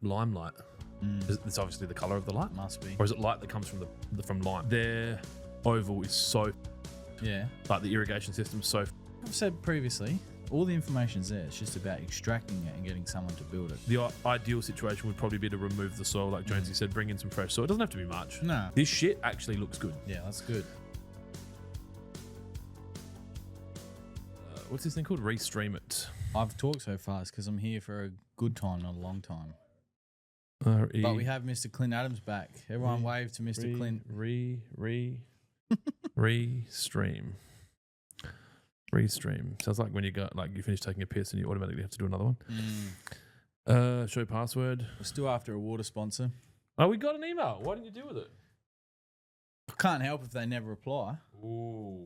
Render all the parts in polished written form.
limelight? It's obviously the color of the light. Must be. Or is it light that comes from lime? Their oval is so, Yeah. like the irrigation system's so. I've said previously, all the information's there. It's just about extracting it and getting someone to build it. The ideal situation would probably be to remove the soil, like Jonesy said, bring in some fresh soil. It doesn't have to be much. No. This shit actually looks good. Yeah, that's good. What's this thing called? Restream it. I've talked so fast because I'm here for a good time, not a long time. R-E- But we have Mr. Clint Adams back. Everyone wave to Mr. Clint. Restream. Restream. Sounds like when you you finish taking a piss and you automatically have to do another one. Show password. We're still after a water sponsor. Oh, we got an email. Why didn't you deal with it? I can't help if they never reply. Ooh.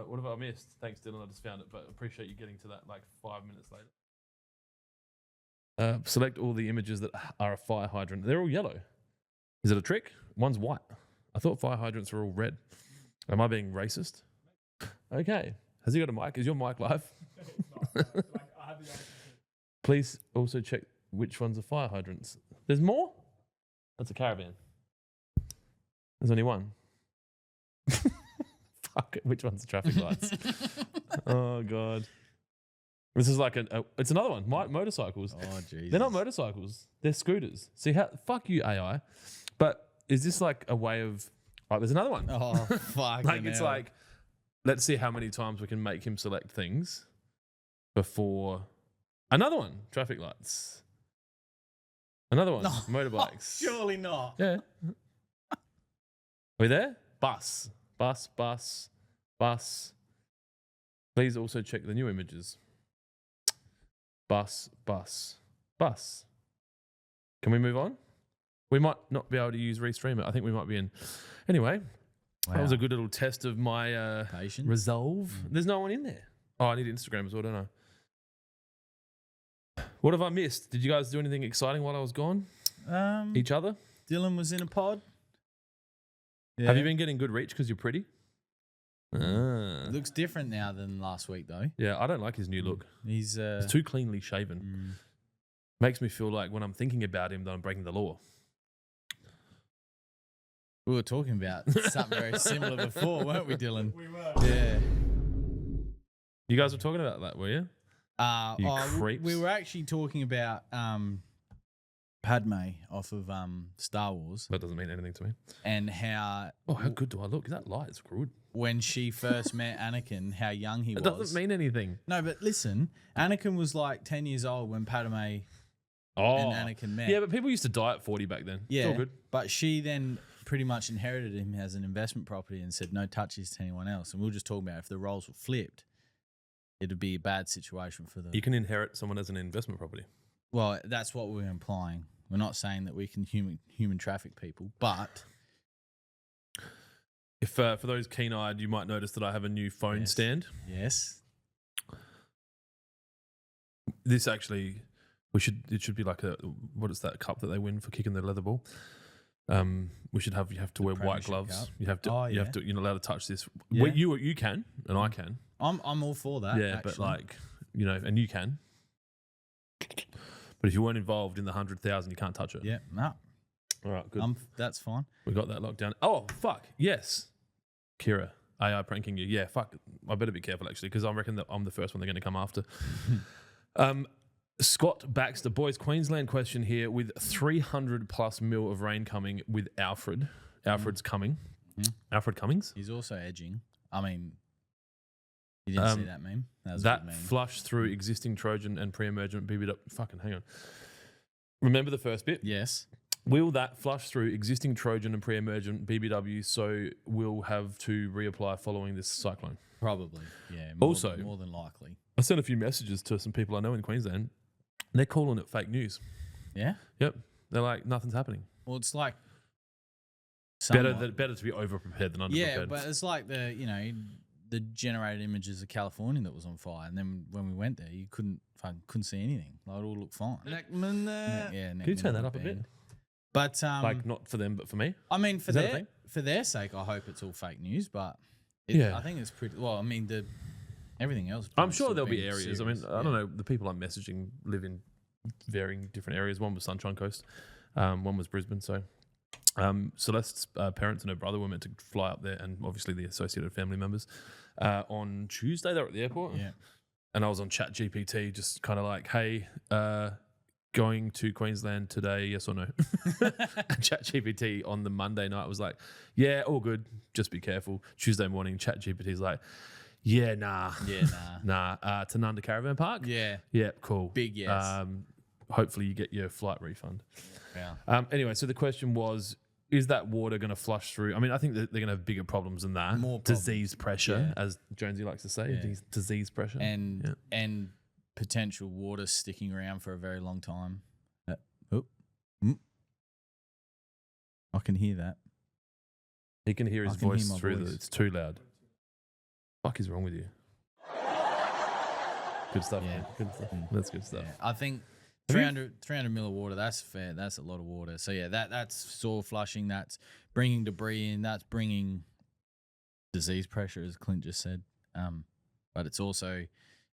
What have I missed? Thanks, Dylan. I just found it, but appreciate you getting to that like 5 minutes later. Select all the images that are a fire hydrant. They're all yellow. Is it a trick? One's white. I thought fire hydrants were all red. Am I being racist? Okay. Has he got a mic? Is your mic live? Please also check which ones are fire hydrants. There's more? That's a caravan. There's only one. Fuck it. Which one's the traffic lights? Oh, God. This is like it's another one. Motorcycles. Oh, Jesus. They're not motorcycles. They're scooters. See how, fuck you, AI. But is this like a way of, there's another one. Oh, fuck. Like, it's like, let's see how many times we can make him select things before. Another one, traffic lights. Another one, motorbikes. Surely not. Yeah. Are we there? Bus. Please also check the new images. Bus. Can we move on? We might not be able to use Restream it. I think we might be in. Anyway, That was a good little test of my patience. resolve. There's no one in there. Oh, I need Instagram as well, don't I? What have I missed? Did you guys do anything exciting while I was gone? Each other? Dylan was in a pod. Yeah. Have you been getting good reach because you're pretty? Looks different now than last week, though. Yeah, I don't like his new look. He's too cleanly shaven. Makes me feel like when I'm thinking about him that I'm breaking the law. We were talking about something very similar before, weren't we, Dylan? We were. Yeah. You guys were talking about that, were you? You creeps. We were actually talking about Padme off of Star Wars. That doesn't mean anything to me. And how... Oh, how good do I look? That light is good. When she first met Anakin, how young he was. It doesn't mean anything. No, but listen, Anakin was like 10 years old when Padme and Anakin met. Yeah, but people used to die at 40 back then. Yeah, It's all good. but she then pretty much inherited him as an investment property and said no touches to anyone else. And we were just talking about if the roles were flipped, it'd be a bad situation for them. You can inherit someone as an investment property. Well, that's what we're implying. We're not saying that we can human traffic people, but... If for those keen-eyed, you might notice that I have a new phone stand. Yes. This actually, it should be like what is that cup that they win for kicking the leather ball? You have to wear white gloves. Cup. You have to, you're not allowed to touch this. Yeah. Well, you can, and I can. I'm all for that. Yeah, actually. but like, and you can. But if you weren't involved in the 100,000, you can't touch it. Yeah, no. All right, good. That's fine. We got that locked down. Oh, fuck. Yes. Kira, AI pranking you. Yeah, fuck. I better be careful, actually, because I reckon that I'm the first one they're going to come after. Scott Baxter, boys, Queensland question here. With 300 plus mil of rain coming with Alfred. Alfred's coming. Alfred Cummings? He's also edging. I mean, you didn't see that meme? That was a good meme. Flush through existing Trojan and pre-emergent BBW. Fucking hang on. Remember the first bit? Yes. Will that flush through existing Trojan and pre-emergent BBW, so we'll have to reapply following this cyclone? Probably, yeah. More than likely. I sent a few messages to some people I know in Queensland. They're calling it fake news. Yeah? Yep. They're like, nothing's happening. Well, it's like... Better to be over-prepared than under-prepared. Yeah, but it's like the generated images of California that was on fire, and then when we went there, you couldn't see anything. Like, it all looked fine. Can you turn that up a bit? But like not for them, but for me. I mean, for their sake, I hope it's all fake news. But I think it's pretty. Well, I mean, Everything else. I'm sure there'll be areas. I mean, I don't know. The people I'm messaging live in varying different areas. One was Sunshine Coast, one was Brisbane. So Celeste's parents and her brother were meant to fly up there, and obviously the associated family members. On Tuesday, they were at the airport. Yeah. And I was on ChatGPT, just kind of like, hey, going to Queensland today, yes or no? And ChatGPT on the Monday night was like, yeah, all good. Just be careful. Tuesday morning, ChatGPT's like, yeah, nah. Yeah, Nah. Tanunda Caravan Park? Yeah. Yeah, cool. Big yes. Hopefully you get your flight refund. Yeah. Anyway, so the question was, is that water going to flush through? I mean, I think that they're going to have bigger problems than that. More disease pressure, Yeah. as Jonesy likes to say. Yeah. Disease pressure. And potential water sticking around for a very long time. I can hear that. He can hear his I can hear voice my through voice. it's too loud. Fuck is wrong with you? Good stuff, Yeah. man. Good stuff. That's good stuff. Yeah. I think Have you- 300 mil of water, that's fair. That's a lot of water. So yeah, that's soil flushing, that's bringing debris in, that's bringing disease pressure, as Clint just said. But it's also,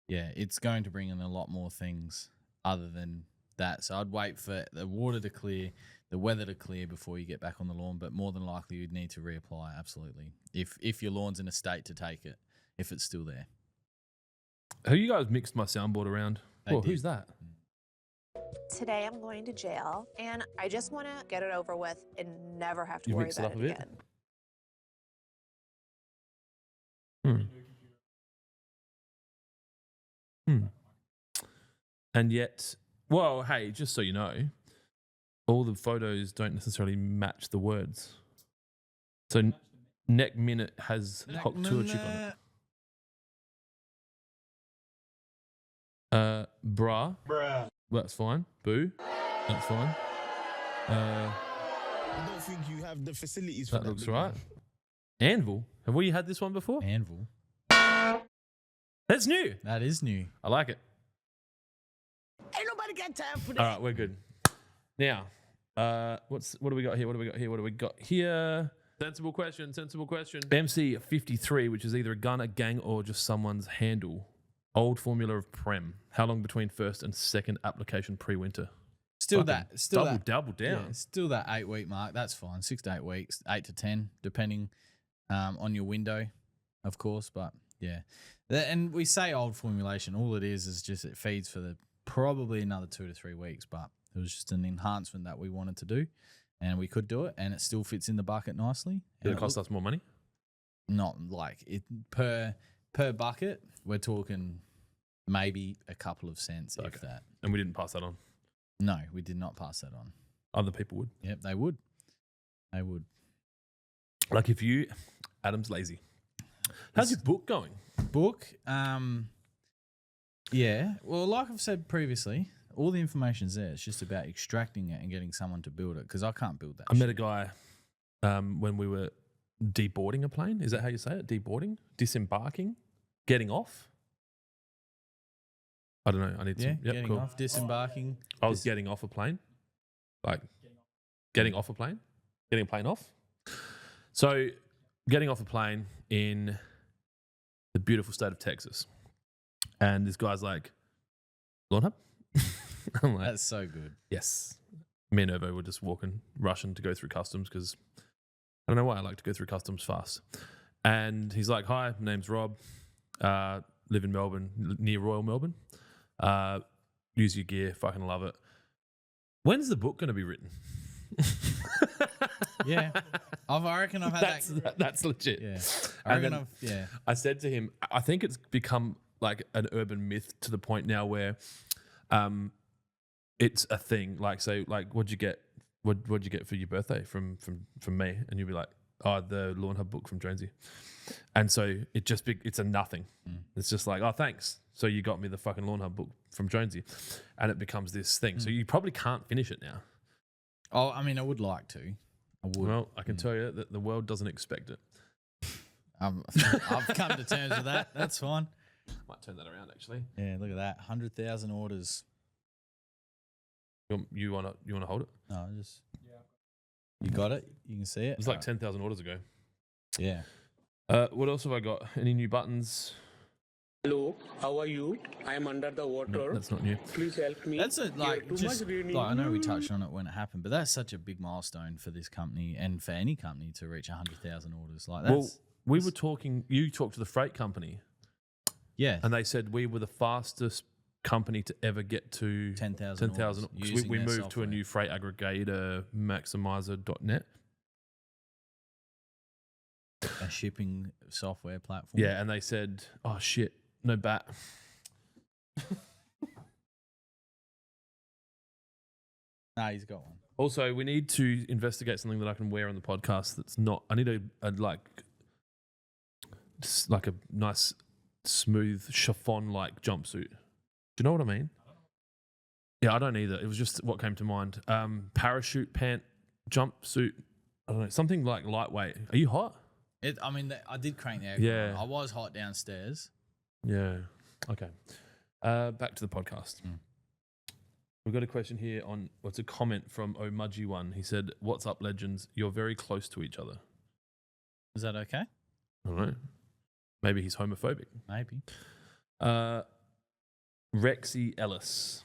it's going to bring in a lot more things other than that. So I'd wait for the water to clear, the weather to clear before you get back on the lawn. But more than likely, you'd need to reapply. Absolutely, if your lawn's in a state to take it, if it's still there. Have you guys mixed my soundboard around? They Oh, did. who's that? Today I'm going to jail, and I just want to get it over with and never have to You worry mixed it about up it a bit? again. And yet, well, hey, just so you know, all the photos don't necessarily match the words. So neck minute has Hok Tua chick on it. Bruh. That's fine. Boo. That's fine. I don't think you have the facilities for That that. looks big right. man. Anvil. Have we had this one before? Anvil. That's new. That is new. I like it. Ain't nobody got time for All that. right, we're good. Now, what do we got here? What do we got here? Sensible question. MC53, which is either a gun, a gang, or just someone's handle. Old formula of Prem. How long between first and second application pre-winter? Still Fucking double down. Yeah, still that 8 week mark. That's fine. 6 to 8 weeks, 8 to 10, depending on your window, of course. But yeah, and we say old formulation. All it is just it feeds for the probably another 2 to 3 weeks. But it was just an enhancement that we wanted to do, and we could do it, and it still fits in the bucket nicely. Did And it cost us more money? Not like it per bucket. We're talking maybe a couple of cents, Okay. if that. And we didn't pass that on. No, we did not pass that on. Other people would. Yep, they would. They would. Like if you, Adam's lazy. How's your book going? Book, yeah. Well, like I've said previously, all the information's there. It's just about extracting it and getting someone to build it, because I can't build that. I met a guy when we were deboarding a plane. Is that how you say it? Deboarding? Disembarking? Getting off? I don't know. I need to. Yep, getting cool. off, disembarking. I was getting off a plane. Like getting off a plane? Getting a plane off? So getting off a plane in the beautiful state of Texas. And this guy's like, Lawnhub? I'm like, That's so good. yes. Me and Irvo were just rushing to go through customs because I don't know why I like to go through customs fast. And he's like, hi, my name's Rob. Live in Melbourne, near Royal Melbourne. Use your gear. Fucking love it. When's the book going to be written? Yeah, I reckon I've had that. That's legit. Yeah, I And reckon then I said to him, I think it's become like an urban myth to the point now where it's a thing. Like, so, like, what'd you get? What'd you get for your birthday from me? And you'll be like, oh, the Lawnhub book from Jonesy. And so it's a nothing. It's just like, oh, thanks. So you got me the fucking Lawnhub book from Jonesy. And it becomes this thing. So you probably can't finish it now. Oh, I mean, I would like to. I would. Well, I can tell you that the world doesn't expect it. I've come to terms with that. That's fine. Might turn that around, actually. Yeah, look at that. 100,000 orders. You want to hold it? No, just you got it. You can see it. It was like 10,000 orders ago. Yeah. What else have I got? Any new buttons? Hello, how are you? I am under the water. No, that's not new. Please help me. That's a, like, Too just, much raining. like, I know we touched on it when it happened, but that's such a big milestone for this company and for any company to reach 100,000 orders. Like, that's, Well, we were talking. You talked to the freight company, yeah, and they said we were the fastest company to ever get to 10,000 10,000. orders We using moved their to a software. new freight aggregator, Maximizer.net. A shipping software platform. Yeah, and they said, "Oh shit, no bat." Nah, he's got one. Also, we need to investigate something that I can wear on the podcast. That's not. I need a like a nice, smooth chiffon-like jumpsuit. Do you know what I mean? Yeah, I don't either. It was just what came to mind. Parachute pant jumpsuit. I don't know, something like lightweight. Are you hot? I mean, I did crank the air. Yeah. I was hot downstairs. Yeah. Okay. Back to the podcast. Mm. We've got a question here on what's a comment from Omudgy1. He said, "What's up, legends? You're very close to each other." Is that okay? I don't know. Maybe he's homophobic. Maybe. Rexy Ellis.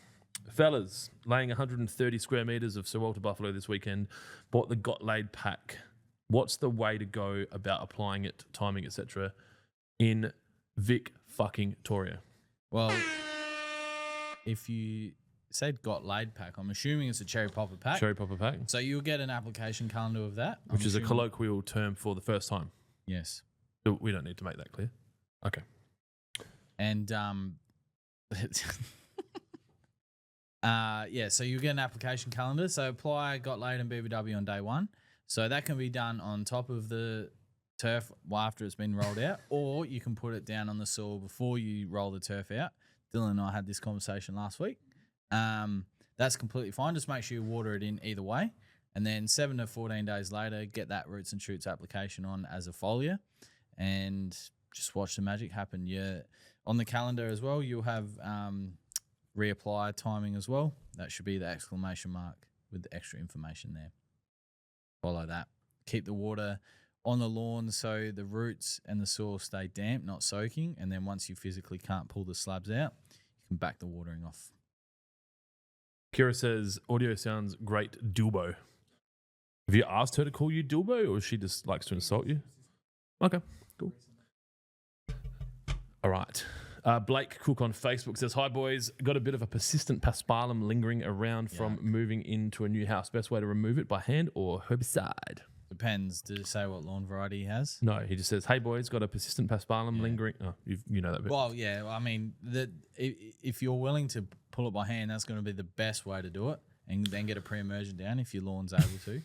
Fellas, laying 130 square meters of Sir Walter Buffalo this weekend. Bought the Got Laid pack. What's the way to go about applying it, timing, etc. in Vic fucking Toria? Well, if you said got laid pack, I'm assuming it's a cherry popper pack. Cherry popper pack, So you'll get an application calendar of that. which I'm is a assuming. colloquial term for the first time. Yes. We don't need to make that clear. Okay. And yeah, so you get an application calendar. So apply got laid and BBW on day one. So that can be done on top of the turf after it's been rolled out, or you can put it down on the soil before you roll the turf out. Dylan and I had this conversation last week. That's completely fine. Just make sure you water it in either way. And then 7 to 14 days later, get that roots and shoots application on as a foliar and just watch the magic happen. Yeah, on the calendar as well, you'll have reapply timing as well. That should be the exclamation mark with the extra information there. Follow that. Keep the water on the lawn so the roots and the soil stay damp, not soaking. And then once you physically can't pull the slabs out, you can back the watering off. Kira says, audio sounds great, Dilbo. Have you asked her to call you Dilbo, or she just likes to insult you? Okay, cool. All right. Blake Cook on Facebook says, "Hi boys, got a bit of a persistent paspalum lingering around from moving into a new house. Best way to remove it, by hand or herbicide?" Depends. Did it say what lawn variety he has? No, he just says, "Hey boys, got a persistent paspalum lingering." Oh, you know that bit. Well, yeah. I mean, if you're willing to pull it by hand, that's going to be the best way to do it, and then get a pre-emergent down if your lawn's able to.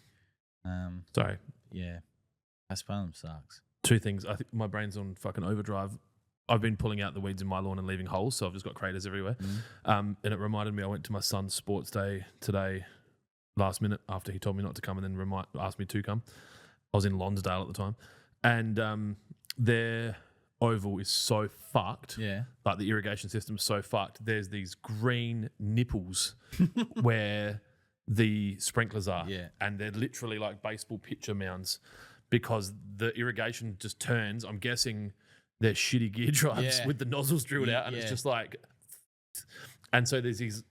Sorry. Yeah, paspalum sucks. Two things. I think my brain's on fucking overdrive. I've been pulling out the weeds in my lawn and leaving holes, so I've just got craters everywhere. And it reminded me, I went to my son's sports day today, last minute after he told me not to come, and then asked me to come. I was in Lonsdale at the time, and their oval is so fucked. Yeah. Like the irrigation system's so fucked. There's these green nipples where the sprinklers are, and they're literally like baseball pitcher mounds because the irrigation just turns. I'm guessing they're shitty gear drives with the nozzles drilled out, and it's just like. And so there's these.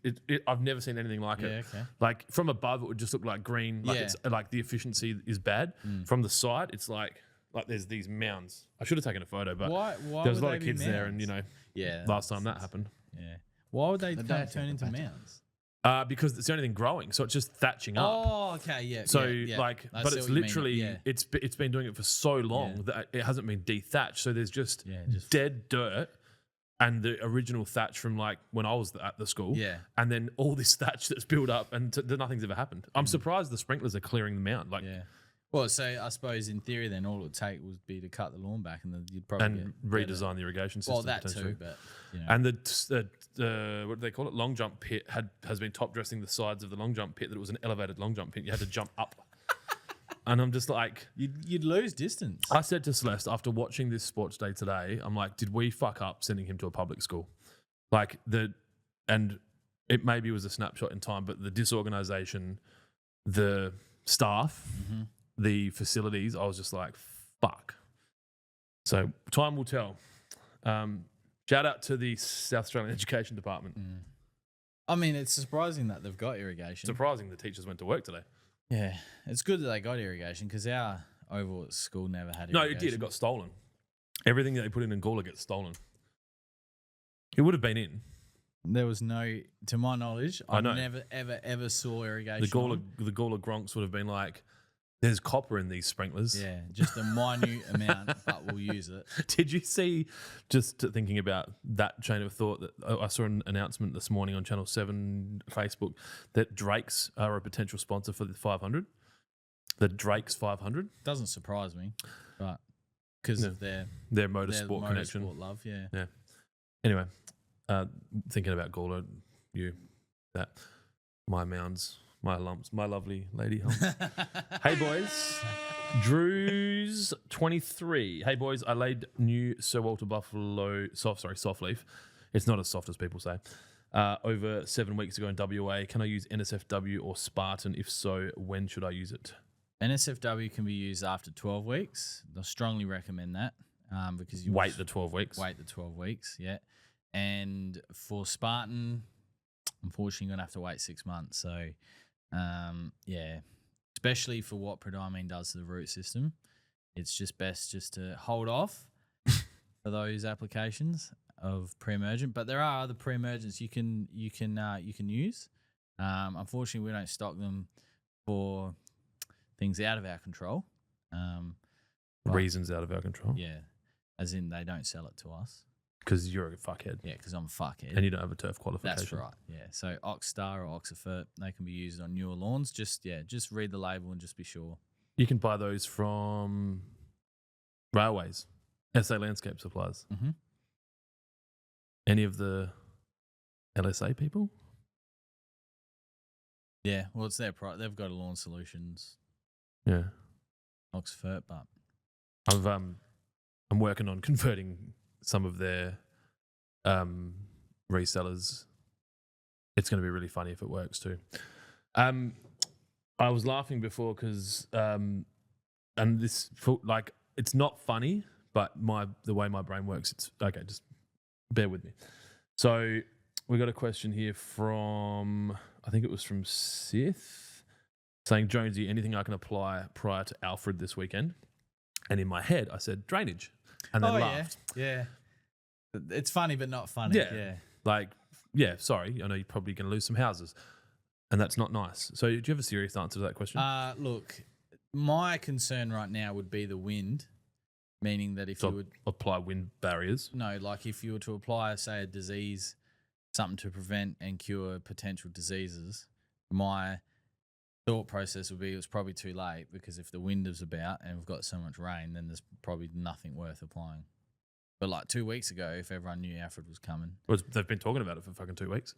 I've never seen anything like it. Okay. Like from above, it would just look like green. Like it's like the efficiency is bad. From the side, it's like there's these mounds. I should have taken a photo, but Why there was a would lot they of be kids there, and last time that happened. Yeah. Why would they turn into mounds? Because it's the only thing growing, so it's just thatching up. Oh, okay, yeah. So yeah. but it's literally it's been doing it for so long that it hasn't been dethatched. So there's just dead dirt and the original thatch from like when I was at the school. Yeah. And then all this thatch that's built up and nothing's ever happened. I'm surprised the sprinklers are clearing the mound. Like, Well, so I suppose in theory, then all it would take would be to cut the lawn back, and then you'd probably redesign the irrigation system. Well, that potentially. too, but And the what do they call it? Long jump pit has been top dressing the sides of the long jump pit. That it was an elevated long jump pit. You had to jump up. And I'm just like, you'd lose distance. I said to Celeste after watching this sports day today, I'm like, did we fuck up sending him to a public school? Like and it maybe was a snapshot in time, but the disorganization, the staff, the facilities, I was just like, fuck. So time will tell. Shout out to the South Australian Education Department. I mean, it's surprising that they've got irrigation. Surprising the teachers went to work today. Yeah, it's good that they got irrigation because our oval at school never had irrigation. No, it did. It got stolen. Everything that they put in Angola gets stolen. It would have been in. There was no, to my knowledge, I know. never, ever saw irrigation. The Gawler Gronks would have been like, there's copper in these sprinklers. Yeah, just a minute amount, but we'll use it. Did you see, just thinking about that chain of thought, that I saw an announcement this morning on Channel 7 Facebook that Drake's are a potential sponsor for the 500? The Drake's 500? Doesn't surprise me, but because of their motorsport connection. Motorsport love, yeah. Yeah. Anyway, thinking about Gawler, my mounds, my lumps, my lovely lady humps. Hey boys, Drew's 23. Hey boys, I laid new Sir Walter Buffalo soft leaf. It's not as soft as people say. Over 7 weeks ago in WA. Can I use NSFW or Spartan? If so, when should I use it? NSFW can be used after 12 weeks. I strongly recommend that because you wait the 12 weeks. Wait the 12 weeks, yeah. And for Spartan, unfortunately, you're going to have to wait 6 months. So, yeah, especially for what prodiamine does to the root system, it's just best just to hold off for those applications of pre-emergent. But there are other pre-emergents you can use. Unfortunately, we don't stock them for things out of our control. Reasons out of our control. Yeah, as in they don't sell it to us. Because you're a fuckhead. Yeah, because I'm a fuckhead. And you don't have a turf qualification. That's right, yeah. So Oxstar or Oxafert, they can be used on newer lawns. Just read the label and just be sure. You can buy those from railways, SA Landscape Supplies. Mm-hmm. Any of the LSA people? Yeah, well, it's their product. They've got a Lawn Solutions. Yeah. Oxford, but I'm working on converting some of their resellers. It's going to be really funny if it works too. I was laughing before because and this like it's not funny, but the way my brain works, it's okay. Just bear with me. So we got a question here from, I think it was from Sith, saying, Jonesy, anything I can apply prior to Alfred this weekend? And in my head, I said drainage, and then laughed. Yeah. It's funny, but not funny. Yeah. Like, yeah, sorry. I know you're probably going to lose some houses, and that's not nice. So do you have a serious answer to that question? Look, my concern right now would be the wind, meaning that if you would apply wind barriers. No, like if you were to apply, say, a disease, something to prevent and cure potential diseases, my thought process would be it's probably too late, because if the wind is about and we've got so much rain, then there's probably nothing worth applying. But like 2 weeks ago, if everyone knew Alfred was coming. Well, they've been talking about it for fucking 2 weeks.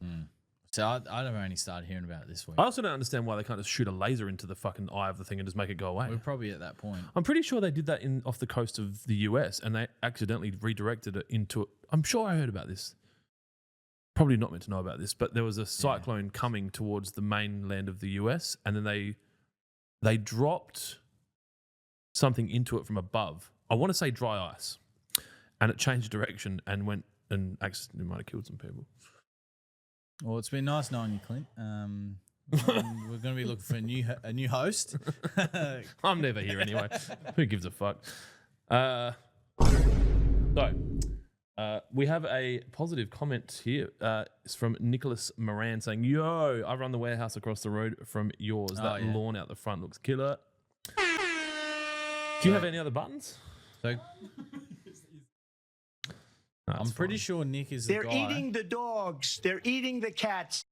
So I've only started hearing about it this week. I also don't understand why they can't just shoot a laser into the fucking eye of the thing and just make it go away. We're probably at that point. I'm pretty sure they did that off the coast of the US, and they accidentally redirected it into. I'm sure I heard about this. Probably not meant to know about this, but there was a cyclone coming towards the mainland of the US, and then they dropped something into it from above. I want to say dry ice, and it changed direction and went and accidentally might have killed some people. Well, it's been nice knowing you, Clint. We're going to be looking for a new host. I'm never here anyway. Who gives a fuck? We have a positive comment here. It's from Nicholas Moran saying, yo, I run the warehouse across the road from yours. That lawn out the front looks killer. Do you have any other buttons? So I'm pretty sure Nick is the guy. They're eating the dogs. They're eating the cats.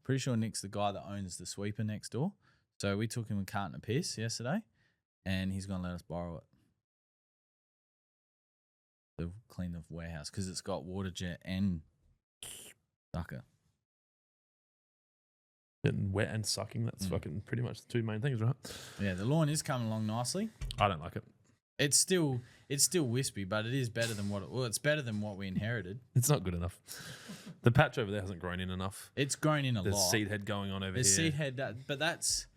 Pretty sure Nick's the guy that owns the sweeper next door. So we took him a carton of piss yesterday, and he's going to let us borrow it to clean the warehouse because it's got water jet and sucker. Getting wet and sucking, that's fucking pretty much the two main things, right? Yeah, the lawn is coming along nicely. I don't like it. It's still wispy, but it is better than it's better than what we inherited. It's not good enough. The patch over there hasn't grown in enough. It's grown in a lot. There's seed head going on over There's here. seed head, but that's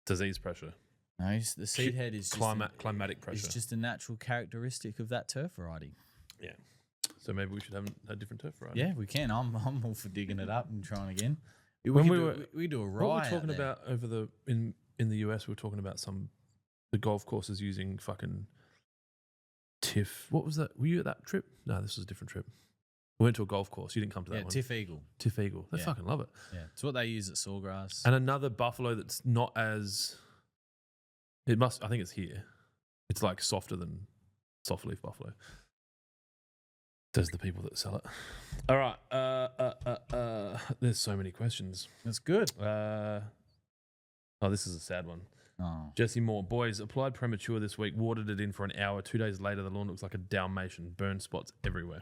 disease pressure. No, the seed head is climatic pressure. It's just a natural characteristic of that turf variety. Yeah. So maybe we should have a different turf variety. Yeah, we can. I'm all for digging it up and trying again. When We do a What rye. we're talking about over in the US, we were talking about the golf courses using fucking TIFF. What was that? Were you at that trip? No, this was a different trip. We went to a golf course. You didn't come to that one. Tiff Eagle. TIFF Eagle. They Yeah. fucking love it. Yeah, it's what they use at Sawgrass. And another buffalo that's not as. I think it's here. It's like softer than soft leaf buffalo. There's the people that sell it. All right. There's so many questions. That's good. This is a sad one. Oh. Jesse Moore, boys, applied premature this week, watered it in for an hour. 2 days later, the lawn looks like a Dalmatian, burn spots everywhere.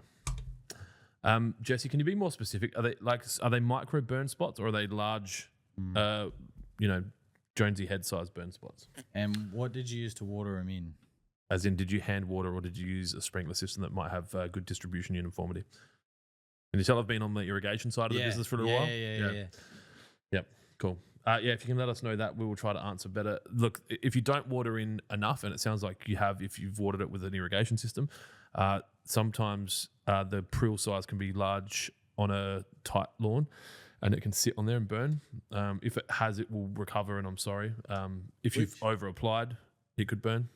Jesse, can you be more specific? Are they micro burn spots or are they large, Jonesy head size burn spots? And what did you use to water them in? As in, did you hand water or did you use a sprinkler system that might have good distribution uniformity? Can you tell I've been on the irrigation side of the business for a little while? Yeah. Yep, cool. If you can let us know that, we will try to answer better. Look, if you don't water in enough, and it sounds like you have if you've watered it with an irrigation system, sometimes the prill size can be large on a tight lawn and it can sit on there and burn. If it has, it will recover, and I'm sorry. If you've over-applied, it could burn.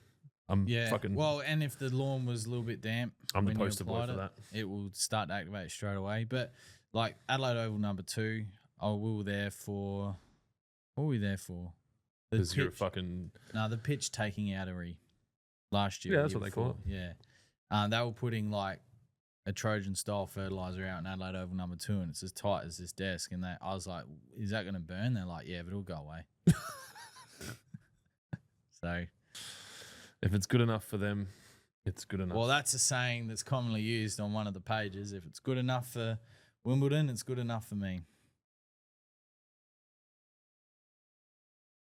Well, and if the lawn was a little bit damp, I'm the when you poster boy applied for that. It will start to activate straight away. But like Adelaide Oval number 2, we were there for. What were we there for? Because you're a fucking. No, the pitch taking outery last year. Yeah, that's what they call it. Yeah. They were putting like a Trojan style fertilizer out in Adelaide Oval number 2, and it's as tight as this desk. And I was like, is that going to burn? They're like, yeah, but it'll go away. So. If it's good enough for them, it's good enough. Well, that's a saying that's commonly used on one of the pages. If it's good enough for Wimbledon, it's good enough for me.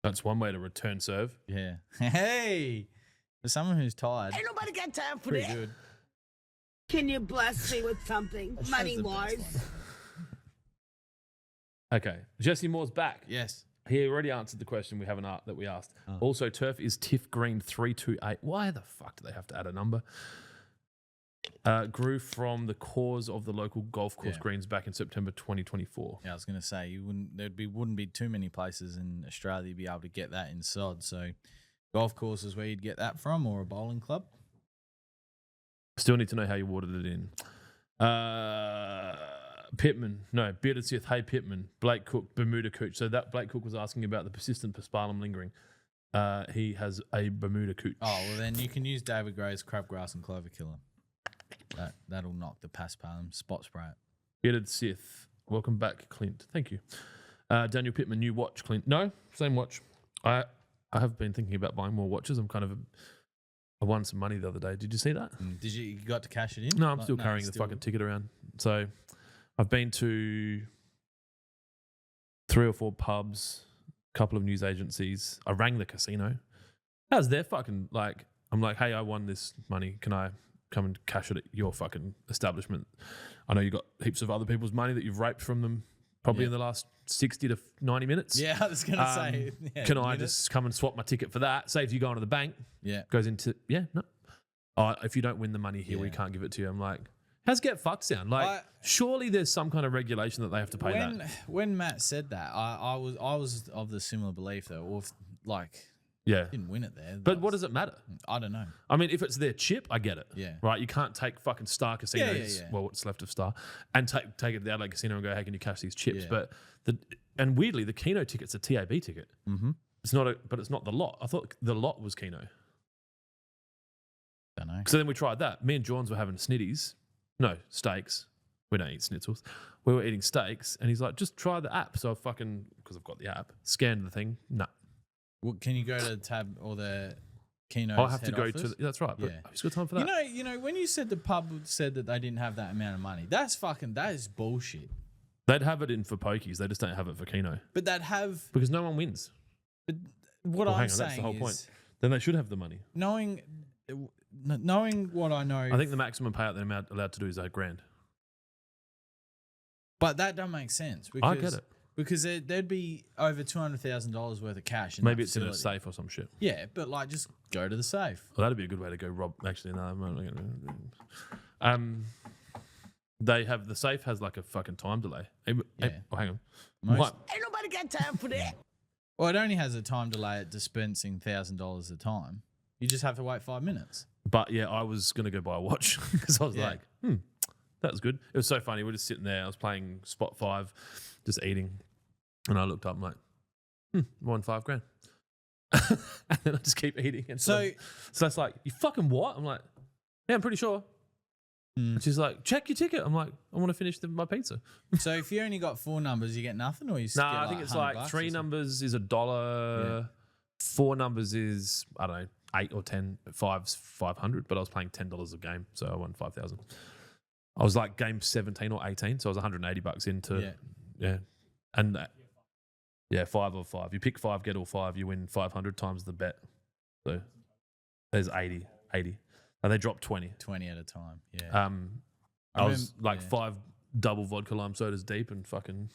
That's one way to return serve. Yeah. Hey, for someone who's tired, Ain't nobody got time for pretty that. good. Can you bless me with something, money wise? Okay, Jesse Moore's back. Yes. He already answered the question that we asked. Oh. Also, turf is TIFF Green 328. Why the fuck do they have to add a number? Grew from the cores of the local golf course greens back in September 2024. Yeah, I was going to say wouldn't be too many places in Australia be able to get that in sod. So, golf courses where you'd get that from, or a bowling club. Still need to know how you watered it in. Pittman, no, Bearded Sith, hey Pittman, Blake Cook, Bermuda Cooch. So that Blake Cook was asking about the persistent paspalum lingering. He has a Bermuda Cooch. Oh, well then you can use David Gray's crabgrass and clover killer. That'll knock the paspalum, spot spray it. Bearded Sith, welcome back, Clint. Thank you. Daniel Pittman, new watch, Clint. No, same watch. I have been thinking about buying more watches. I'm kind of I won some money the other day. Did you see that? Did you got to cash it in? No, I'm still carrying the fucking ticket around. So I've been to 3 or 4 pubs, a couple of news agencies. I rang the casino. How's their fucking like? I'm like, hey, I won this money. Can I come and cash it at your fucking establishment? I know you got heaps of other people's money that you've raped from them probably in the last 60 to 90 minutes. Yeah, I was going to say. Yeah, can I just come and swap my ticket for that? Saves you going to the bank. Yeah. Goes into, no. If you don't win the money here, we can't give it to you. I'm like, how's get fucked sound? Like, surely there's some kind of regulation that they have to pay that. When Matt said that, I was of the similar belief though, or if, didn't win it there. But what does it matter? I don't know. I mean, if it's their chip, I get it. Yeah. Right? You can't take fucking Star Casinos, well, what's left of Star, and take it to the Adelaide Casino and go, hey, can you cash these chips? Yeah. But and weirdly, the Keno ticket's a TAB ticket. Mm-hmm. It's not the lot. I thought the lot was Keno. Don't know. So then we tried that. Me and Johns were having snitties. No, steaks. We don't eat schnitzels. We were eating steaks, and he's like, just try the app. So I fucking, because I've got the app, scanned the thing. No. Well, can you go to the tab or the Keno? I'll have to go to, that's right. But who's got time for that? You know, when you said the pub said that they didn't have that amount of money, that is bullshit. They'd have it in for pokies. They just don't have it for Keno. But they'd have... Because no one wins. But what I'm saying that's the whole is... point. Then they should have the money. Knowing what I know... I think the maximum payout they're allowed to do is $8 grand. But that don't make sense. Because, I get it. Because there'd be over $200,000 worth of cash in Maybe that it's in a facility. safe or some shit. Yeah, but just go to the safe. Well, that'd be a good way to go, Rob. Actually, no, I'm not going to. They have the safe has like a fucking time delay. Yeah. Oh, hang on. Most- What? Ain't nobody got time for that. Well, it only has a time delay at dispensing $1,000 a time. You just have to wait 5 minutes. But yeah, I was gonna go buy a watch because I was Yeah. like, that was good. It was so funny. We're just sitting there. I was playing Spot 5, just eating, and I looked up. I'm like, more than $5,000. And then I just keep eating. And so it's like, you fucking what? I'm like, yeah, I'm pretty sure. And she's like, check your ticket. I'm like, I want to finish my pizza. So if you only got 4 numbers, you get nothing, or you No, get I think it's $100 like or 3 something? numbers is $1. Yeah. 4 numbers is, I don't know, 8 or 10. 5's 500, but I was playing $10 a game, so I won 5,000. I was like game 17 or 18, so I was $180 into, yeah. And 5 or 5. You pick 5, get all 5, you win 500 times the bet. So there's 80. And they dropped 20. 20 at a time. Yeah. I was like yeah. 5 double vodka lime sodas deep and fucking.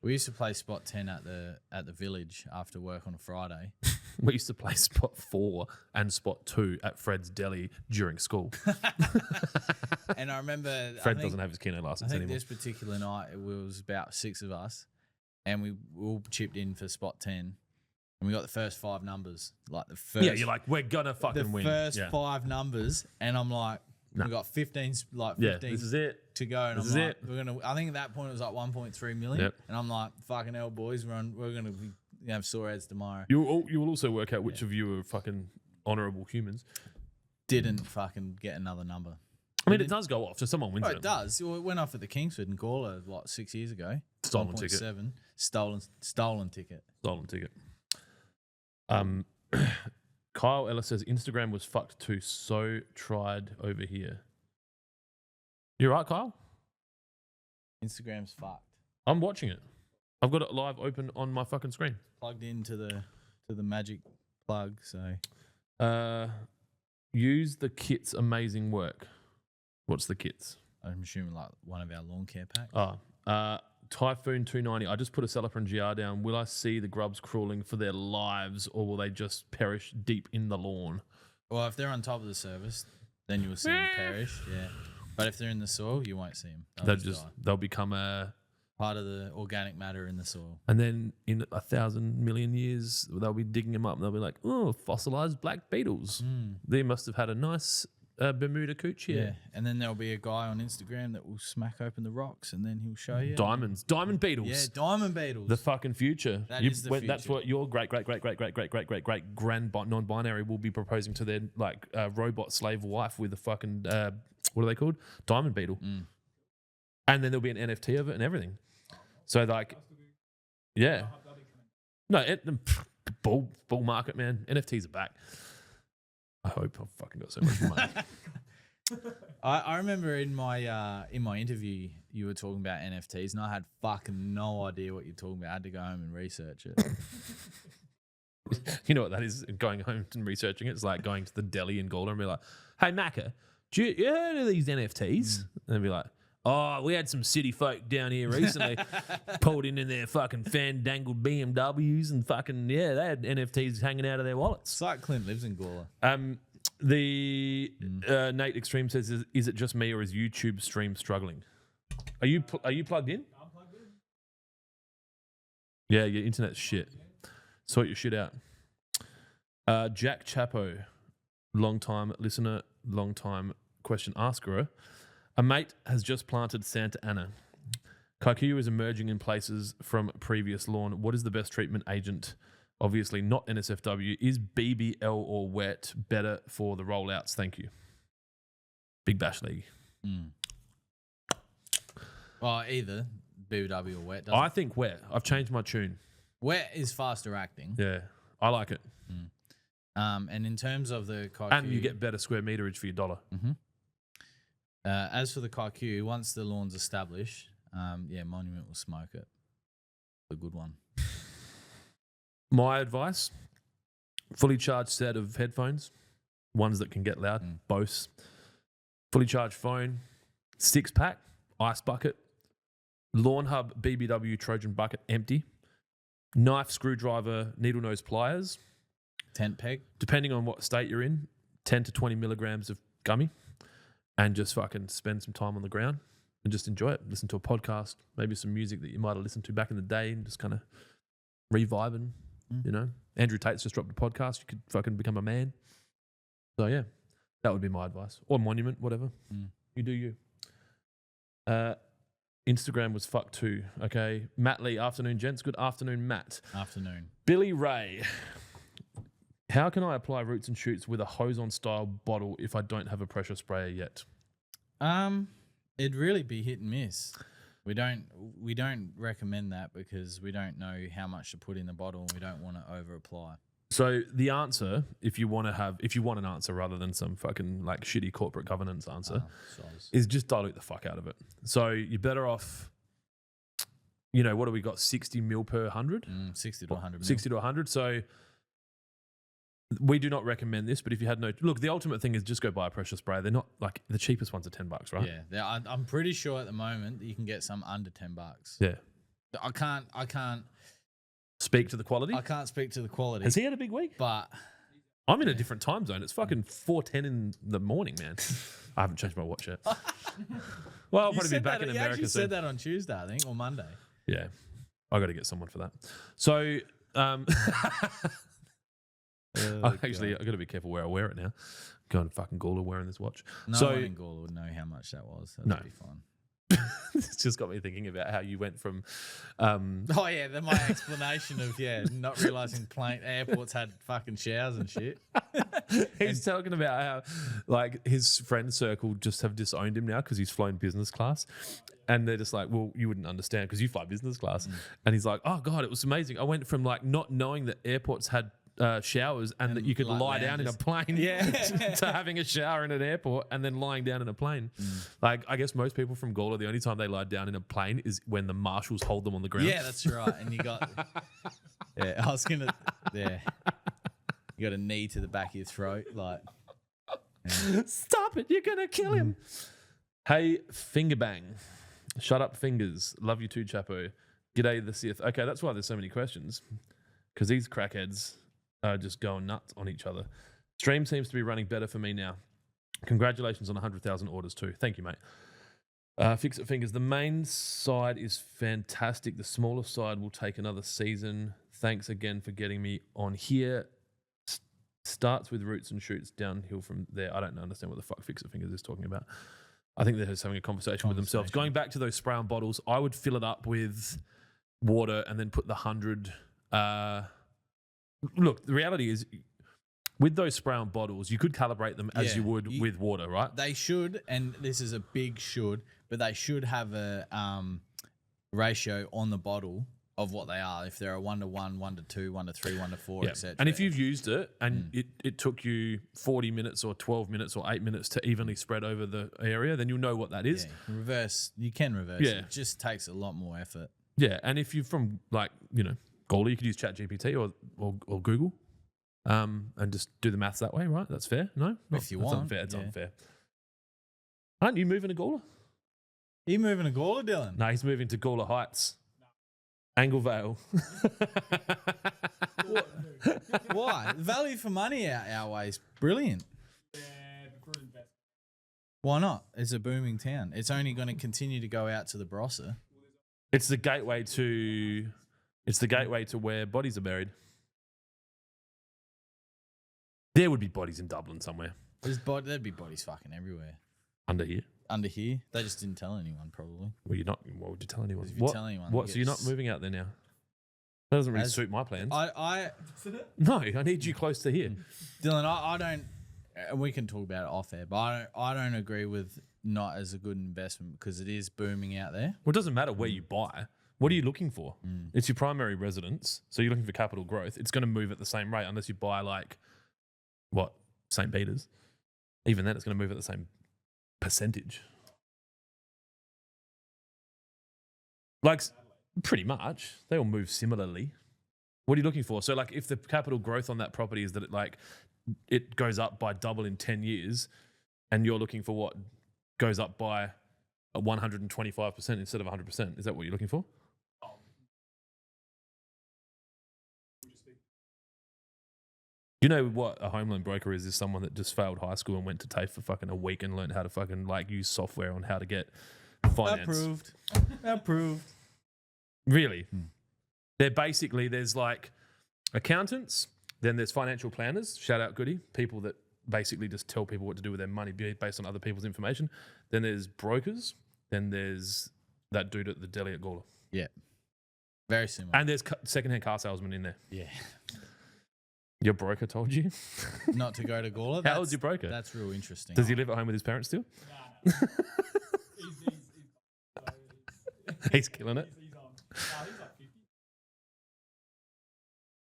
We used to play spot 10 at the village after work on a Friday. We used to play spot 4 and spot 2 at Fred's Deli during school. And I remember Fred doesn't have his Keno I license think anymore. this particular night it was about 6 of us, and we all chipped in for spot 10, and we got the first 5 numbers. Like the first, Yeah, you're like, we're gonna fucking the win. first Yeah. 5 numbers, and I'm like, No. we got 15, like Yeah, 15 this is it. to go, and This I'm is like, it. we're gonna. I think at that point it was like 1.3 million, Yep. and I'm like, fucking hell, boys, we're gonna be, have sore heads tomorrow. You will also work out which of you are fucking honourable humans. Didn't fucking get another number. I mean, it does go off, so someone wins Oh, it. it does. Well, it went off at the Kingsford and Gawler, 6 years ago. Stolen ticket. 1.7. Stolen ticket. Stolen ticket. Kyle Ellis says Instagram was fucked too, so tried over here. You right, Kyle? Instagram's fucked. I'm watching it. I've got it live open on my fucking screen. Plugged into the magic plug, so Use the kit's amazing work. What's the kits? I'm assuming like one of our lawn care packs. Typhoon 290. I just put a Celipron GR down. Will I see the grubs crawling for their lives, or will they just perish deep in the lawn? Well, if they're on top of the surface, then you will see them perish. Yeah, but if they're in the soil, you won't see them. They'll become Part of the organic matter in the soil. and then in 1,000 million years, they'll be digging them up and they'll be like, oh, fossilized black beetles. They must have had a nice Bermuda cooch Yeah, here. and then there'll be a guy on Instagram that will smack open the rocks, and then he'll show you Diamond beetles. Yeah, diamond beetles. The fucking future. That is the That's future. what your great grand non-binary will be proposing to their like robot slave wife with a fucking what are they called? Diamond beetle. And then there'll be an NFT of it and everything. So like, yeah, no, bull market, man. NFTs are back. I hope I've fucking got so much money. I remember in my interview you were talking about NFTs, and I had fucking no idea what you're talking about. I had to go home and research it. You know what that is? Going home and researching it. It's like going to the deli in Gawler and be like, "Hey, Macca, you heard of these NFTs?" And they'd be like, "Oh, we had some city folk down here recently pulled in their fucking fandangled BMWs and fucking, yeah, they had NFTs hanging out of their wallets." It's like Clint lives in Gawler. Nate Extreme says, is it just me or is YouTube stream struggling? Are you plugged in? I'm plugged in. Yeah, your internet's shit. Sort your shit out. Jack Chapo, long time listener, long time question asker. A mate has just planted Santa Ana. Kikuyu is emerging in places from previous lawn. What is the best treatment agent? Obviously not NSFW. Is BBL or wet better for the rollouts? Thank you. Big Bash League. Well, either BBW or wet. I think wet. I've changed my tune. Wet is faster acting. Yeah, I like it. And in terms of the Kikuyu, And you get better square meterage for your dollar. as for the Kikuyu, once the lawn's established, Monument will smoke it. A good one. My advice, fully charged set of headphones, ones that can get loud, Bose, fully charged phone, 6-pack, ice bucket, Lawnhub BBW Trojan bucket empty, knife, screwdriver, needle nose pliers, Tent peg. depending on what state you're in, 10 to 20 milligrams of gummy, and just fucking spend some time on the ground and just enjoy it. Listen to a podcast, maybe some music that you might have listened to back in the day, and just kind of reviving, you know. Andrew Tate's just dropped a podcast. You could fucking become a man. So yeah, that would be my advice. Or monument, whatever. You do you. Instagram was fucked too. Okay. Matt Lee, afternoon, gents. Good afternoon, Matt. Afternoon. Billy Ray. How can I apply roots and shoots with a hose-on style bottle if I don't have a pressure sprayer yet? It'd really be hit and miss. We don't recommend that because we don't know how much to put in the bottle and we don't want to over apply. So the answer, if you want an answer rather than some fucking like shitty corporate governance answer, is just dilute the fuck out of it. So you're better off, you know, what do we got? 60 mil per 100? 60 to 100 mil. 60 to 100. So we do not recommend this, but if you had no... Look, the ultimate thing is just go buy a pressure sprayer. They're not like... The cheapest ones are $10, right? Yeah. I'm pretty sure at the moment that you can get some under $10. Yeah. I can't speak to the quality? I can't speak to the quality. Has he had a big week? But... I'm in a different time zone. It's fucking 4:10 in the morning, man. I haven't changed my watch yet. Well, I'll probably be back in America actually soon. Said that on Tuesday, I think, or Monday. Yeah. I got to get someone for that. So... I got to be careful where I wear it now. Going fucking Gawler wearing this watch. No one in Gawler would know how much that was. That would be fun. It's just got me thinking about how you went from... my explanation of, not realising airports had fucking showers and shit. He's talking about how, like, his friend circle just have disowned him now because he's flown business class. And they're just like, well, you wouldn't understand because you fly business class. And he's like, oh, God, it was amazing. I went from, like, not knowing that airports had showers and that you could lie down in a plane to having a shower in an airport and then lying down in a plane. Like, I guess most people from Gawler, the only time they lie down in a plane is when the marshals hold them on the ground. Yeah, that's right. And you got... I was going to... Yeah. You got a knee to the back of your throat. Like... Yeah. Stop it. You're going to kill him. Hey, finger bang. Shut up, fingers. Love you too, Chapo. G'day, the Sith. Okay, that's why there's so many questions. Because these crackheads... just going nuts on each other. Stream seems to be running better for me now. Congratulations on 100,000 orders too. Thank you, mate. Fix it fingers. The main side is fantastic. The smaller side will take another season. Thanks again for getting me on here. Starts with roots and shoots downhill from there. I don't understand what the fuck Fix It Fingers is talking about. I think they're just having a conversation with themselves. Going back to those spray on bottles, I would fill it up with water and then put the 100... Look, the reality is, with those spray-on bottles, you could calibrate them as you would with water, right? They should, and this is a big should, but they should have a ratio on the bottle of what they are. If they're a 1 to 1, 1 to 2, 1 to 3, 1 to 4, etc. And if you've used it and it took you 40 minutes or 12 minutes or 8 minutes to evenly spread over the area, then you'll know what that is. Yeah, you can reverse it. It just takes a lot more effort. Yeah, and if you're from, like, you know, Gawler, you could use ChatGPT or Google and just do the maths that way, right? That's fair? No? If you want. Unfair. It's unfair. Aren't you moving to Gawler? Are you moving to Gawler, Dylan? No, he's moving to Gawler Heights. Angle Vale. Why? Value for money our way is brilliant. Why not? It's a booming town. It's only going to continue to go out to the Barossa. It's the gateway to... It's the gateway to where bodies are buried. There would be bodies in Dublin somewhere. There'd be bodies fucking everywhere. Under here? Under here? They just didn't tell anyone, probably. Well, you're not. Why would you tell anyone? If you tell anyone, What? So you're not moving out there now? That doesn't really suit my plans. No, I need you close to here. Dylan, I don't... And we can talk about it off air, but I don't agree with not as a good investment because it is booming out there. Well, it doesn't matter where you buy. What are you looking for? It's your primary residence. So you're looking for capital growth. It's going to move at the same rate unless you buy like, what, St. Peter's. Even then, it's going to move at the same percentage. Like, pretty much. They all move similarly. What are you looking for? So like if the capital growth on that property is that it goes up by double in 10 years and you're looking for what goes up by 125% instead of 100%. Is that what you're looking for? You know what a home loan broker is? Is someone that just failed high school and went to TAFE for fucking a week and learned how to fucking like use software on how to get finance. Approved. Really? They're basically, there's like accountants, then there's financial planners, shout out Goody, people that basically just tell people what to do with their money based on other people's information. Then there's brokers, then there's that dude at the deli at Gawler. Yeah. Very similar. And there's secondhand car salesman in there. Yeah. Your broker told you? Not to go to Gawler. How old's your broker? That's real interesting. Does he live at home with his parents still? He's killing it.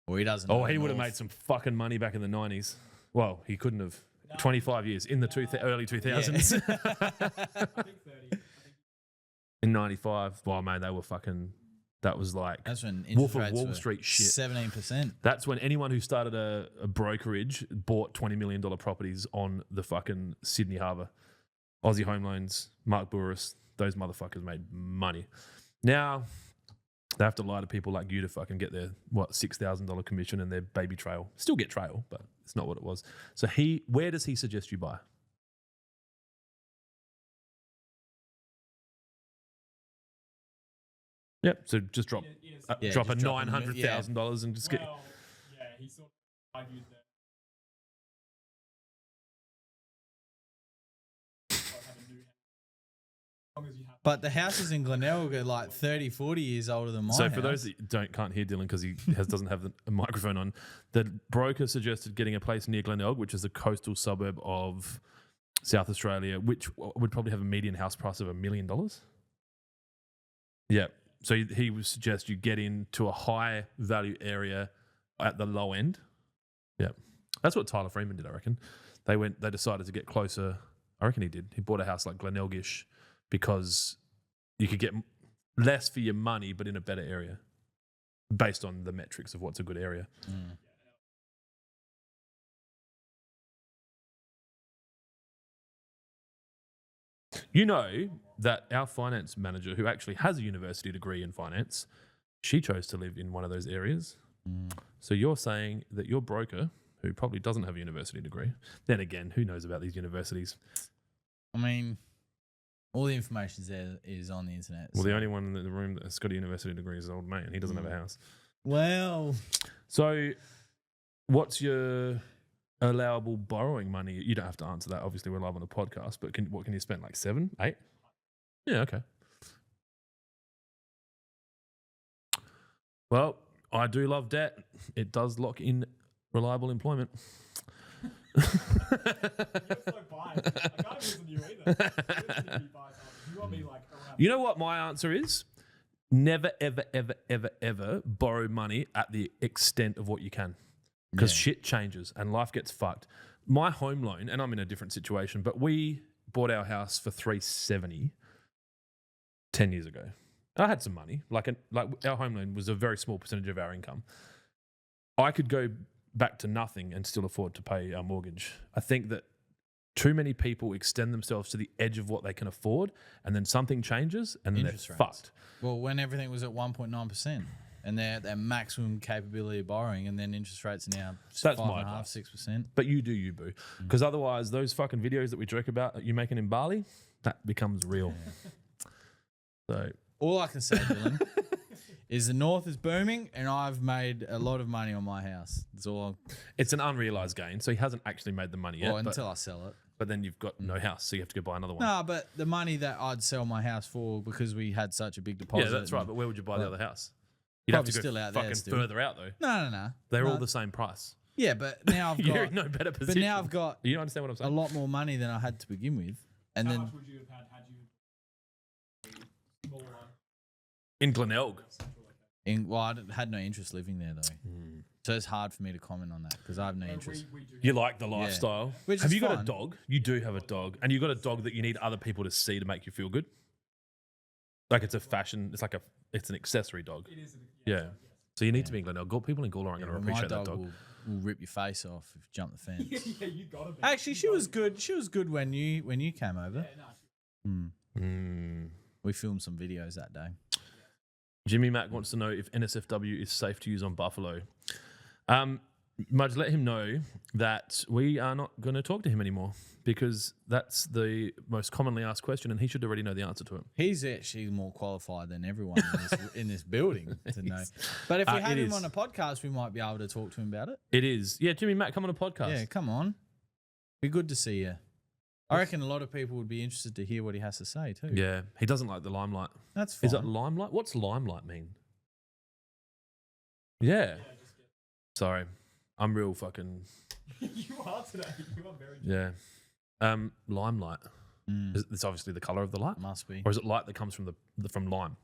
Well, he doesn't. Oh, he would have made some fucking money back in the 90s. Well, he couldn't have. 25 years in the early 2000s. In 95. Well, man, they were fucking. That was like That's when Wolf interest of rates Wall Street shit. 17%. That's when anyone who started a brokerage bought $20 million properties on the fucking Sydney Harbour. Aussie Home Loans, Mark Burris, those motherfuckers made money. Now, they have to lie to people like you to fucking get their, $6,000 commission and their baby trail. Still get trail, but it's not what it was. So where does he suggest you buy? Yep. So just drop drop a $900,000 and just get. Yeah, he sort of argued that. But the houses in Glenelg are like 30, 40 years older than mine. So for those that can't hear Dylan because he doesn't have a microphone on, the broker suggested getting a place near Glenelg, which is a coastal suburb of South Australia, which would probably have a median house price of $1 million. Yeah. So he would suggest you get into a high value area at the low end. Yeah. That's what Tyler Freeman did, I reckon. They decided to get closer. I reckon he did. He bought a house like Glenelgish because you could get less for your money, but in a better area based on the metrics of what's a good area. Mm. You know that our finance manager, who actually has a university degree in finance, she chose to live in one of those areas. Mm. So you're saying that your broker, who probably doesn't have a university degree, then again, who knows about these universities? I mean, all the information there is on the internet. Well, the only one in the room that's got a university degree is old mate, and he doesn't have a house. Well, so what's your allowable borrowing money? You don't have to answer that. Obviously, we're live on a podcast, but what can you spend? Like 7, 8? Yeah, okay. Well, I do love debt. It does lock in reliable employment. You're so biased. I can't listen to you either. You want me like around. You know what my answer is? Never, ever, ever, ever, ever borrow money at the extent of what you can. Because shit changes and life gets fucked. My home loan, and I'm in a different situation, but we bought our house for $370 10 years ago. I had some money. Like our home loan was a very small percentage of our income. I could go back to nothing and still afford to pay our mortgage. I think that too many people extend themselves to the edge of what they can afford, and then something changes and then they're fucked. Well, when everything was at 1.9%. And their maximum capability of borrowing, and then interest rates are now 5.5%, 6%. But you do you, boo. Because otherwise, those fucking videos that we joke about that you're making in Bali, that becomes real. So all I can say, Dylan, is the north is booming, and I've made a lot of money on my house. That's all. It's an unrealized gain, so he hasn't actually made the money yet. Well, until I sell it. But then you've got no house, so you have to go buy another one. No, but the money that I'd sell my house for because we had such a big deposit. Yeah, that's right. But where would you buy the other house? You'd Probably have to go still out there fucking still. further out though. No. They're all the same price. Yeah, but now I've got. You're in no better position. But now I've got. You understand what I'm a saying? lot more money than I had to begin with, and How then much would you have had you smaller? In Glenelg. I had no interest living there though, so it's hard for me to comment on that because I have no interest. You like the lifestyle. Which have is you got a fun. dog? You do have a dog, and you got a dog that you need other people to see to make you feel good. Like it's a fashion. It's an accessory dog. It is. Yeah. So you need to be in Glenelg. People in Gawler aren't going to appreciate that dog. Will rip your face off if you jump the fence. Yeah, you gotta be. Actually, she was good. She was good when you came over. We filmed some videos that day. Jimmy Mack wants to know if NSFW is safe to use on buffalo. Mudge, let him know that we are not going to talk to him anymore because that's the most commonly asked question and he should already know the answer to it. He's actually more qualified than everyone in this building to know. But if we had him on a podcast, we might be able to talk to him about it. It is. Yeah, Jimmy Matt, come on a podcast. Yeah, come on. Be good to see you. I reckon a lot of people would be interested to hear what he has to say too. Yeah, he doesn't like the limelight. That's fine. Is it limelight? What's limelight mean? Yeah. Sorry. I'm real fucking... You are today. You are very... Yeah. Limelight. It's obviously the colour of the light. Must be. Or is it light that comes from lime?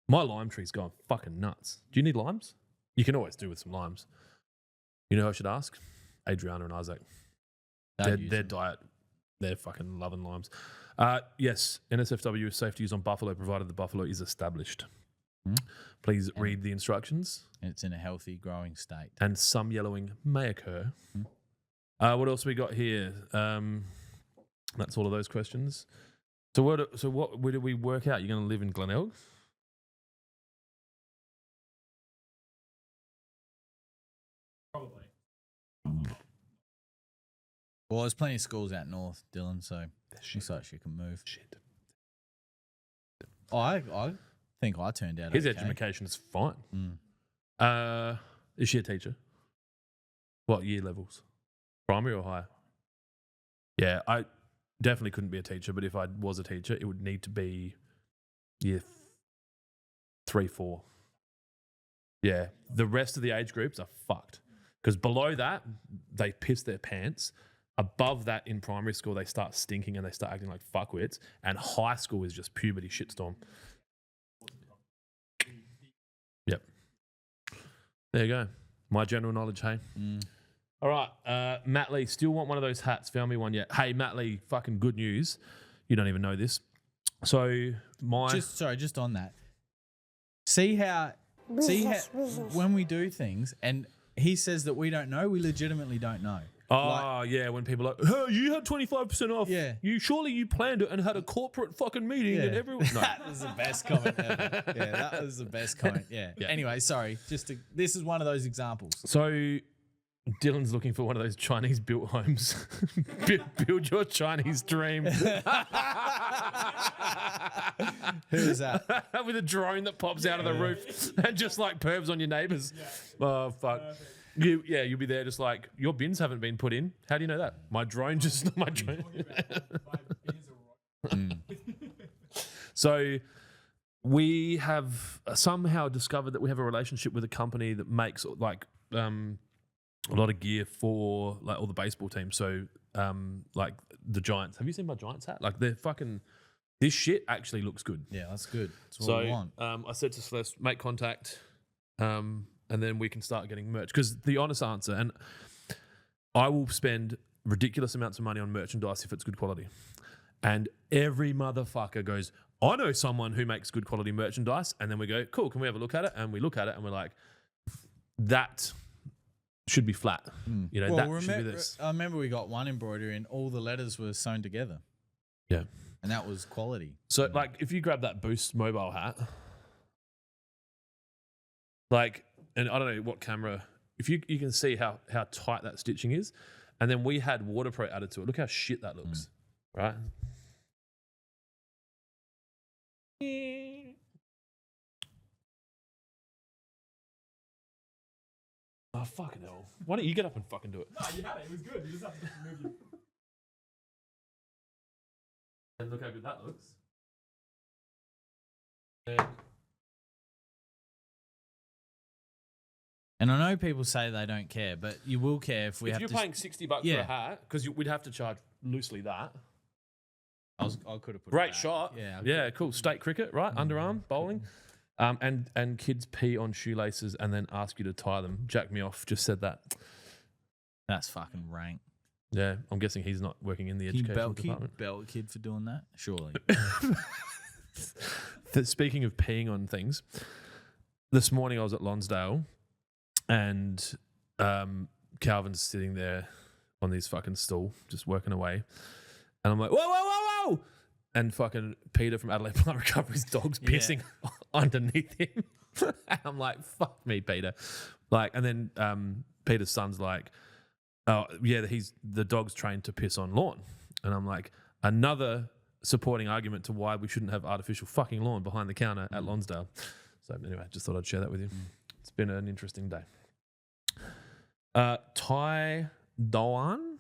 My lime tree's going fucking nuts. Do you need limes? You can always do with some limes. You know who I should ask? Adriana and Isaac. Their diet, they're fucking loving limes. Yes, NSFW is safe to use on buffalo provided the buffalo is established. Please read the instructions. It's in a healthy growing state. And some yellowing may occur. What else we got here? That's all of those questions. So where do we work out? You're going to live in Glenelg? Probably. Well, there's plenty of schools out north, Dylan, so looks like she can move. Shit. Oh, I think I turned out His okay. education is fine. Is she a teacher? What year levels? Primary or higher? Yeah, I definitely couldn't be a teacher, but if I was a teacher, it would need to be year 3, 4. Yeah, the rest of the age groups are fucked. Because below that, they piss their pants. Above that, in primary school, they start stinking and they start acting like fuckwits. And high school is just puberty shitstorm. Yep. There you go. My general knowledge, hey? All right. Matt Lee, still want one of those hats. Found me one yet. Hey, Matt Lee, fucking good news. You don't even know this. So just on that. See how when we do things and he says that we don't know, we legitimately don't know. Oh, yeah, when people are like, hey, you had 25% off. Yeah. You planned it and had a corporate fucking meeting and everyone... No. That was the best comment ever. Yeah, that was the best comment. Yeah. Anyway, sorry. This is one of those examples. So Dylan's looking for one of those Chinese built homes. Build your Chinese dream. Who is that? With a drone that pops out of the roof and just like pervs on your neighbours. Yeah. Oh, fuck. You'll be there just like, your bins haven't been put in. How do you know that? My drone. So we have somehow discovered that we have a relationship with a company that makes like a lot of gear for like all the baseball teams. So like the Giants. Have you seen my Giants hat? Like they're fucking... This shit actually looks good. Yeah, that's good. That's what we want. I said to Celeste, make contact, and then we can start getting merch. Because the honest answer, and I will spend ridiculous amounts of money on merchandise if it's good quality. And every motherfucker goes, I know someone who makes good quality merchandise. And then we go, cool, can we have a look at it? And we look at it and we're like, that should be flat. You know, should be this. I remember we got one embroidery and all the letters were sewn together. Yeah. And that was quality. So, like, if you grab that Boost mobile hat, like, and I don't know what camera, if you can see how tight that stitching is, and then we had Waterpro added to it. Look how shit that looks, right? Oh, fucking hell. Why don't you get up and fucking do it? No, you had it. It was good. You just have to move your... And look how good that looks. And I know people say they don't care, but you will care if we have to... If you're paying $60 for a hat, because we'd have to charge loosely that. I could have put Great shot. Yeah, cool. State cricket, right? Underarm, bowling. And kids pee on shoelaces and then ask you to tie them. Jack me off just said that. That's fucking rank. Yeah, I'm guessing he's not working in the education department. Belt a kid for doing that? Surely. Speaking of peeing on things, this morning I was at Lonsdale and Calvin's sitting there on his fucking stool, just working away. And I'm like, whoa, whoa, whoa, whoa! And fucking Peter from Adelaide Plant Recovery's dog's pissing underneath him. And I'm like, fuck me, Peter. Like, and then Peter's son's like, oh yeah, the dog's trained to piss on lawn. And I'm like, another supporting argument to why we shouldn't have artificial fucking lawn behind the counter at Lonsdale. So anyway, just thought I'd share that with you. It's been an interesting day. Tai Doan,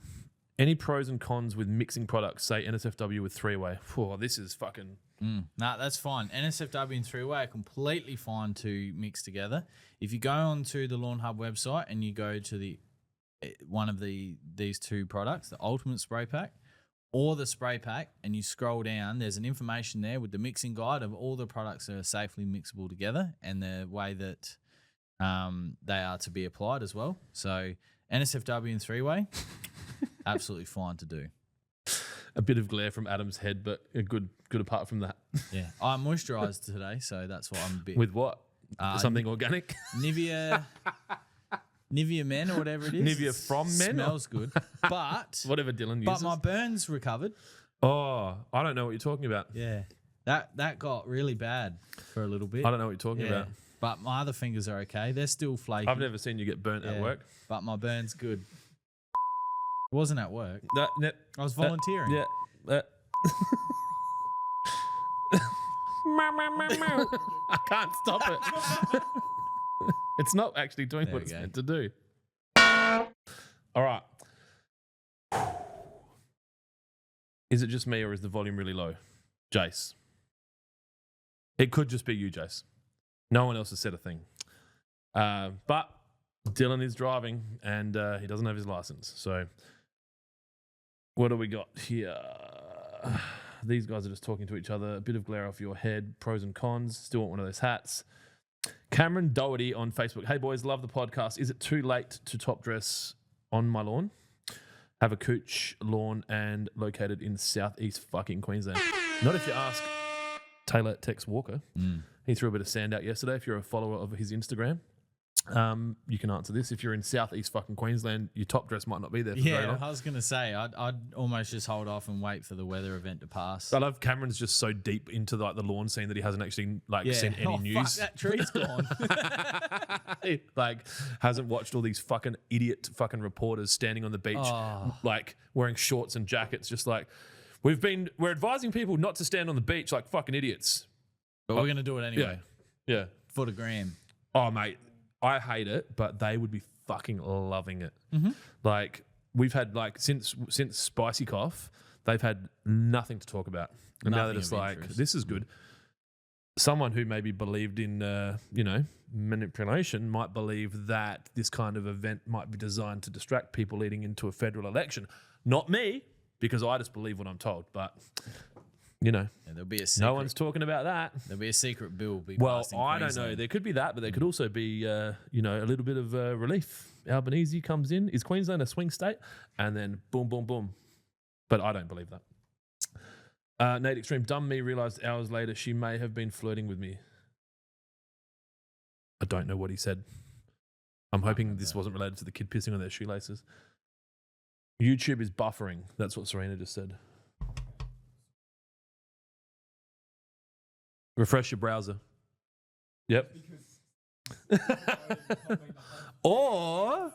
any pros and cons with mixing products, say NSFW with three-way? Oh, this is fucking... Nah, that's fine. NSFW and three-way are completely fine to mix together. If you go onto the Lawnhub website and you go to the one of these two products, the Ultimate Spray Pack or the Spray Pack, and you scroll down, there's an information there with the mixing guide of all the products that are safely mixable together and the way that they are to be applied as well. So NSFW and three-way, absolutely fine to do. A bit of glare from Adam's head, but a good apart from that. Yeah, I moisturised today, so that's why I'm a bit... With what? Something organic? Nivea Men or whatever it is. Nivea from Men? Smells good. But... Whatever Dylan uses. But my burns recovered. Oh, I don't know what you're talking about. Yeah. That got really bad for a little bit. I don't know what you're talking about. But my other fingers are okay. They're still flaky. I've never seen you get burnt at work. But my burn's good. It wasn't at work. I was volunteering. Yeah. I can't stop it. It's not actually doing There what we it's go. meant to do. All right. Is it just me or is the volume really low? Jace. It could just be you, Jace. No one else has said a thing. But Dylan is driving and he doesn't have his license. So what do we got here? These guys are just talking to each other. A bit of glare off your head. Pros and cons. Still want one of those hats. Cameron Doherty on Facebook. Hey boys, love the podcast. Is it too late to top dress on my lawn? Have a cooch lawn and located in southeast fucking Queensland. Not if you ask Taylor Tex Walker. He threw a bit of sand out yesterday. If you're a follower of his Instagram, you can answer this. If you're in southeast fucking Queensland, your top dress might not be there for very long. I was going to say, I'd almost just hold off and wait for the weather event to pass. I love Cameron's just so deep into the lawn scene that he hasn't actually seen any news. Fuck, that tree's gone. He, hasn't watched all these fucking idiot fucking reporters standing on the beach, wearing shorts and jackets, just like we're advising people not to stand on the beach like fucking idiots. But we're going to do it anyway. Yeah. For the gram. Oh, mate, I hate it, but they would be fucking loving it. Mm-hmm. Like, we've had, since Spicy Cough, they've had nothing to talk about. And now they're just like, interest. this is good. Someone who maybe believed in, manipulation might believe that this kind of event might be designed to distract people leading into a federal election. Not me, because I just believe what I'm told. But, there'll be a secret. no one's talking about that. There'll be a secret bill. Well, passed in I don't know. Queensland. There could be that, but there could also be, a little bit of relief. Albanese comes in. Is Queensland a swing state? And then boom, boom, boom. But I don't believe that. Nate Extreme, dumb me realised hours later she may have been flirting with me. I don't know what he said. I'm hoping this wasn't related to the kid pissing on their shoelaces. YouTube is buffering. That's what Serena just said. Refresh your browser. Yep. Or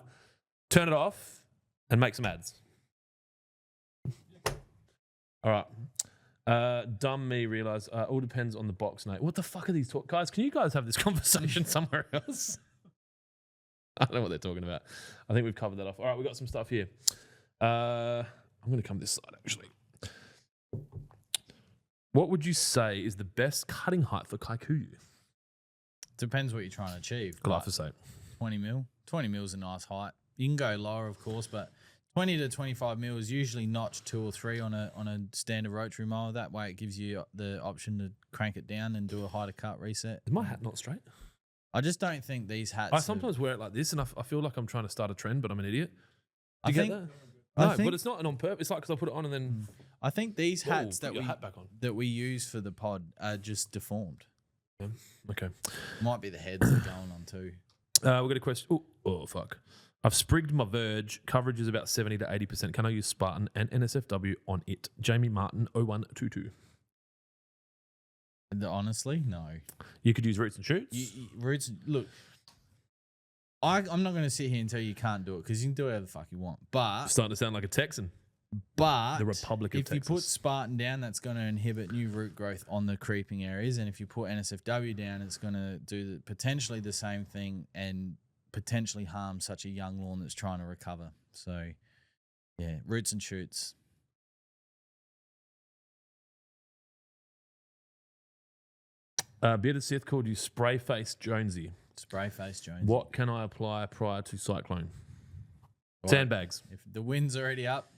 turn it off and make some ads. All right. Dumb me realised all depends on the box, Nate. What the fuck are these guys? Can you guys have this conversation somewhere else? I don't know what they're talking about. I think we've covered that off. All right, we've got some stuff here. I'm going to come this side, actually. What would you say is the best cutting height for kikuyu? Depends what you're trying to achieve. Glyphosate. 20 mil. 20 mil is a nice height. You can go lower, of course, but 20 to 25 mil is usually notch 2 or 3 on a standard rotary mower. That way it gives you the option to crank it down and do a height of cut reset. Is my hat not straight? I just don't think these hats... I sometimes wear it like this, and I feel like I'm trying to start a trend, but I'm an idiot. I Do you think- get that? I No, think- but it's not an on purpose. It's like because I put it on and then... I think these Whoa, hats put your hat back on. that we use for the pod are just deformed. Yeah. Okay. Might be the heads that are going on too. We've got a question. Oh, fuck. I've sprigged my Verge. Coverage is about 70 to 80%. Can I use Spartan and NSFW on it? Jamie Martin, 0122. Honestly, no. You could use roots and shoots. Roots. Look, I'm not going to sit here and tell you can't do it because you can do whatever the fuck you want. But Starting to sound like a Texan. the Republic of if you Texas. put Spartan down, that's going to inhibit new root growth on the creeping areas, and if you put NSFW down, it's going to do potentially the same thing and potentially harm such a young lawn that's trying to recover. So, yeah, roots and shoots. Bearded Sith called you spray face Jonesy. Spray face Jones. What can I apply prior to cyclone? Well, Sandbags. If the wind's already up,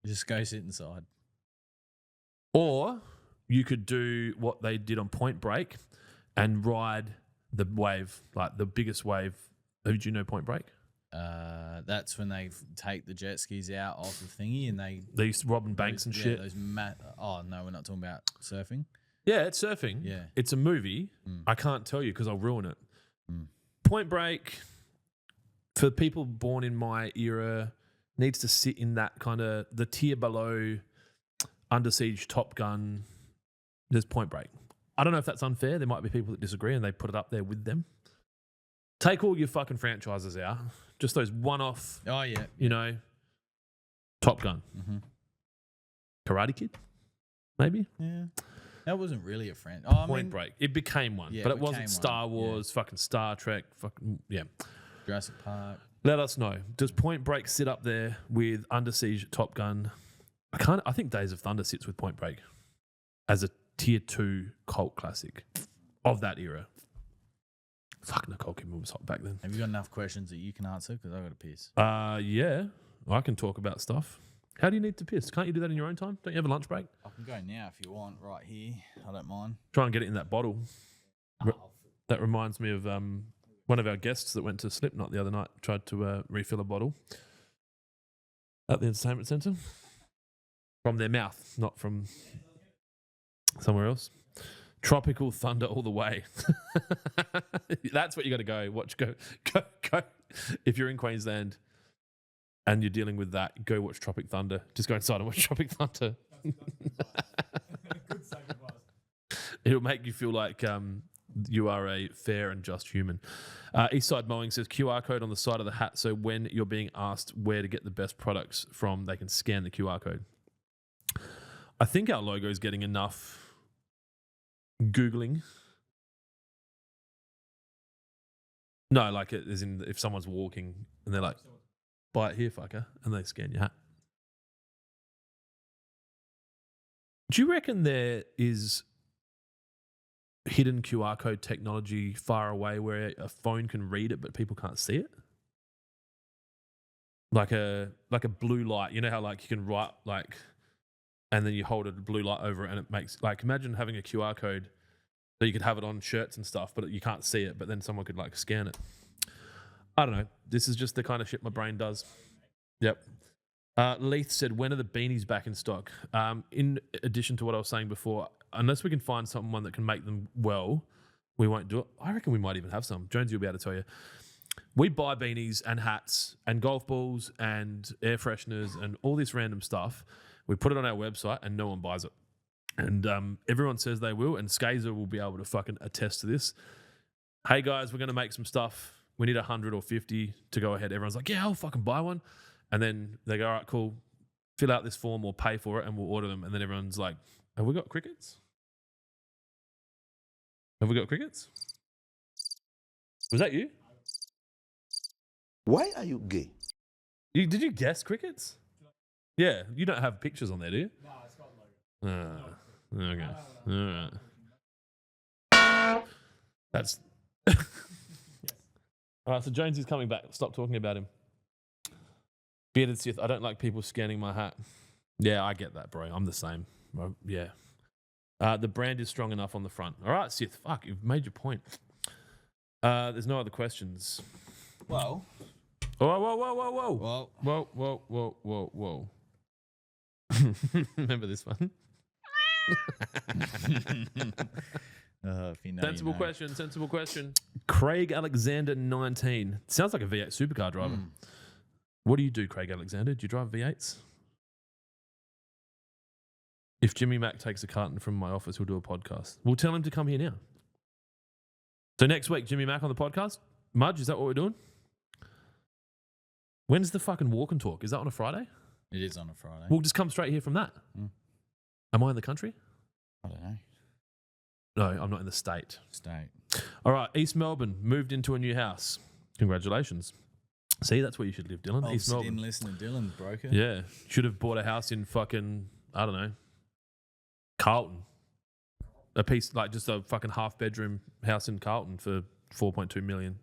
just go sit inside. Or you could do what they did on Point Break and ride the wave, like the biggest wave. Did you know Point Break? That's when they take the jet skis out off the thingy and they used to robbing banks and shit. Oh, no, we're not talking about surfing. Yeah, it's surfing. Yeah. It's a movie. I can't tell you because I'll ruin it. Mm. Point Break, for people born in my era, needs to sit in that kind of the tier below Under Siege, Top Gun. There's Point Break. I don't know if that's unfair. There might be people that disagree and they put it up there with them. Take all your fucking franchises out. Just those one-off, Oh, yeah. you know, Top Gun. Mm-hmm. Karate Kid, maybe? Yeah. That wasn't really a friend. Oh, Point Break. It became one, Yeah, but it it wasn't became Star one, Wars, fucking Star Trek, fucking, yeah. Jurassic Park. Let us know. Does Point Break sit up there with Under Siege, Top Gun? I think Days of Thunder sits with Point Break as a tier 2 cult classic of that era. Fuck, Nicole Kidman was hot back then. Have you got enough questions that you can answer? Because I got to piss. Yeah, I can talk about stuff. How do you need to piss? Can't you do that in your own time? Don't you have a lunch break? I can go now if you want, right here. I don't mind. Try and get it in that bottle. That reminds me of one of our guests that went to Slipknot the other night, tried to refill a bottle at the entertainment centre from their mouth, not from somewhere else. Tropical thunder all the way. That's what you got to go. Watch, go. If you're in Queensland and you're dealing with that, go watch Tropic Thunder. Just go inside and watch Tropic Thunder. Good second class. It'll make you feel like you are a fair and just human. Eastside Mowing says QR code on the side of the hat, so when you're being asked where to get the best products from, they can scan the QR code. I think our logo is getting enough Googling. No, like it is in if someone's walking and they're like, buy it here, fucker, and they scan your hat. Do you reckon there is hidden QR code technology far away where a phone can read it but people can't see it? Like a blue light. You know how like you can write like, and then you hold a blue light over it and it makes like, imagine having a QR code that you could have it on shirts and stuff, but you can't see it, but then someone could like scan it. I don't know. This is just the kind of shit my brain does. Yep. Leith said, when are the beanies back in stock? In addition to what I was saying before, unless we can find someone that can make them well, we won't do it. I reckon we might even have some. Jonesy will be able to tell you. We buy beanies and hats and golf balls and air fresheners and all this random stuff. We put it on our website and no one buys it. And everyone says they will, and Skazer will be able to fucking attest to this. Hey guys, we're going to make some stuff. We need 100 or 50 to go ahead. Everyone's like, yeah, I'll fucking buy one. And then they go, all right, cool. Fill out this form or pay for it and we'll order them. And then everyone's like, have we got crickets? Have we got crickets? Was that you? Why are you gay? Did you guess crickets? Yeah, you don't have pictures on there, do you? No, it's got logo. Okay. All right. That's... All right, so Jonesy's coming back. Stop talking about him. Bearded Sith, I don't like people scanning my hat. Yeah, I get that, bro. I'm the same. Yeah. The brand is strong enough on the front. All right, Sith, fuck, you've made your point. There's no other questions. Well. Whoa. Whoa. Remember this one? If you know, Sensible you know. question. Craig Alexander, 19. Sounds like a V8 supercar driver. What do you do, Craig Alexander? Do you drive V8s? If Jimmy Mack takes a carton from my office, he'll do a podcast. We'll tell him to come here now. So next week, Jimmy Mack on the podcast. Mudge, is that what we're doing? When's the fucking walk and talk? Is that on a Friday? It is on a Friday. We'll just come straight here from that. Mm. Am I in the country? I don't know. No, I'm not in the state. State. All right, East Melbourne moved into a new house. Congratulations. See, that's where you should live, Dylan. Oh, East sit Melbourne. in, listen to Dylan, broker. Yeah, should have bought a house in fucking, I don't know, Carlton. A piece, like just a fucking half bedroom house in Carlton for 4.2 million.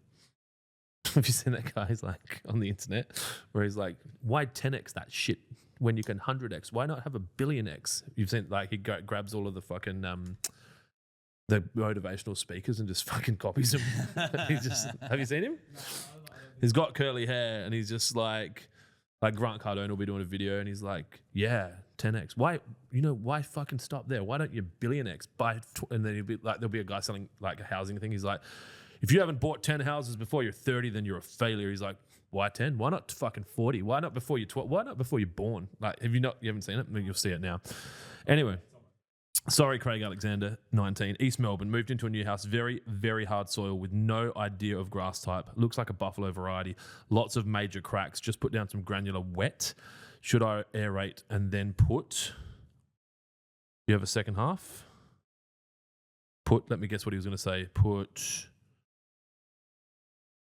Have you seen that guy? He's like on the internet where he's like, why 10x that shit when you can 100x? Why not have a billion X? You've seen, like, he grabs all of the fucking, the motivational speakers and just fucking copies them. Have you seen him? He's got curly hair and he's just like Grant Cardone will be doing a video and he's like, yeah, 10x. Why, why fucking stop there? Why don't you billion X buy? And then he'll be like, there'll be a guy selling like a housing thing. He's like, if you haven't bought 10 houses before you're 30, then you're a failure. He's like, why 10? Why not fucking 40? Why not before you're 12? Why not before you're born? Like, you haven't seen it? I mean, you'll see it now. Anyway. Sorry, Craig Alexander, 19. East Melbourne, moved into a new house. Very, very hard soil with no idea of grass type. Looks like a buffalo variety. Lots of major cracks. Just put down some granular wet. Should I aerate and then put... You have a second half? Let me guess what he was going to say. Put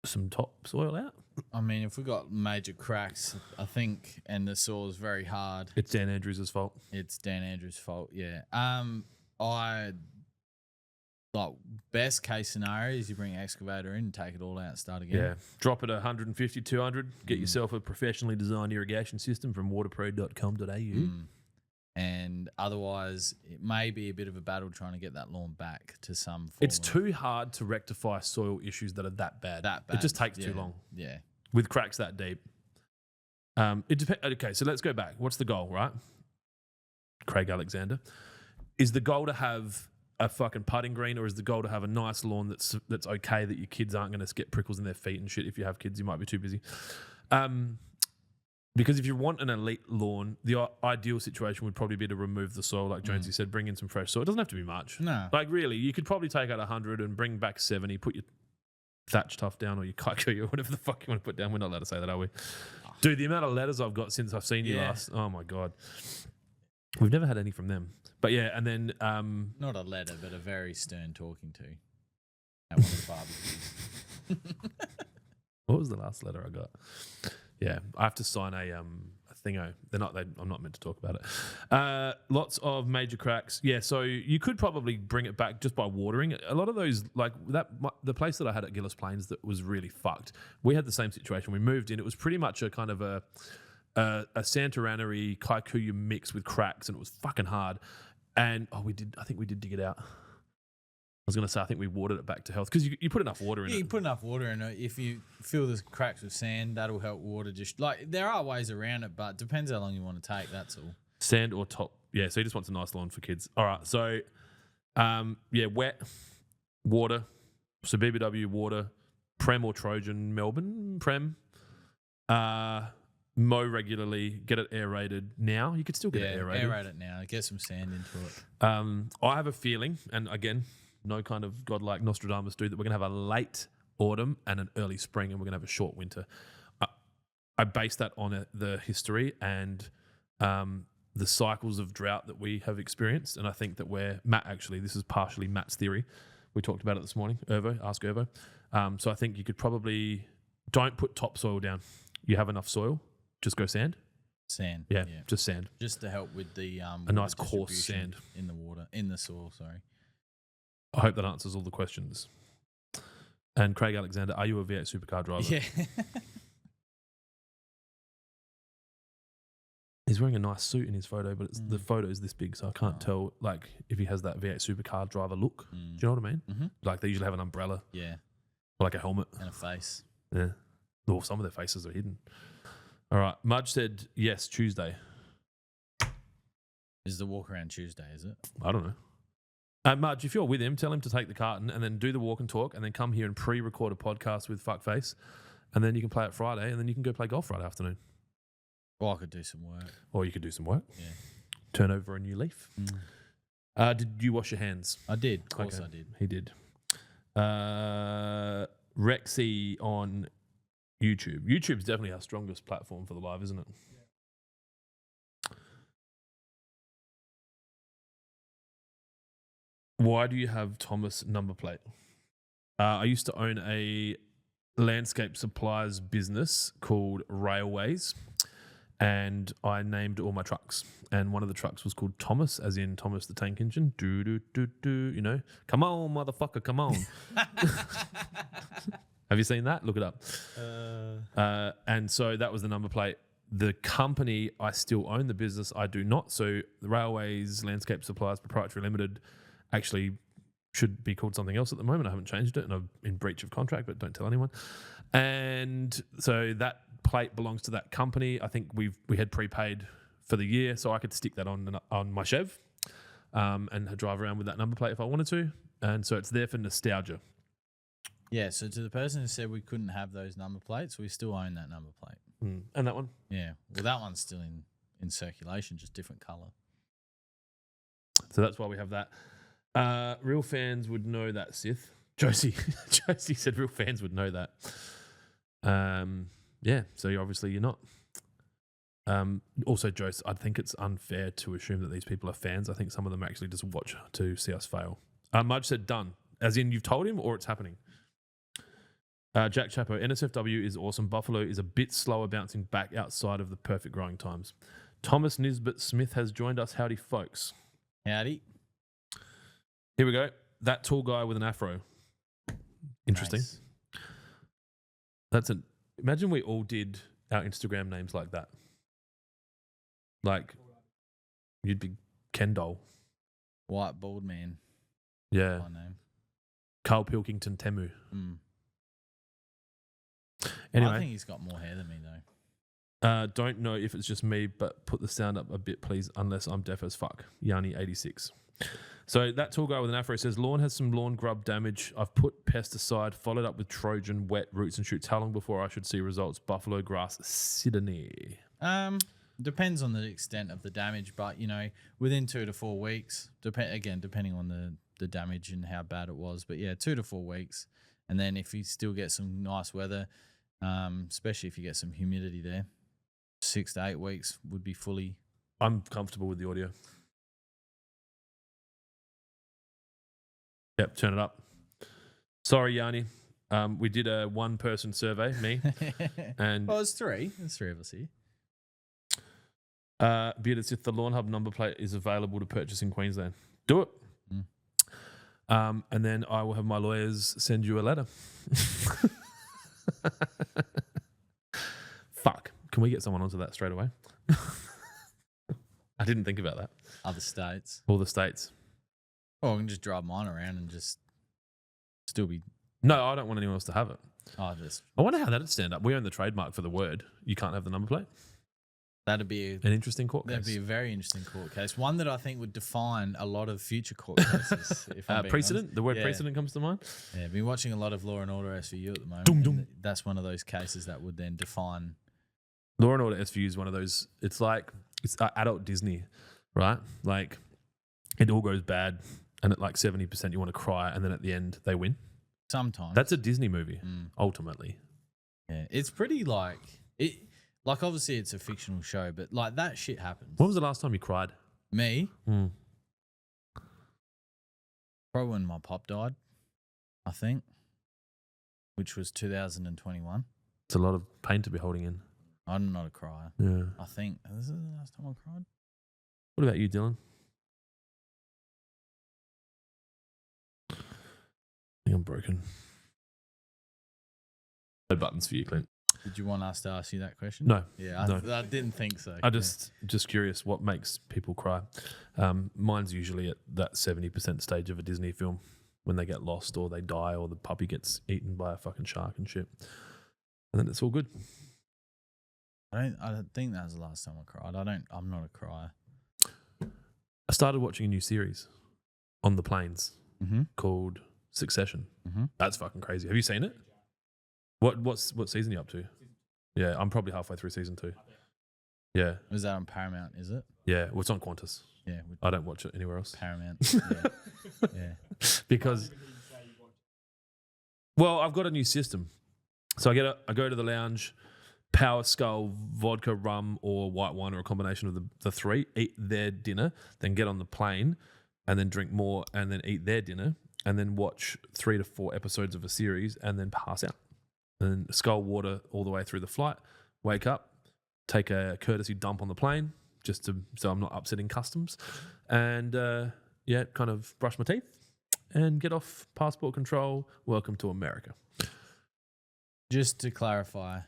some topsoil out? I mean, if we got major cracks, I think, and the soil's very hard. It's Dan Andrews' fault. It's Dan Andrews' fault, yeah. Best case scenario is you bring an excavator in and take it all out and start again. Yeah. Drop it 150, 200. Get yourself a professionally designed irrigation system from waterpro.com.au. And otherwise, it may be a bit of a battle trying to get that lawn back to some form. It's too hard to rectify soil issues that are that bad. It just takes too long. Yeah. With cracks that deep. It depends. Okay, so let's go back. What's the goal, right? Craig Alexander. Is the goal to have a fucking putting green, or is the goal to have a nice lawn that's okay that your kids aren't going to get prickles in their feet and shit? If you have kids, you might be too busy. Because if you want an elite lawn, the ideal situation would probably be to remove the soil, like Jonesy said, bring in some fresh soil. It doesn't have to be much. No. Like, really, you could probably take out 100 and bring back 70, put your thatch tuff down or your kaiku or whatever the fuck you want to put down. We're not allowed to say that, are we? Dude, the amount of letters I've got since I've seen you last, oh my God. We've never had any from them. But yeah, and then... Not a letter, but a very stern talking to at one of the barbecues. What was the last letter I got? Yeah, I have to sign a thingo. I'm not meant to talk about it. Lots of major cracks. Yeah, so you could probably bring it back just by watering. A lot of those, like the place that I had at Gillis Plains that was really fucked. We had the same situation. We moved in. It was pretty much a kind of a Santorini Kikuyu mix with cracks, and it was fucking hard. And I think we did dig it out. I was going to say, I think we watered it back to health because you put enough water in it. Yeah, you put enough water in it. If you fill the cracks with sand, that'll help water. Just like there are ways around it, but depends how long you want to take. That's all. Sand or top. Yeah, so he just wants a nice lawn for kids. All right, so wet, water, so BBW water, Prem or Trojan, Melbourne, Prem. Mow regularly, get it aerated now. You could still get it aerated. Aerate it now. Get some sand into it. I have a feeling, and again, no kind of godlike Nostradamus dude, that we're going to have a late autumn and an early spring, and we're going to have a short winter. I base that on the history and the cycles of drought that we have experienced, and I think that this is partially Matt's theory. We talked about it this morning. Ask Irvo. So I think you could probably don't put topsoil down. You have enough soil. Just go sand. Sand. Yeah, just sand. Just to help with the a nice coarse sand in the soil. Sorry. I hope that answers all the questions. And Craig Alexander, are you a V8 supercar driver? Yeah. He's wearing a nice suit in his photo, but the photo is this big, so I can't tell like if he has that V8 supercar driver look. Do you know what I mean? Mm-hmm. Like they usually have an umbrella. Yeah. Or like a helmet. And a face. Yeah. Or some of their faces are hidden. All right. Mudge said yes, Tuesday. Is the walk around Tuesday, is it? I don't know. Mudge, if you're with him, tell him to take the carton and then do the walk and talk and then come here and pre-record a podcast with Fuckface, and then you can play it Friday and then you can go play golf Friday afternoon. Or I could do some work. Or you could do some work. Yeah. turn over a new leaf. Did you wash your hands? I did. Of course I did. He did. Rexy on YouTube. YouTube's definitely our strongest platform for the live, isn't it? Why do you have Thomas number plate? I used to own a landscape supplies business called Railways, and I named all my trucks. And one of the trucks was called Thomas, as in Thomas the Tank Engine. You know, come on, motherfucker, come on. Have you seen that? Look it up. And so that was the number plate. The company, I still own the business. I do not. So the Railways Landscape Supplies Proprietary Limited actually should be called something else at the moment. I haven't changed it, and I'm in breach of contract, but don't tell anyone. And so that plate belongs to that company. I think we had prepaid for the year, so I could stick that on my Chev and drive around with that number plate if I wanted to. And so it's there for nostalgia. Yeah, so to the person who said we couldn't have those number plates, we still own that number plate. And that one? Yeah, well, that one's still in circulation, just different colour. So that's why we have that. Real fans would know that, Sith. Jonesy said real fans would know that. Yeah, so obviously you're not. Also, Jose, I think it's unfair to assume that these people are fans. I think some of them actually just watch to see us fail. Mudge said done, as in you've told him or it's happening. Jack Chapo, NSFW is awesome. Buffalo is a bit slower bouncing back outside of the perfect growing times. Thomas Nisbet Smith has joined us. Howdy, folks. Howdy. Here we go. That tall guy with an afro. Interesting. Nice. Imagine we all did our Instagram names like that. Like, you'd be Kendall. White bald man. Yeah. My name. Carl Pilkington Temu. I Anyway, think he's got more hair than me though. don't know if it's just me, but put the sound up a bit, please, unless I'm deaf as fuck. Yanni86. So that tall guy with an afro says, lawn has some lawn grub damage. I've put pesticide, followed up with Trojan, wet roots and shoots. How long before I should see results? Buffalo grass, Sydney. Depends on the extent of the damage, but within 2 to 4 weeks, depending on the damage and how bad it was. But yeah, 2 to 4 weeks. And then if you still get some nice weather, especially if you get some humidity there, 6 to 8 weeks would be fully. I'm comfortable with the audio. Yep, turn it up. Sorry, Yanni. We did a one-person survey, me, and Well, it's 3. There's 3 of us here. Bearded Sith, the Lawnhub number plate is available to purchase in Queensland. Do it. And then I will have my lawyers send you a letter. Fuck. Can we get someone onto that straight away? I didn't think about that. Other states. All the states. Or I can just drive mine around and just still be. No, I don't want anyone else to have it. I wonder how that'd stand up. We own the trademark for the word. You can't have the number plate. That'd be An interesting court case. That'd be a very interesting court case. One that I think would define a lot of future court cases. If I'm being precedent? honest. The word Yeah. precedent comes to mind? Yeah, I've been watching a lot of Law and Order SVU at the moment. Dum, dum. and that's one of those cases that would then define. Law and Order SVU is one of those, it's adult Disney, right? Like, it all goes bad, and at like 70% you want to cry, and then at the end they win. Sometimes. That's a Disney movie, ultimately. Yeah, it's pretty like it. Like obviously it's a fictional show, but like that shit happens. When was the last time you cried? Me? Probably when my pop died, I think, which was 2021. It's a lot of pain to be holding in. I'm not a crier. Yeah. I think this is the last time I cried. What about you, Dylan? I think I'm broken. No buttons for you, Clint. Did you want us to ask you that question? No. Yeah, No. I didn't think so. I just curious what makes people cry. Mine's usually at that 70% stage of a Disney film when they get lost or they die or the puppy gets eaten by a fucking shark and shit. And then it's all good. I don't think that was the last time I cried. I'm not a crier. I started watching a new series on the planes called Succession. That's fucking crazy. Have you seen it? What season are you up to? Yeah, I'm probably halfway through season 2. Yeah, Was that on Paramount? Is it? yeah. Well, it's on Qantas. Yeah, I don't watch it anywhere else Paramount. Yeah. Yeah. because. Well, I've got a new system, so I go to the lounge, Power Skull, vodka, rum, or white wine, or a combination of the three. Eat their dinner, then get on the plane, and then drink more, and then eat their dinner, and then watch 3 to 4 episodes of a series, and then pass out. And then skull water all the way through the flight. Wake up, take a courtesy dump on the plane, so I'm not upsetting customs, and kind of brush my teeth and get off passport control. Welcome to America. Just to clarify,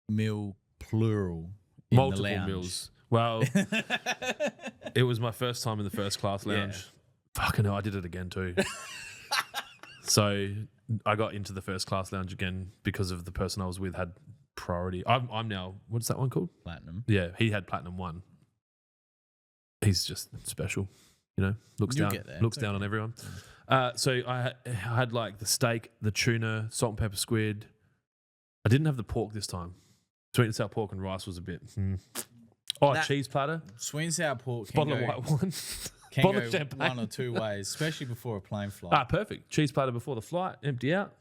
meal plural in Multiple the lounge. meals. Well, it was my first time in the first class lounge. Yeah. Fucking hell, I did it again too. So I got into the first class lounge again because of the person I was with had priority. I'm now, what's that one called? Platinum. Yeah, he had Platinum 1. He's just special, looks You'll down, get there. looks It's down on everyone. So I had like the steak, the tuna, salt and pepper squid. I didn't have the pork this time. Sweet and sour pork and rice was a bit. Oh, cheese platter, Sweet and sour pork can bottle go, of white wine, can bottle go of champagne. one or two ways, especially before a plane flight. Perfect. Cheese platter before the flight, empty out.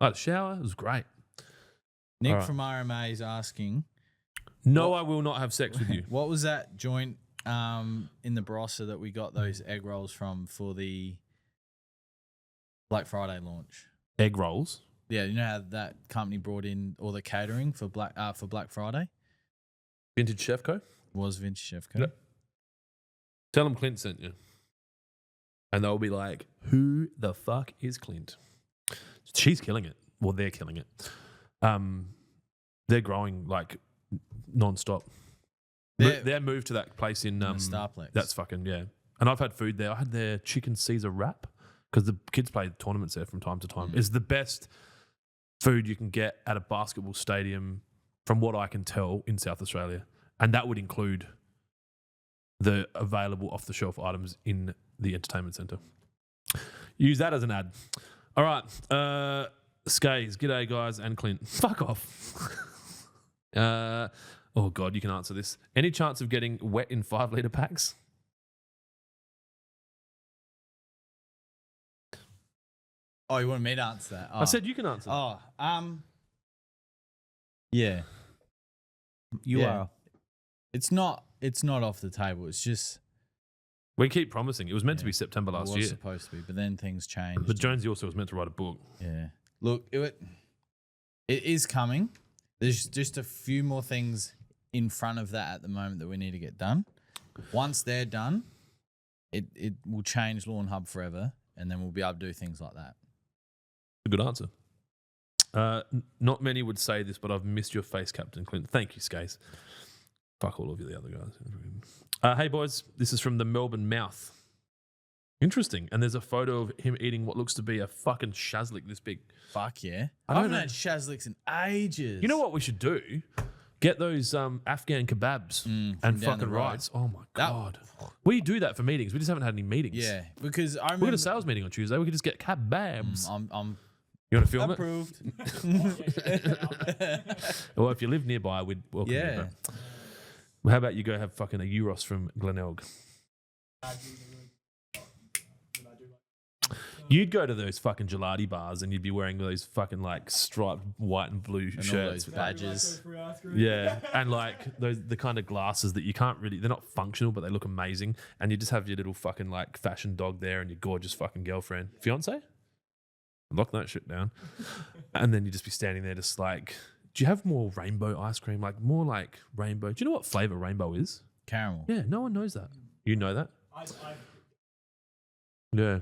I had a shower. It was great. Nick All right. from RMA is asking, No, I will not have sex with you. what was that joint in the Barossa that we got those egg rolls from for the Black Friday launch? Egg rolls. Yeah, you know how that company brought in all the catering for Black Friday? Vintage Chef Co. Was Vintage Chef Co. Yep. Tell them Clint sent you. And they'll be like, who the fuck is Clint? She's killing it. Well, they're killing it. They're growing like non-stop. Their move to that place in Starplex. That's fucking, yeah. And I've had food there. I had their chicken Caesar wrap because the kids play tournaments there from time to time. It's the best food you can get at a basketball stadium from what I can tell in South Australia. And that would include the available off-the-shelf items in the entertainment centre. Use that as an ad. All right. Skays, g'day guys, and Clint. Fuck off. Oh God, you can answer this. Any chance of getting wet in 5 litre packs? Oh, you wanted me to answer that? Oh. I said you can answer. Oh, yeah. You Yeah. are. It's not off the table. It's just We keep promising. It was meant to be September it last was year. supposed to be, but then things changed. But Jonesy also was meant to write a book. Yeah. Look, it is coming. There's just a few more things in front of that at the moment that we need to get done. Once they're done, it will change Lawnhub forever, and then we'll be able to do things like that. A good answer. Not many would say this, but I've missed your face, Captain Clint. Thank you, Skays. Fuck all of you, the other guys. Hey, boys. This is from the Melbourne Mouth. Interesting. And there's a photo of him eating what looks to be a fucking shazlik this big. Fuck yeah. I I don't haven't know. had shazliks in ages. You know what we should do? Get those Afghan kebabs from and down the fucking road. rice. Oh, my That- God. We do that for meetings. We just haven't had any meetings. Yeah, because I We remember... got a sales meeting on Tuesday. We could just get kebabs. I'm You want to film approved. it? Well, if you live nearby, we'd welcome you. Yeah. But well, how about you go have fucking a Euros from Glenelg? You'd go to those fucking gelati bars and you'd be wearing those fucking like striped white and blue and all shirts. those badges. Yeah, and like the kind of glasses that you can't really, they're not functional, but they look amazing. And you just have your little fucking like fashion dog there and your gorgeous fucking girlfriend. Fiance? Lock that shit down. And then you just be standing there just like, do you have more rainbow ice cream? Like more like rainbow. Do you know what flavor rainbow is? Caramel. Yeah, no one knows that. You know that? Yeah.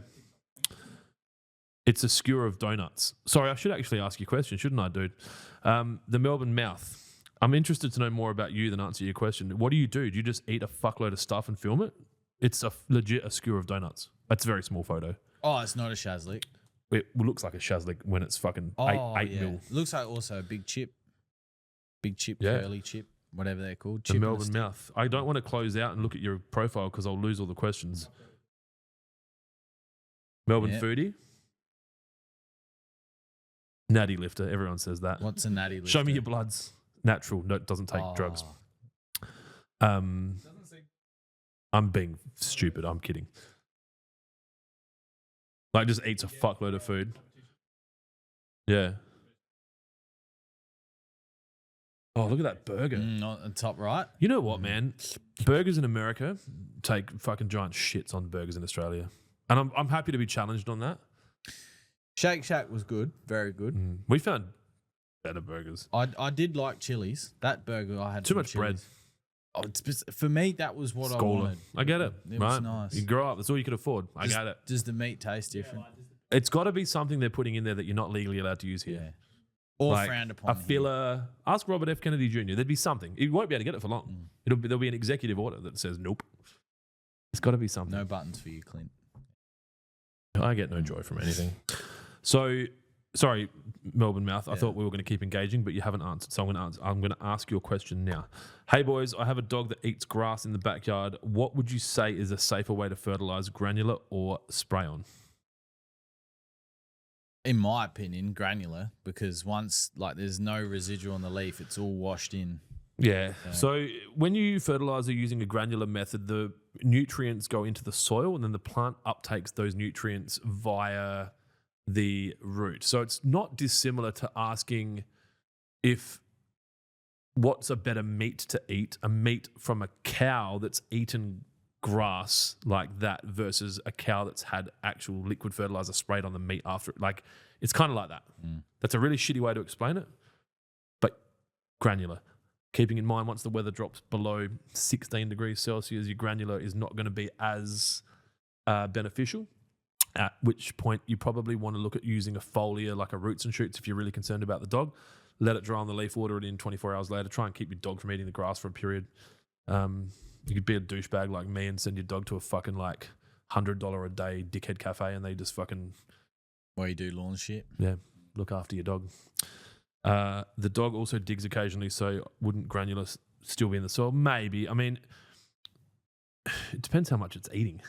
It's a skewer of donuts. Sorry, I should actually ask you a question, shouldn't I, dude? The Melbourne Mouth. I'm interested to know more about you than answer your question. What do? Do you just eat a fuckload of stuff and film it? It's legit a skewer of donuts. That's a very small photo. Oh, it's not a shazlik. It looks like a shazlik when it's fucking eight yeah. mil. Looks like also a big chip, Yeah. curly chip, whatever they're called. The Chip on a Melbourne stick. Mouth. I don't want to close out and look at your profile because I'll lose all the questions. Melbourne Yeah. foodie? Natty lifter. Everyone says that. What's a natty lifter? Show me your bloods. Natural. No, doesn't take drugs. I'm being stupid. I'm kidding. Like, just eats a fuckload of food. Yeah. Oh, look at that burger. On the top right. You know what, man? Burgers in America take fucking giant shits on burgers in Australia. And I'm happy to be challenged on that. Shake Shack was good, very good. We found better burgers. I did like Chili's. That burger I had Too from much bread. Chili's. Oh, for me, that was what I Scola. wanted. I get it. It right? was nice. You grow up. That's all you could afford. I get it. Does the meat taste different? It's got to be something they're putting in there that you're not legally allowed to use here. Yeah. Or Like frowned upon. a filler. Ask Robert F. Kennedy Jr. There'd be something. You won't be able to get it for long. There'll be an executive order that says nope. It's got to be something. No buttons for you, Clint. I get no joy from anything. So, sorry, Melbourne Mouth. I thought we were going to keep engaging, but you haven't answered. So I'm going to ask you a question now. Hey boys, I have a dog that eats grass in the backyard. What would you say is a safer way to fertilize, granular or spray on? In my opinion, granular, because once there's no residual on the leaf, it's all washed in. Yeah. So when you fertilize using a granular method, the nutrients go into the soil and then the plant uptakes those nutrients via the root. So it's not dissimilar to asking if what's a better meat to eat, a meat from a cow that's eaten grass like that versus a cow that's had actual liquid fertilizer sprayed on the meat after it. Like, it's kind of like that. That's a really shitty way to explain it, but granular. Keeping in mind, once the weather drops below 16 degrees Celsius, your granular is not going to be as beneficial, at which point you probably want to look at using a foliar like a roots and shoots if you're really concerned about the dog. Let it dry on the leaf, water it in 24 hours later. Try and keep your dog from eating the grass for a period. You could be a douchebag like me and send your dog to a fucking $100 a day dickhead cafe and they just fucking... Where you do lawn shit. Yeah, look after your dog. The dog also digs occasionally, so wouldn't granular still be in the soil? Maybe. I mean, it depends how much it's eating,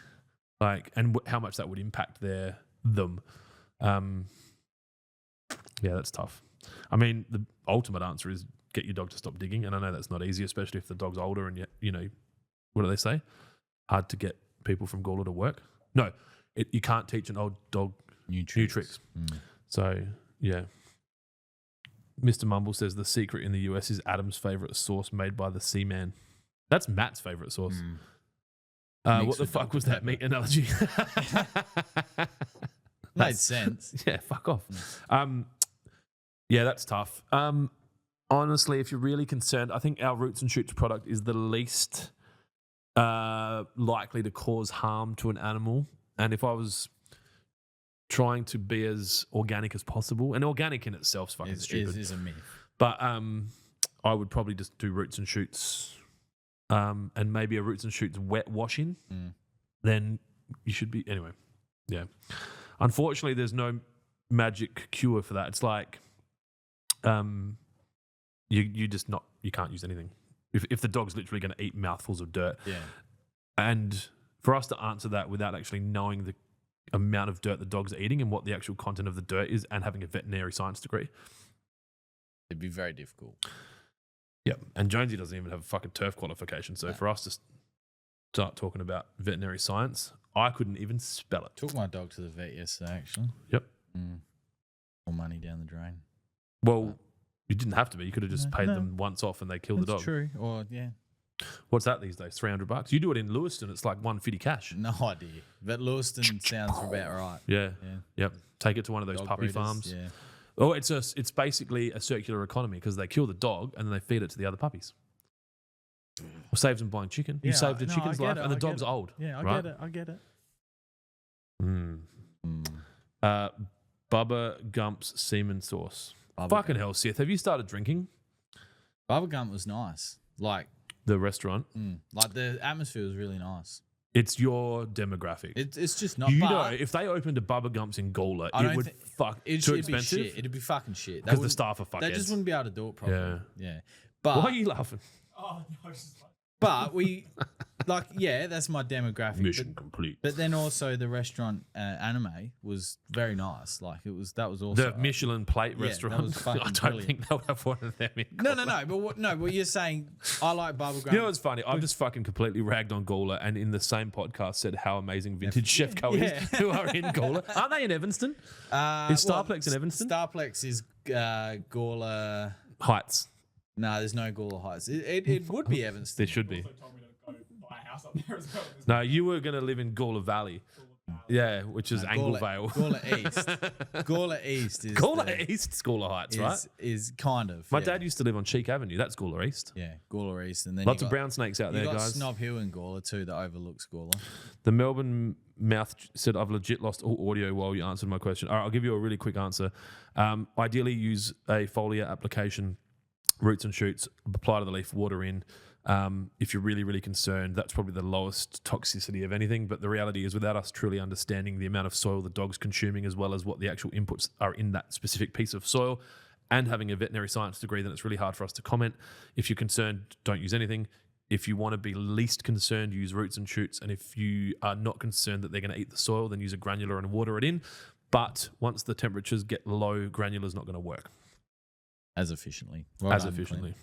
and how much that would impact them. Yeah, that's tough. I mean, the ultimate answer is get your dog to stop digging, and I know that's not easy, especially if the dog's older and what do they say? Hard to get people from Gawler to work. No, you can't teach an old dog new tricks. So, yeah. Mr. Mumble says the secret in the US is Adam's favorite sauce made by the Seaman. That's Matt's favorite sauce. What the fuck was that meat analogy? Made sense. Yeah, fuck off. Yeah, that's tough. Honestly, if you're really concerned, I think our Roots and Shoots product is the least likely to cause harm to an animal. And if I was trying to be as organic as possible, and organic in itself is fucking stupid. Is a myth. But I would probably just do Roots and Shoots and maybe a Roots and Shoots wet washing. Then you should be... Anyway, yeah. Unfortunately, there's no magic cure for that. It's like you can't use anything. If the dog's literally going to eat mouthfuls of dirt. Yeah. And for us to answer that without actually knowing the amount of dirt the dog's eating and what the actual content of the dirt is and having a veterinary science degree. It'd be very difficult. Yeah. And Jonesy doesn't even have a fucking turf qualification. So for us to start talking about veterinary science, I couldn't even spell it. Took my dog to the vet yesterday, actually. Yep. More money down the drain. Well, you didn't have to be. You could have just paid them once off and they killed the dog. That's true. Or, yeah. What's that these days? $300? You do it in Lewiston, it's like $150 cash. No idea. But Lewiston sounds about right. Yeah. Yep. Take it to one of those Dog puppy breeders, farms. Yeah. Oh, it's basically a circular economy because they kill the dog and then they feed it to the other puppies. It saves them buying chicken. You saved a chicken's life and the dog's old. Yeah, I get it. Bubba Gump's semen sauce. Bubba Fucking Gump. hell, Sith. Have you started drinking? Bubba Gump was nice. The restaurant. The atmosphere was really nice. It's your demographic. It's just not. You know, if they opened a Bubba Gump's in Gawler, it would too expensive. It'd be fucking shit. Because the staff are fuckheads. They just wouldn't be able to do it properly. Yeah. Why are you laughing? Oh, no, it's just like, But we, that's my demographic. Mission complete. But then also the restaurant anime was very nice. Like that was also The Michelin plate that restaurant. was fucking I don't brilliant. think they'll have one of them in No. Gawler. But you're saying I like bubblegum. You know what's funny? I've just fucking completely ragged on Gawler, and in the same podcast said how amazing Vintage Chef Co is, who are in Gawler. Aren't they in Evanston? Is Starplex in Evanston? Starplex is Gawler Heights. No, there's no Gawler Heights. It would be Evanston. There should be. Also told me to go buy a house up there as well. No, you were going to live in Gawler Valley. Yeah, which is Anglevale. Gawler East. Gawler East is Gawler East, Gawler Heights, right? Is kind of. My dad used to live on Cheek Avenue. That's Gawler East. Yeah, Gawler East, and then Lots you of got- brown snakes out you there, got guys. Snob Hill in Gawler too that overlooks Gawler. The Melbourne Mouth said, I've legit lost all audio while you answered my question. All right, I'll give you a really quick answer. Ideally, use a foliar application, roots and shoots, apply to the leaf, water in. If you're really, really concerned, that's probably the lowest toxicity of anything. But the reality is, without us truly understanding the amount of soil the dog's consuming, as well as what the actual inputs are in that specific piece of soil, and having a veterinary science degree, then it's really hard for us to comment. If you're concerned, don't use anything. If you want to be least concerned, use roots and shoots. And if you are not concerned that they're going to eat the soil, then use a granular and water it in. But once the temperatures get low, granular is not going to work As efficiently. as efficiently.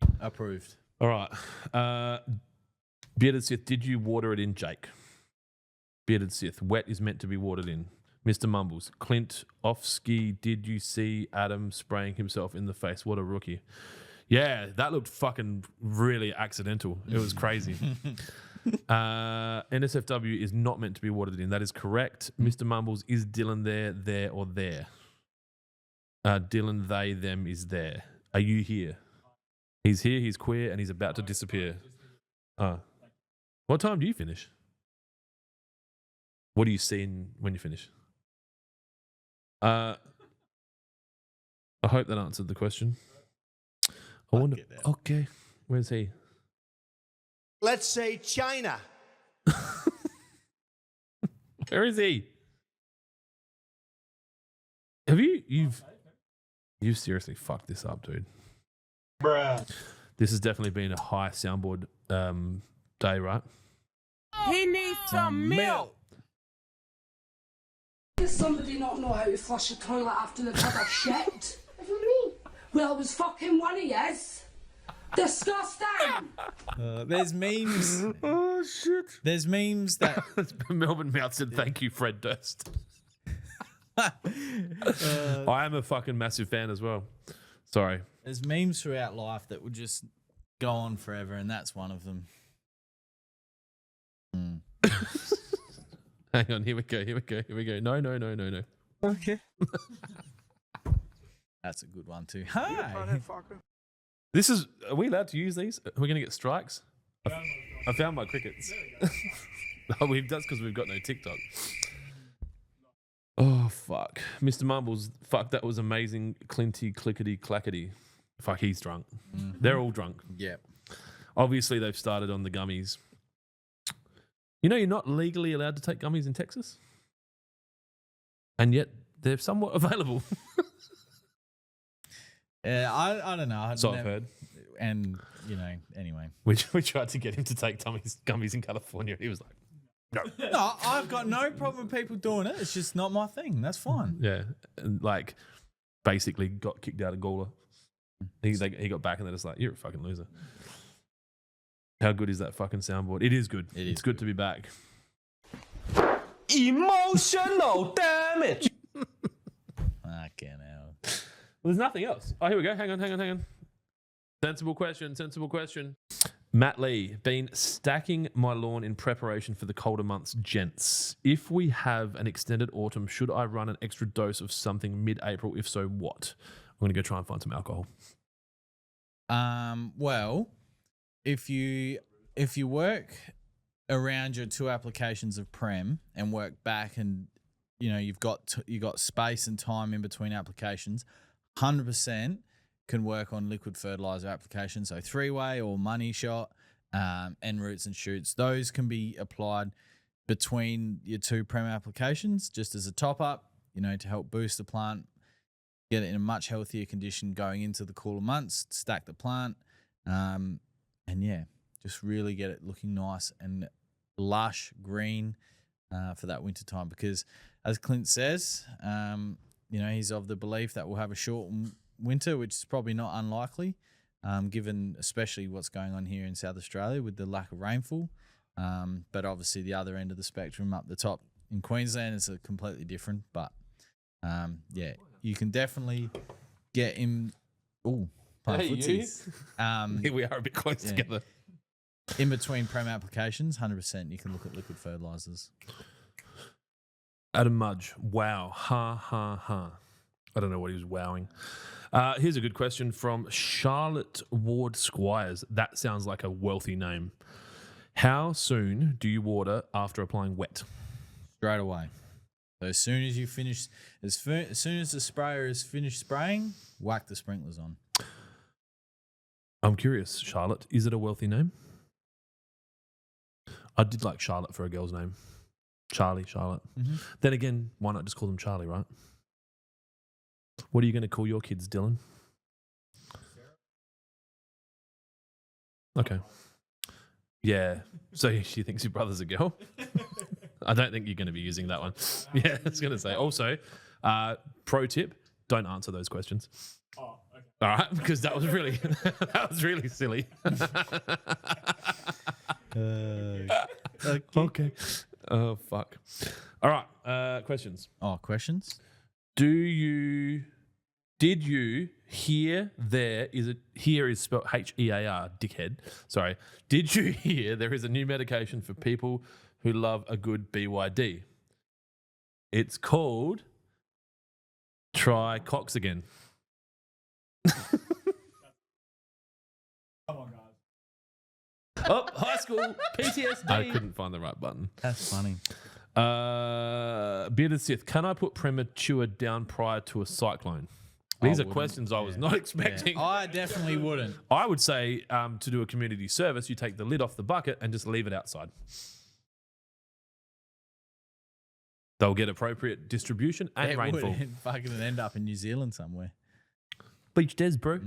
Clint. Approved. All right. Bearded Sith, did you water it in, Jake? Bearded Sith, wet is meant to be watered in. Mr. Mumbles, Clint off ski, did you see Adam spraying himself in the face? What a rookie. Yeah, that looked fucking really accidental. It was crazy. NSFW is not meant to be watered in. That is correct. Mr. Mumbles, is Dylan there, or there? Dylan, they, them is there. Are you here? He's here, he's queer, and he's about to disappear. What time do you finish? What do you see when you finish? I hope that answered the question. I wonder. Okay, where's he? Let's say China. Where is he? Have you've seriously fucked this up, dude? Bruh. This has definitely been a high soundboard day, right? He needs some milk. Does somebody not know how to flush a toilet after they've had a shit? What do you mean? Well, it was fucking one of yous. Disgusting. There's memes. Oh shit! There's memes that Melbourne Mouth said, "Thank you, Fred Durst." I am a fucking massive fan as well. Sorry. there's memes throughout life that would just go on forever, and that's one of them. Hang on, here we go. No. Okay. That's a good one too. Hi. This is, are we allowed to use these? Are we going to get strikes? I found my crickets. No, that's because we've got no TikTok. Oh, fuck. Mr. Mumbles, fuck, that was amazing. Clinty, clickety, clackety. Fuck, he's drunk. Mm-hmm. They're all drunk. Yep. Obviously, they've started on the gummies. You know, you're not legally allowed to take gummies in Texas. And yet, they're somewhat available. Yeah, I don't know. So I've heard. And, you know, anyway. We tried to get him to take gummies in California. He was like, no. No, I've got no problem with people doing it. It's just not my thing. That's fine. Yeah. And like, basically got kicked out of Gawler. He got back and they're just like, you're a fucking loser. How good is that fucking soundboard? It is good. It's good to be back. Emotional damage. I can't help. Well, there's nothing else. Oh, here we go. Hang on. Sensible question. Matt Lee, been stacking my lawn in preparation for the colder months, gents. If we have an extended autumn, should I run an extra dose of something mid-April? If so, what? I'm going to go try and find some alcohol. Well, if you work around your 2 applications of Prem and work back, and you know you've got space and time in between applications, 100% can work on liquid fertilizer applications. So 3-way or money shot, and roots and shoots. Those can be applied between your 2 Prem applications just as a top up, you know, to help boost the plant, get it in a much healthier condition going into the cooler months, stack the plant. And yeah, Just really get it looking nice and lush green for that winter time. Because as Clint says, he's of the belief that we'll have a short winter, which is probably not unlikely, given especially what's going on here in South Australia with the lack of rainfall. But obviously the other end of the spectrum up the top in Queensland is completely different. But you can definitely get in. Oh, playing footsies. Here we are a bit close together. In between prem applications, 100% you can look at liquid fertilizers. Adam Mudge, wow, ha. I don't know what he was wowing. Here's a good question from Charlotte Ward Squires. That sounds like a wealthy name. How soon do you water after applying wet? Straight away. So as soon as you finish, as soon as the sprayer is finished spraying, whack the sprinklers on. I'm curious, Charlotte, is it a wealthy name? I did like Charlotte for a girl's name. Charlotte. Mm-hmm. Then again, why not just call them Charlie, right? What are you going to call your kids, Dylan? Okay. Yeah. So she thinks your brother's a girl? I don't think you're going to be using that one. Yeah, I was going to say. Also, pro tip, don't answer those questions. Oh, okay. All right, because that was really silly. Okay. Oh, fuck. All right, questions. Oh, questions? Did you hear here is spelled HEAR, dickhead. Sorry. Did you hear there is a new medication for people who love a good BYD? It's called Try Cox Again. Come on, guys. Oh, high school PTSD. I couldn't find the right button. That's funny. Bearded Sith, can I put premature down prior to a cyclone? These are questions I was not expecting. Yeah. I definitely wouldn't. I would say to do a community service, you take the lid off the bucket and just leave it outside. They'll get appropriate distribution and rainfall. Fucking end up in New Zealand somewhere. Beach Des, bro.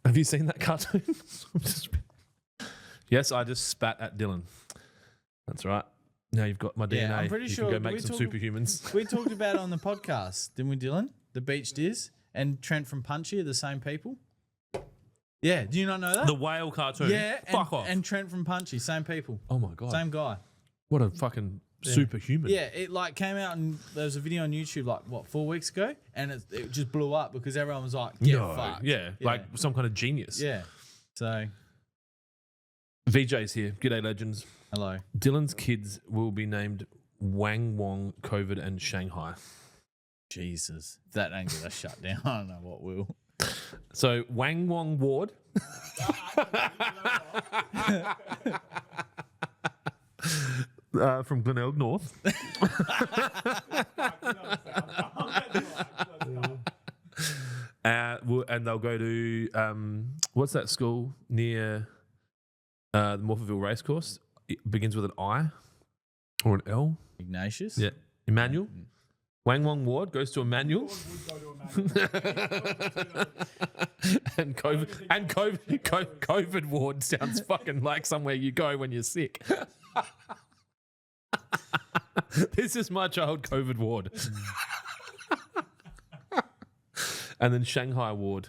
Have you seen that cartoon? Yes, I just spat at Dylan. That's right. Now you've got my DNA. Yeah, I'm pretty sure. You can go make some superhumans. We talked about it on the podcast, didn't we, Dylan? The Beach Diz and Trent from Punchy are the same people. Yeah, do you not know that? The whale cartoon. Yeah, fuck off. And Trent from Punchy, same people. Oh my god, same guy. What a fucking superhuman. Yeah, it came out and there was a video on YouTube 4 weeks ago, and it just blew up because everyone was like, fucked. Yeah, like some kind of genius. Yeah. So VJ's here. G'day, legends. Hello. Dylan's kids will be named Wang Wong, COVID, and Shanghai. Jesus. If that don't get us shut down, I don't know what will. So, Wang Wong Ward. From Glenelg North. And they'll go to, what's that school near the Morpheville Racecourse? It begins with an I or an L. Ignatius? Yeah. Emmanuel. Wang Wong Ward goes to Emmanuel. and COVID Ward sounds fucking like somewhere you go when you're sick. This is my child, COVID Ward. And then Shanghai Ward.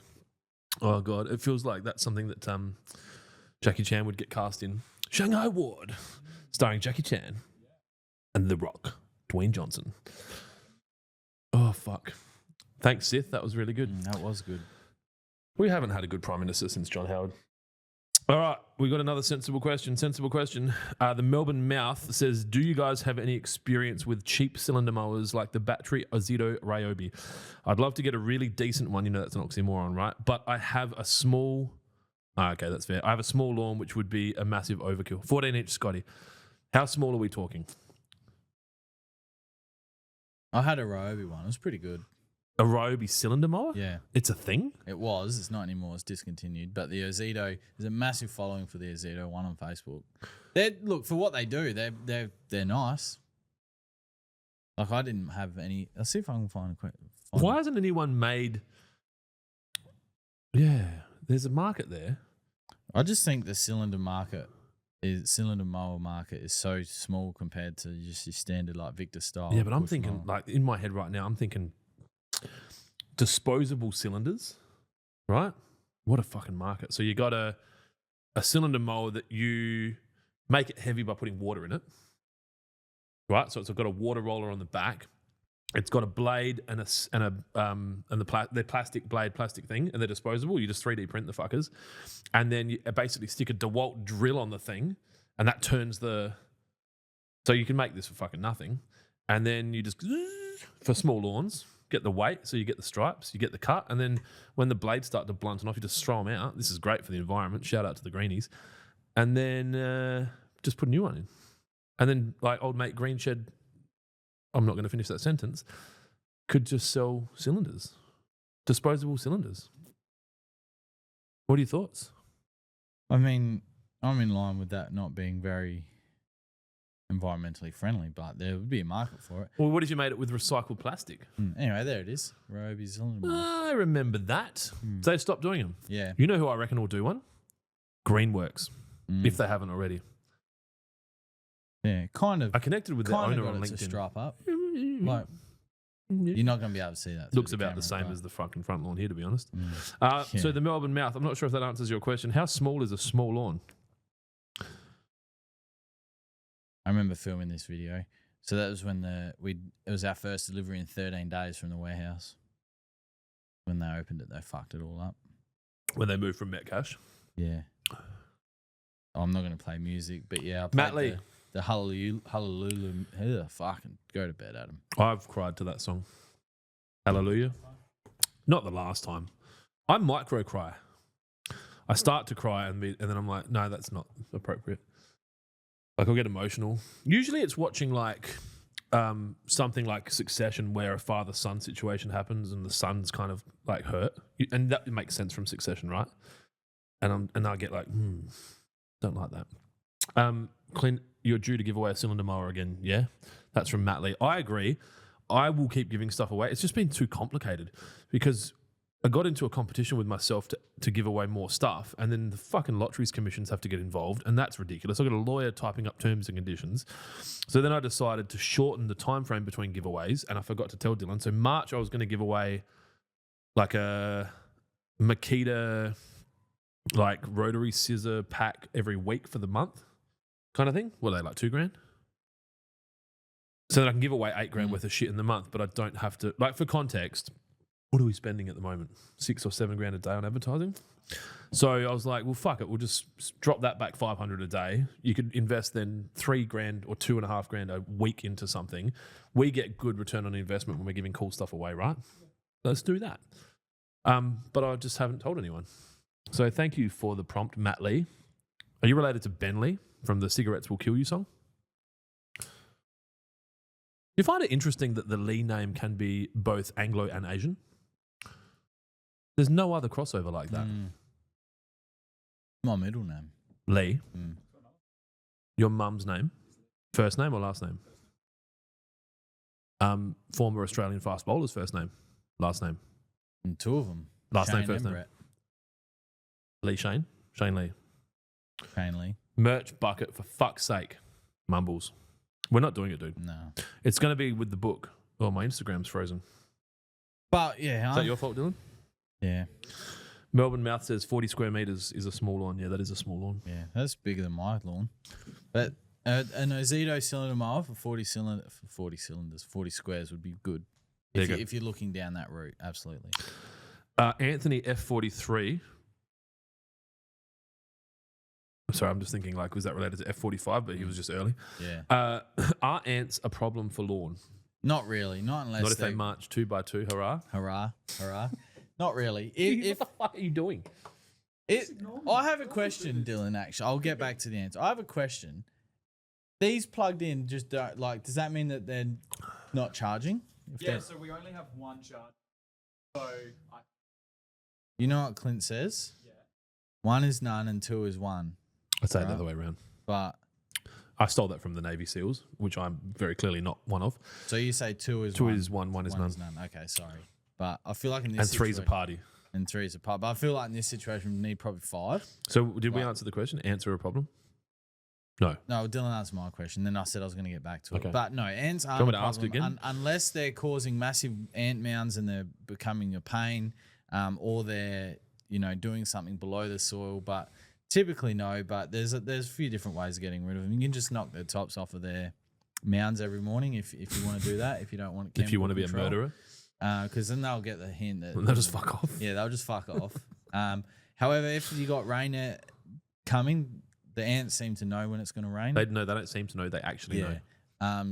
Oh, God. It feels like that's something that Jackie Chan would get cast in. Shanghai Ward, starring Jackie Chan and The Rock, Dwayne Johnson. Oh, fuck. Thanks, Sith. That was really good. That was good. We haven't had a good Prime Minister since John Howard. All right, we got another sensible question. The Melbourne Mouth says, do you guys have any experience with cheap cylinder mowers like the battery Ozito Ryobi? I'd love to get a really decent one. You know that's an oxymoron, right? But I have a small... okay, that's fair. I have a small lawn, which would be a massive overkill. 14-inch Scotty. How small are we talking? I had a Ryobi one. It was pretty good. A Ryobi cylinder mower? Yeah. It's a thing? It was. It's not anymore. It's discontinued. But the Ozito, there's a massive following for the Ozito one on Facebook. Look, for what they do, they're nice. Like, I didn't have any. I'll see if I can find a quick. Why hasn't anyone made... Yeah, there's a market there. I just think the cylinder mower market is so small compared to just your standard like Victor style. Yeah, but I'm bush thinking mower. like in my head right now, I'm thinking disposable cylinders, right? What a fucking market. So you got a cylinder mower that you make it heavy by putting water in it, right? So it's got a water roller on the back. It's got a blade and the plastic thing, and they're disposable. You just 3D print the fuckers, and then you basically stick a DeWalt drill on the thing, and that turns the. So you can make this for fucking nothing, and then you just for small lawns get the weight, so you get the stripes, you get the cut, and then when the blades start to blunt off, you just throw them out. This is great for the environment. Shout out to the greenies, and then just put a new one in, and then like old mate Green Shed. I'm not going to finish that sentence, could just sell cylinders, disposable cylinders. What are your thoughts? I mean, I'm in line with that not being very environmentally friendly, but there would be a market for it. Well, what if you made it with recycled plastic? Anyway, there it is. Ryobi cylinder mower. I remember that. So they stopped doing them. Yeah. You know who I reckon will do one? Greenworks, if they haven't already. Yeah, kind of. I connected with their owner got on it to LinkedIn. strap up. Like, you're not going to be able to see that. Looks about the same as the fucking front lawn here, to be honest. So the Melbourne Mouth, I'm not sure if that answers your question. How small is a small lawn? I remember filming this video. So that was when it was our first delivery in 13 days from the warehouse. When they opened it, they fucked it all up. When they moved from Metcash? Yeah. I'm not going to play music, but yeah, I played Matt Lee. the Hallelujah. Fucking go to bed, Adam. I've cried to that song. Hallelujah. Not the last time. I micro cry. I start to cry and then I'm like, no, that's not appropriate. Like I'll get emotional. Usually it's watching like something like Succession where a father-son situation happens and the son's kind of like hurt. And that makes sense from Succession, right? And I get like, don't like that. Clint, you're due to give away a cylinder mower again. Yeah, that's from Matt Lee. I agree. I will keep giving stuff away. It's just been too complicated because I got into a competition with myself to give away more stuff, and then the fucking lotteries commissions have to get involved, and that's ridiculous. I got a lawyer typing up terms and conditions. So then I decided to shorten the time frame between giveaways, and I forgot to tell Dylan. So March I was going to give away like a Makita like rotary scissor pack every week for the month kind of thing. What are they, like $2,000? So that I can give away $8,000 worth of shit in the month, but I don't have to, like for context, what are we spending at the moment? $6,000 or $7,000 a day on advertising. So I was like, well, fuck it. We'll just drop that back $500 a day. You could invest then $3,000 or $2,500 a week into something. We get good return on investment when we're giving cool stuff away, right? Let's do that. But I just haven't told anyone. So thank you for the prompt, Matt Lee. Are you related to Ben Lee from the Cigarettes Will Kill You song? You find it interesting that the Lee name can be both Anglo and Asian? There's no other crossover like that. My middle name. Lee. Your mum's name? First name or last name? Former Australian fast bowler's first name? Last name? And two of them. Last name, Shane first and name. Brett. Lee Shane? Shane Lee. Shane Lee. Merch bucket, for fuck's sake. Mumbles. We're not doing it, dude. No. It's going to be with the book. Oh, my Instagram's frozen. But yeah. Is that your fault, Dylan? Yeah. Melbourne Mouth says 40 square metres is a small lawn. Yeah, that is a small lawn. Yeah, that's bigger than my lawn. But an Ozito cylinder mower for 40 cylinders, 40 squares would be good. If you're looking down that route, absolutely. Anthony F43. Sorry, I'm just thinking like, was that related to F45? But he was just early. Yeah. Are ants a problem for lawn? Not really. Not unless Not if they march 2 by 2. Hurrah. Hurrah. Hurrah. Not really. What the fuck are you doing? I have a question, Dylan, actually. I'll get back to the answer. I have a question. These plugged in just don't, like, does that mean that they're not charging? Yeah, so we only have one charge. So you know what Clint says? Yeah. 1 is none and 2 is 1. I'd say it the other way around. But I stole that from the Navy SEALs, which I'm very clearly not one of. So you say 2 is 2 1. is 1, 1 is none. Okay, sorry. But I feel like in this and 3's a party. and 3 is a pup. But I feel like in this situation, we need probably 5. So did we answer the question? Answer a problem? No. No, Dylan answered my question. Then I said I was going to get back to Okay. it. But no, ants Do you aren't want a me to ask problem again? unless they're causing massive ant mounds and they're becoming a pain, or they're doing something below the soil. But typically no. But there's a few different ways of getting rid of them. You can just knock the tops off of their mounds every morning if you want to do that. If you don't want If you want to be a control. murderer, because then they'll get the hint that they'll just fuck off. Yeah, they'll just fuck off. However, if you got rain coming, the ants seem to know when it's going to rain. They don't seem to know. They actually know.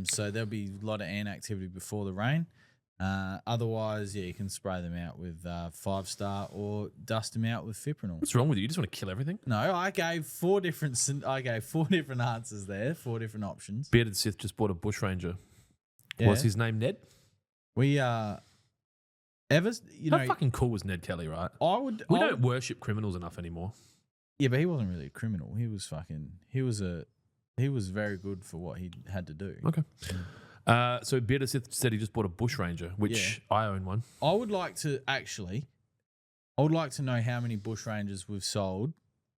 So there'll be a lot of ant activity before the rain. Otherwise, you can spray them out with 5-star or dust them out with fipronil. What's wrong with you? You just want to kill everything? No, I gave 4 different answers there, 4 different options. Bearded Sith just bought a bushranger. Yeah. Was his name Ned? We How fucking cool was Ned Kelly, right? We don't worship criminals enough anymore. Yeah, but he wasn't really a criminal. He was very good for what he had to do. Okay. So Bearded Sith said he just bought a bushranger, which I own one. I would like to know how many bushrangers we've sold.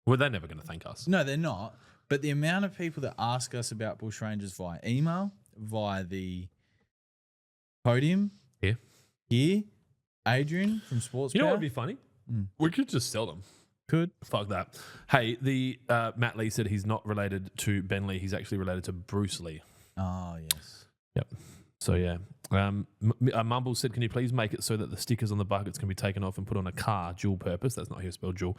Well, they're never going to thank us. No, they're not. But the amount of people that ask us about bushrangers via email, via the podium, here, Adrian from Sports. You know Power. what would be funny? We could just sell them. Could. Fuck that. Hey, the Matt Lee said he's not related to Ben Lee. He's actually related to Bruce Lee. Oh, yes. Yep. So, yeah. Mumble said, can you please make it so that the stickers on the buckets can be taken off and put on a car, dual purpose? That's not how you spell dual.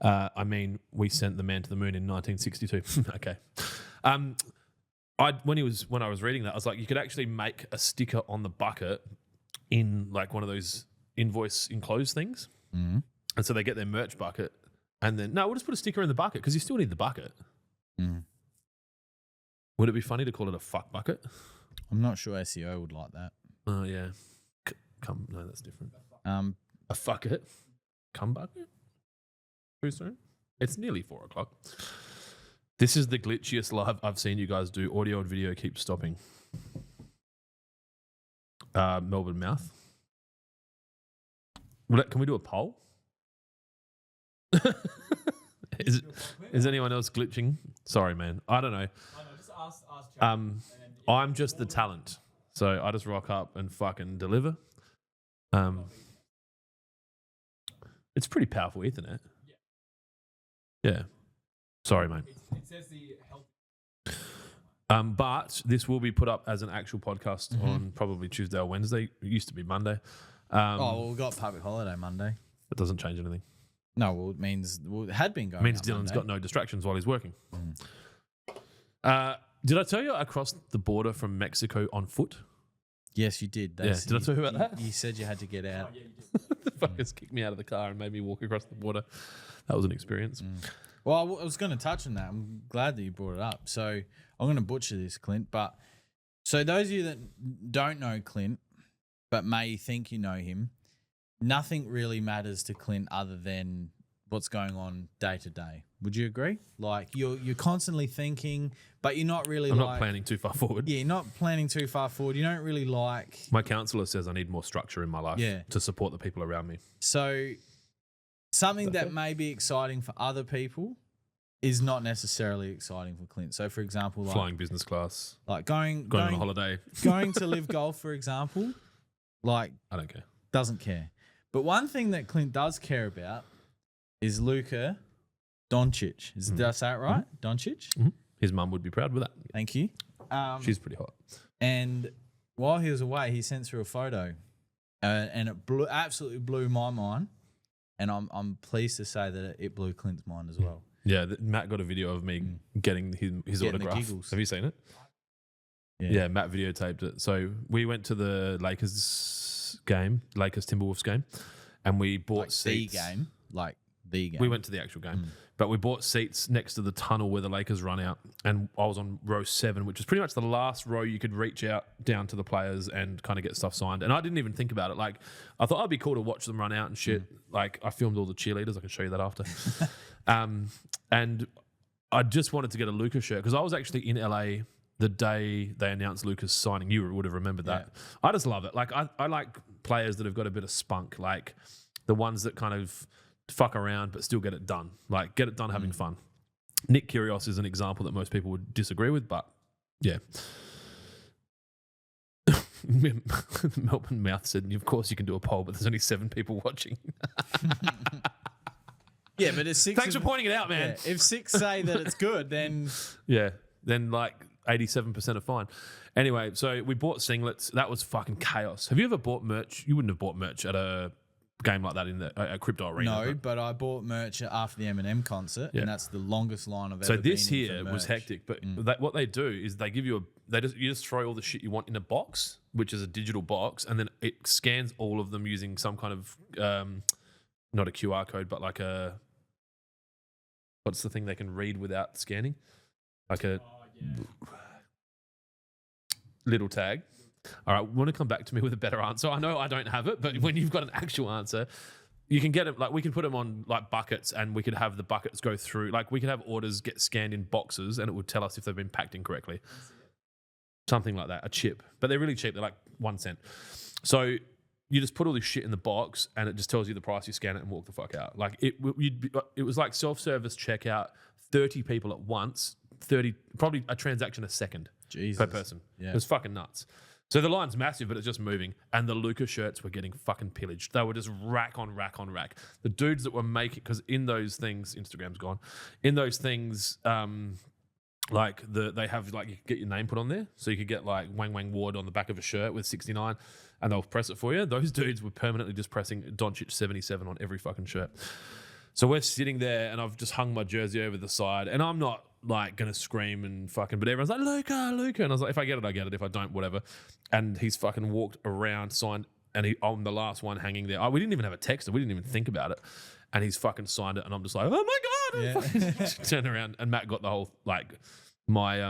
I mean, we sent the man to the moon in 1962. Okay. When I was reading that, I was like, you could actually make a sticker on the bucket in like one of those invoice enclosed things. Mm-hmm. And so they get their merch bucket. And then, no, we'll just put a sticker in the bucket because you still need the bucket. Mm. Would it be funny to call it a fuck bucket? I'm not sure SEO would like that. Oh, yeah. No, that's different. A fuck it. Cum bucket? Too soon? It's nearly 4 o'clock. This is the glitchiest live I've seen you guys do. Audio and video keeps stopping. Melbourne Mouth. Can we do a poll? Is anyone else glitching? Sorry, man. I don't know. Just ask chat. I'm just the talent. So I just rock up and fucking deliver. It's pretty powerful Ethernet. Yeah. Sorry, mate. It says the health. But this will be put up as an actual podcast on probably Tuesday or Wednesday. It used to be Monday. We've got public holiday Monday. It doesn't change anything. No, well, it had been going. It means out Dylan's Monday. got no distractions while he's working. Did I tell you I crossed the border from Mexico on foot? Yes, you did. Yeah. Did I tell you about that? You said you had to get out. The fuckers kicked me out of the car and made me walk across the border. That was an experience. Well, I was going to touch on that. I'm glad that you brought it up. So I'm going to butcher this, Clint. But so those of you that don't know Clint, but may think you know him, nothing really matters to Clint other than what's going on day to day. Would you agree? Like you're constantly thinking, but you're not really. I'm not planning too far forward. Yeah, you're not planning too far forward. You don't really like. My counsellor says I need more structure in my life to support the people around me. So something that may be exciting for other people is not necessarily exciting for Clint. So, for example, like Flying business class, like going on a holiday, going to live golf, for example, like I don't care. Doesn't care. But one thing that Clint does care about is Luka Doncic. Did I say it right? Doncic? Mm-hmm. His mum would be proud with that. Thank you. She's pretty hot. And while he was away, he sent through a photo, and it absolutely blew my mind. And I'm pleased to say that it blew Clint's mind as well. Yeah, Matt got a video of me getting his autograph. Have you seen it? Yeah, Matt videotaped it. So we went to the Lakers Timberwolves game, and we bought seats. The game. We went to the actual game, but we bought seats next to the tunnel where the Lakers run out, and I was on row 7, which was pretty much the last row you could reach out down to the players and kind of get stuff signed. And I didn't even think about it. Like, I thought it'd be cool to watch them run out and shit. Like, I filmed all the cheerleaders. I can show you that after. And I just wanted to get a Luka shirt because I was actually in LA the day they announced Luka's signing. You would have remembered that. I just love it. Like, I like players that have got a bit of spunk. Like, the ones that kind of fuck around but still get it done. Like get it done having fun. Nick Kyrgios is an example that most people would disagree with, but yeah. Melbourne Mouth said, of course you can do a poll, but there's only 7 people watching. Yeah, but if 6 Thanks for pointing it out, man. Yeah, if 6 say that it's good, then Yeah, then like 87% are fine. Anyway, so we bought singlets. That was fucking chaos. Have you ever bought merch? You wouldn't have bought merch at a game like that in a crypto arena. no. right? But I bought merch after the Eminem concert, Yeah. and that's the longest line I've So ever been this in here for was merch. hectic, but what they do is they give you you just throw all the shit you want in a box, which is a digital box, and then it scans all of them using some kind of not a QR code, but like what's the thing they can read without scanning? Like a little tag. All right, want to come back to me with a better answer? I know I don't have it, but when you've got an actual answer, you can get it. Like we can put them on like buckets, and we could have the buckets go through. Like we could have orders get scanned in boxes, and it would tell us if they've been packed incorrectly. Something like that, a chip. But they're really cheap. They're like 1 cent. So you just put all this shit in the box, and it just tells you the price. You scan it and walk the fuck out. Like it was like self-service checkout. 30 people at once. 30, probably a transaction a second per person. Yeah. It was fucking nuts. So the line's massive, but it's just moving. And the Luca shirts were getting fucking pillaged. They were just rack on rack on rack. The dudes that were making, because in those things, Instagram's gone. In those things, like they have like you can get your name put on there, so you could get like Wang Wang Ward on the back of a shirt with 69, and they'll press it for you. Those dudes were permanently just pressing Doncic 77 on every fucking shirt. So we're sitting there, and I've just hung my jersey over the side, and I'm not like gonna scream and fucking, but everyone's like Luca, Luca, and I was like, if I get it, I get it. If I don't, whatever. And he's fucking walked around, signed, and he on the last one hanging there. We didn't even have a text, we didn't even think about it, and he's fucking signed it, and I'm just like, oh my god! Yeah. Turn around, and Matt got the whole like my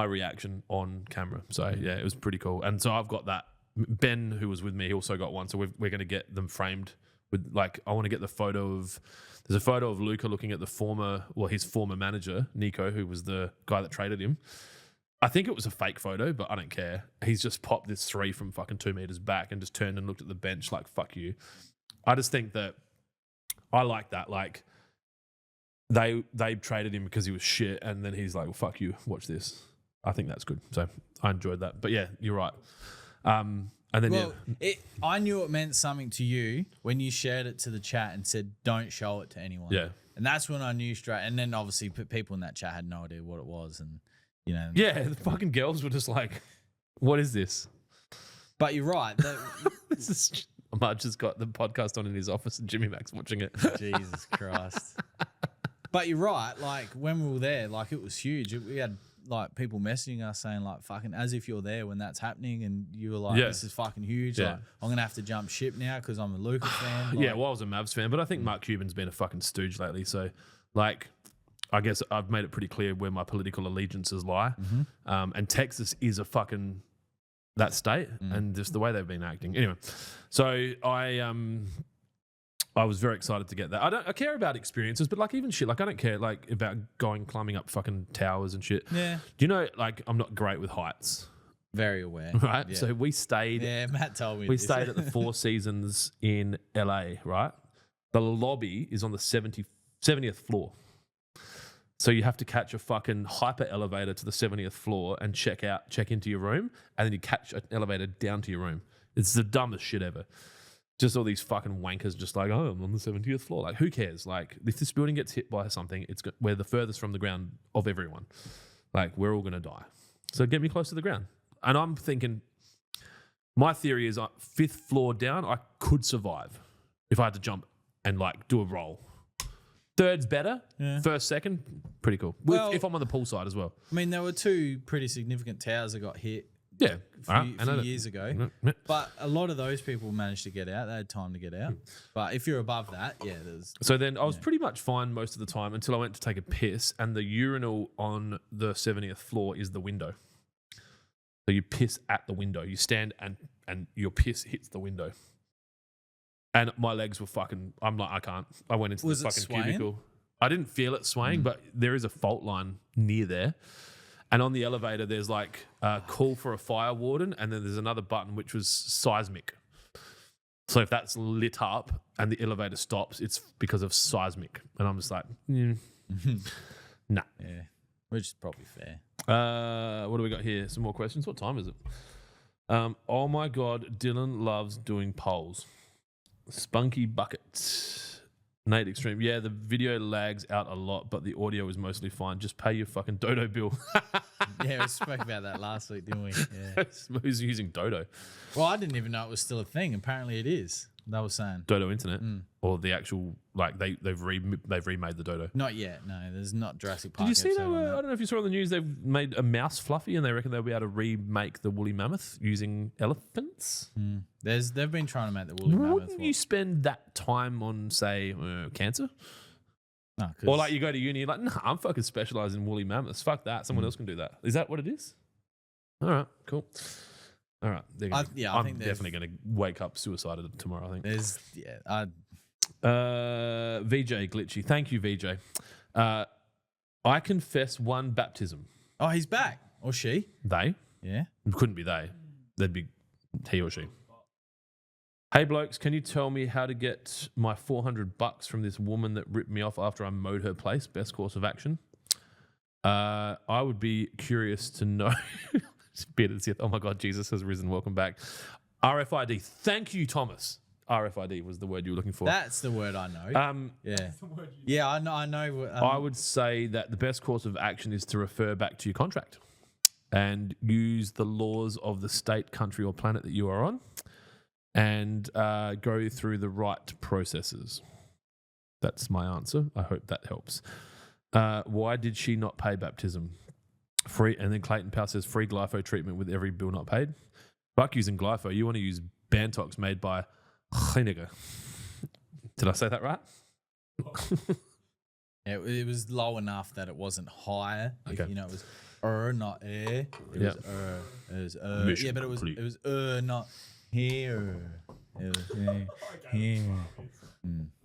reaction on camera. So yeah, it was pretty cool. And so I've got that. Ben, who was with me, he also got one. So we're going to get them framed with like, I want to get the photo of, there's a photo of Luca looking at his former manager, Nico, who was the guy that traded him. I think it was a fake photo, but I don't care. He's just popped this 3 from fucking 2 meters back and just turned and looked at the bench like, fuck you. I just think that I like that. Like, they traded him because he was shit, and then he's like, well, fuck you, watch this. I think that's good. So I enjoyed that. But yeah, you're right. And then I knew it meant something to you when you shared it to the chat and said, don't show it to anyone. Yeah. And that's when I knew straight. And then obviously people in that chat had no idea what it was. And, you know. Yeah, the fucking girls were just like, what is this? But you're right. Marge just got the podcast on in his office and Jimmy Mac's watching it. Jesus Christ. But you're right. Like when we were there, like it was huge. We had like people messaging us saying like fucking as if you're there when that's happening, and you were like, this is fucking huge. Yeah. Like I'm gonna have to jump ship now because I'm a Lucas fan. Like, Yeah, well, I was a Mavs fan, but I think Mark Cuban's been a fucking stooge lately. So, like, I guess I've made it pretty clear where my political allegiances lie. And Texas is a fucking that state, and just the way they've been acting. Anyway, so I was very excited to get that. I care about experiences, but like even shit, like I don't care like about climbing up fucking towers and shit. Yeah. Do you know, like I'm not great with heights. Very aware. Right. Yeah. So we stayed. Yeah, Matt told me. We this. stayed at the Four Seasons in LA, right? The lobby is on the 70th floor. So you have to catch a fucking hyper elevator to the 70th floor and check into your room, and then you catch an elevator down to your room. It's the dumbest shit ever. Just all these fucking wankers just like, oh, I'm on the 70th floor. Like, who cares? Like, if this building gets hit by something, we're the furthest from the ground of everyone. Like, we're all going to die. So get me close to the ground. And I'm thinking, my theory is 5th floor down, I could survive if I had to jump and like do a roll. 3rd's better. Yeah. 1st, 2nd, pretty cool. Well, if I'm on the pool side as well. I mean, there were 2 pretty significant towers that got hit. Yeah, a few years ago. But a lot of those people managed to get out. They had time to get out. But if you're above that, there's... So then I was pretty much fine most of the time until I went to take a piss, and the urinal on the 70th floor is the window. So you piss at the window. You stand and your piss hits the window. And my legs were fucking... I'm like, I can't. I went into the fucking cubicle. I didn't feel it swaying, but there is a fault line near there. And on the elevator, there's like a call for a fire warden, and then there's another button which was seismic. So if that's lit up and the elevator stops, it's because of seismic. And I'm just like, nah. Yeah, which is probably fair. What do we got here? Some more questions. What time is it? Oh my God, Dylan loves doing polls. Spunky Bucket. Nate Extreme. Yeah, the video lags out a lot, but the audio is mostly fine. Just pay your fucking Dodo bill. Yeah, we spoke about that last week, didn't we? Yeah. Who's using Dodo? Well, I didn't even know it was still a thing. Apparently it is. They were saying. Dodo Internet? Or the actual, like, they've remade the Dodo? Not yet, no. There's not Jurassic Park. Did you see that? episode on I don't know if you saw on the news, they've made a mouse fluffy and they reckon they'll be able to remake the woolly mammoth using elephants. They've been trying to make the woolly mammoth. Wouldn't you spend that time on, say, cancer? No, Or like you go to uni, you're like, nah, I'm fucking specialised in woolly mammoths. Fuck that. Someone else can do that. Is that what it is? All right, cool. All right. I I'm think definitely going to wake up suicided tomorrow, I think. There's, VJ Glitchy. Thank you, VJ. I confess one baptism. Oh, he's back. Or she. They? Yeah. It couldn't be they. They'd be he or she. Hey blokes, can you tell me how to get my $400 from this woman that ripped me off after I mowed her place? Best course of action. I would be curious to know. Oh my God, Jesus has risen. Welcome back. RFID. Thank you, Thomas. RFID was the word you were looking for. That's the word I know. Yeah. Yeah, I know. I would say that the best course of action is to refer back to your contract and use the laws of the state, country, or planet that you are on and go through the right processes. That's my answer. I hope that helps. Why did she not pay baptism? Free, and then Clayton Powell says free glypho treatment with every bill not paid. Fuck using glypho. You want to use Bantox made by Heineken. Did I say that right? Yeah, it was low enough that it wasn't higher. Okay. It was not air. It was It was Mission yeah, but complete. it was not here. It was here.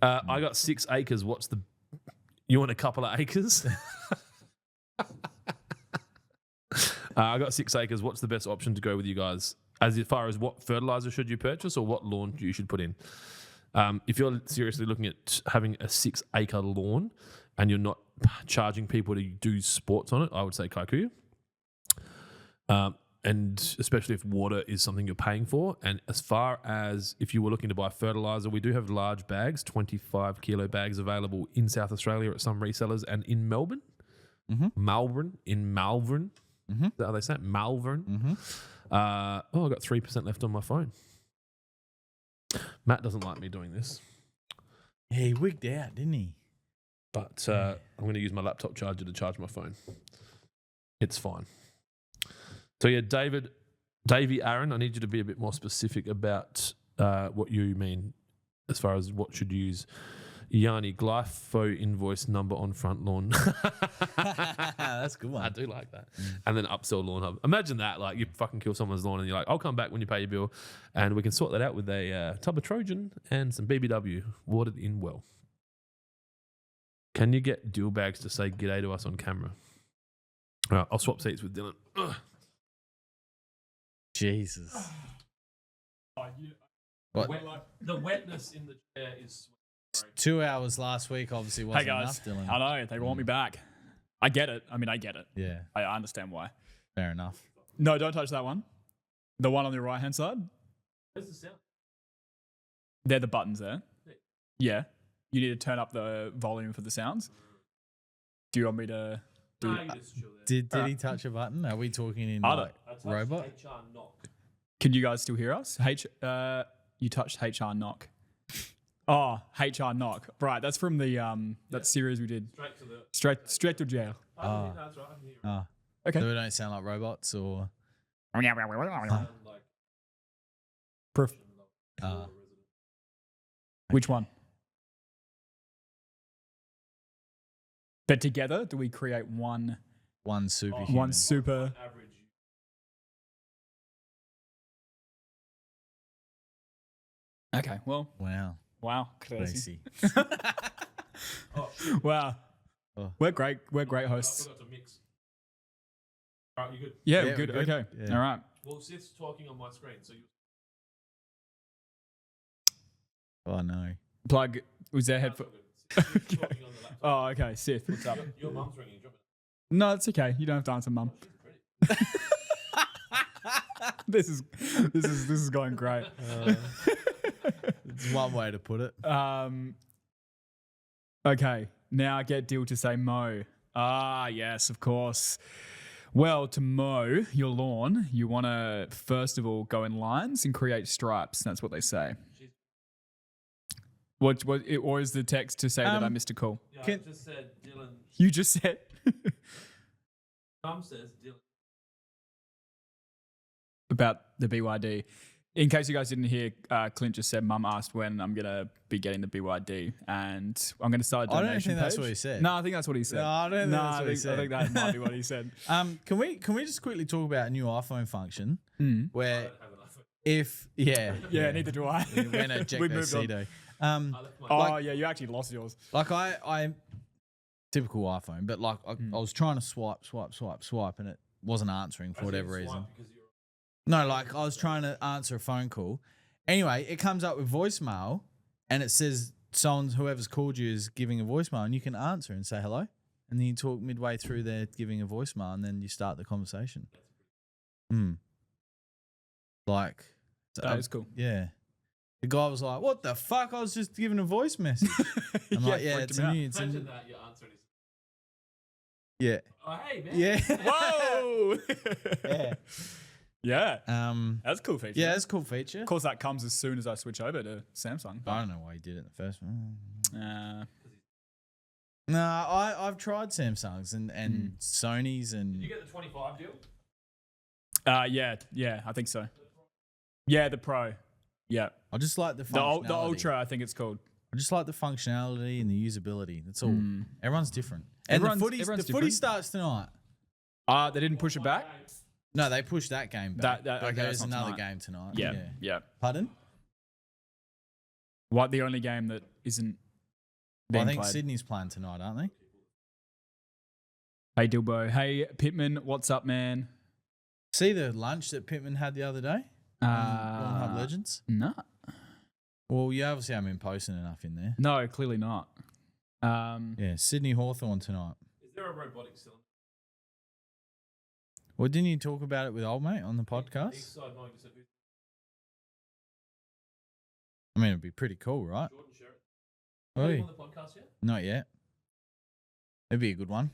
I got 6 acres. What's the... You want a couple of acres? I got 6 acres. What's the best option to go with you guys? As far as what fertilizer should you purchase or what lawn you should put in? If you're seriously looking at having a 6-acre lawn and you're not charging people to do sports on it, I would say Kikuyu. And especially if water is something you're paying for. And as far as if you were looking to buy fertilizer, we do have large bags, 25 kilo bags available in South Australia at some resellers and in Melbourne. Malvern. Is that how they say it? Malvern. I got 3% left on my phone. Matt doesn't like me doing this. Yeah, he wigged out, didn't he? But I'm going to use my laptop charger to charge my phone. It's fine. So yeah, Davey Aaron, I need you to be a bit more specific about what you mean as far as what should you use. Yanni, glypho invoice number on front lawn. That's a good one. I do like that. And then upsell Lawnhub. Imagine that, like you fucking kill someone's lawn and you're like, I'll come back when you pay your bill and we can sort that out with a tub of Trojan and some BBW watered in well. Can you get dual bags to say g'day to us on camera? All right, I'll swap seats with Dylan. Ugh. Jesus. What? The wetness in the chair is... 2 hours last week obviously wasn't Hey guys, enough, Dylan. I know they want me back. I get it. I get it. Yeah, I understand why. fair enough. No, don't touch that one. The one on the right hand side. Where's the sound? They're the buttons there. Yeah. You need to turn up the volume for the sounds. Do you want me to do Did he touch a button? Are we talking in I like robot? Can you guys still hear us? You touched HR knock. Oh, HR knock. Right, that's from the that series we did. Straight to jail. Oh. Okay. So we don't sound like robots or Which one? But together, do we create one superhuman? one super Okay, well, Wow. crazy. Crazy. Wow. Oh. We're great hosts. All right, you good? Yeah, Yeah, we're good. we're good. Okay. Yeah. All right. Well, Sith's talking on my screen, so you... Oh no. Plug. Was there headphone? Okay. Oh, okay. Sith, what's up? Your mum's ringing. Drop it. No, it's okay. You don't have to answer, Mum. This is going great. It's one way to put it. Okay, now I get Dill to say mow. Ah, yes, of course. Well, to mow your lawn, you want to first of all go in lines and create stripes. That's what they say. Or is the text to say that I missed a call? Yeah, I just said Dylan. You just said. Mum says Dylan. About the BYD. In case you guys didn't hear, Clint just said, Mum asked when I'm going to be getting the BYD, and I'm going to start a donation I don't think that's page. what he said. No, I think that's what he said. No, I don't think that's what he said. I think that might be what he said. Can we just quickly talk about a new iPhone function where I Neither do I. when a We moved on. Jacko Yeah, you actually lost yours. Like I typical iPhone, but like I was trying to swipe, and it wasn't answering for whatever reason. No, like I was trying to answer a phone call. Anyway, it comes up with voicemail, and it says whoever's called you is giving a voicemail, and you can answer and say hello, and then you talk midway through there giving a voicemail, and then you start the conversation. Like That is cool. Yeah. The guy was like, "What the fuck? I was just giving a voice message." I'm like, "Yeah, it's new." Imagine that your answer is. Yeah. Oh, hey, man. Yeah. Whoa! Yeah. Yeah. That's a cool feature. Yeah, that's a cool feature. Of course, that comes as soon as I switch over to Samsung. I don't know why he did it the first one. No, I've tried Samsungs and Sony's and. Did you get the 25 deal? Yeah, I think so. Yeah, the Pro. Yeah. I just like the functionality. The Ultra, I think it's called. I just like the functionality and the usability. That's all. Everyone's different. And Everyone's the footy different. starts tonight. They didn't push it back? No, they pushed that game back. Okay, but there's that's not another tonight. game tonight. Yeah. Pardon? What, the only game that isn't Well, being I think played? Sydney's playing tonight, aren't they? Hey, Dilbo. Hey, Pittman. What's up, man? See the lunch that Pittman had the other day? Lawnhub Legends? No. Well, you obviously haven't been posting enough in there. No, clearly not. Yeah, Sydney Hawthorn tonight. Is there a robotic cylinder? Well, didn't you talk about it with old mate on the podcast? East side 90%. I mean, it'd be pretty cool, right? Jordan Sherritt. Oh, Are you on the podcast yet? not yet. It'd be a good one.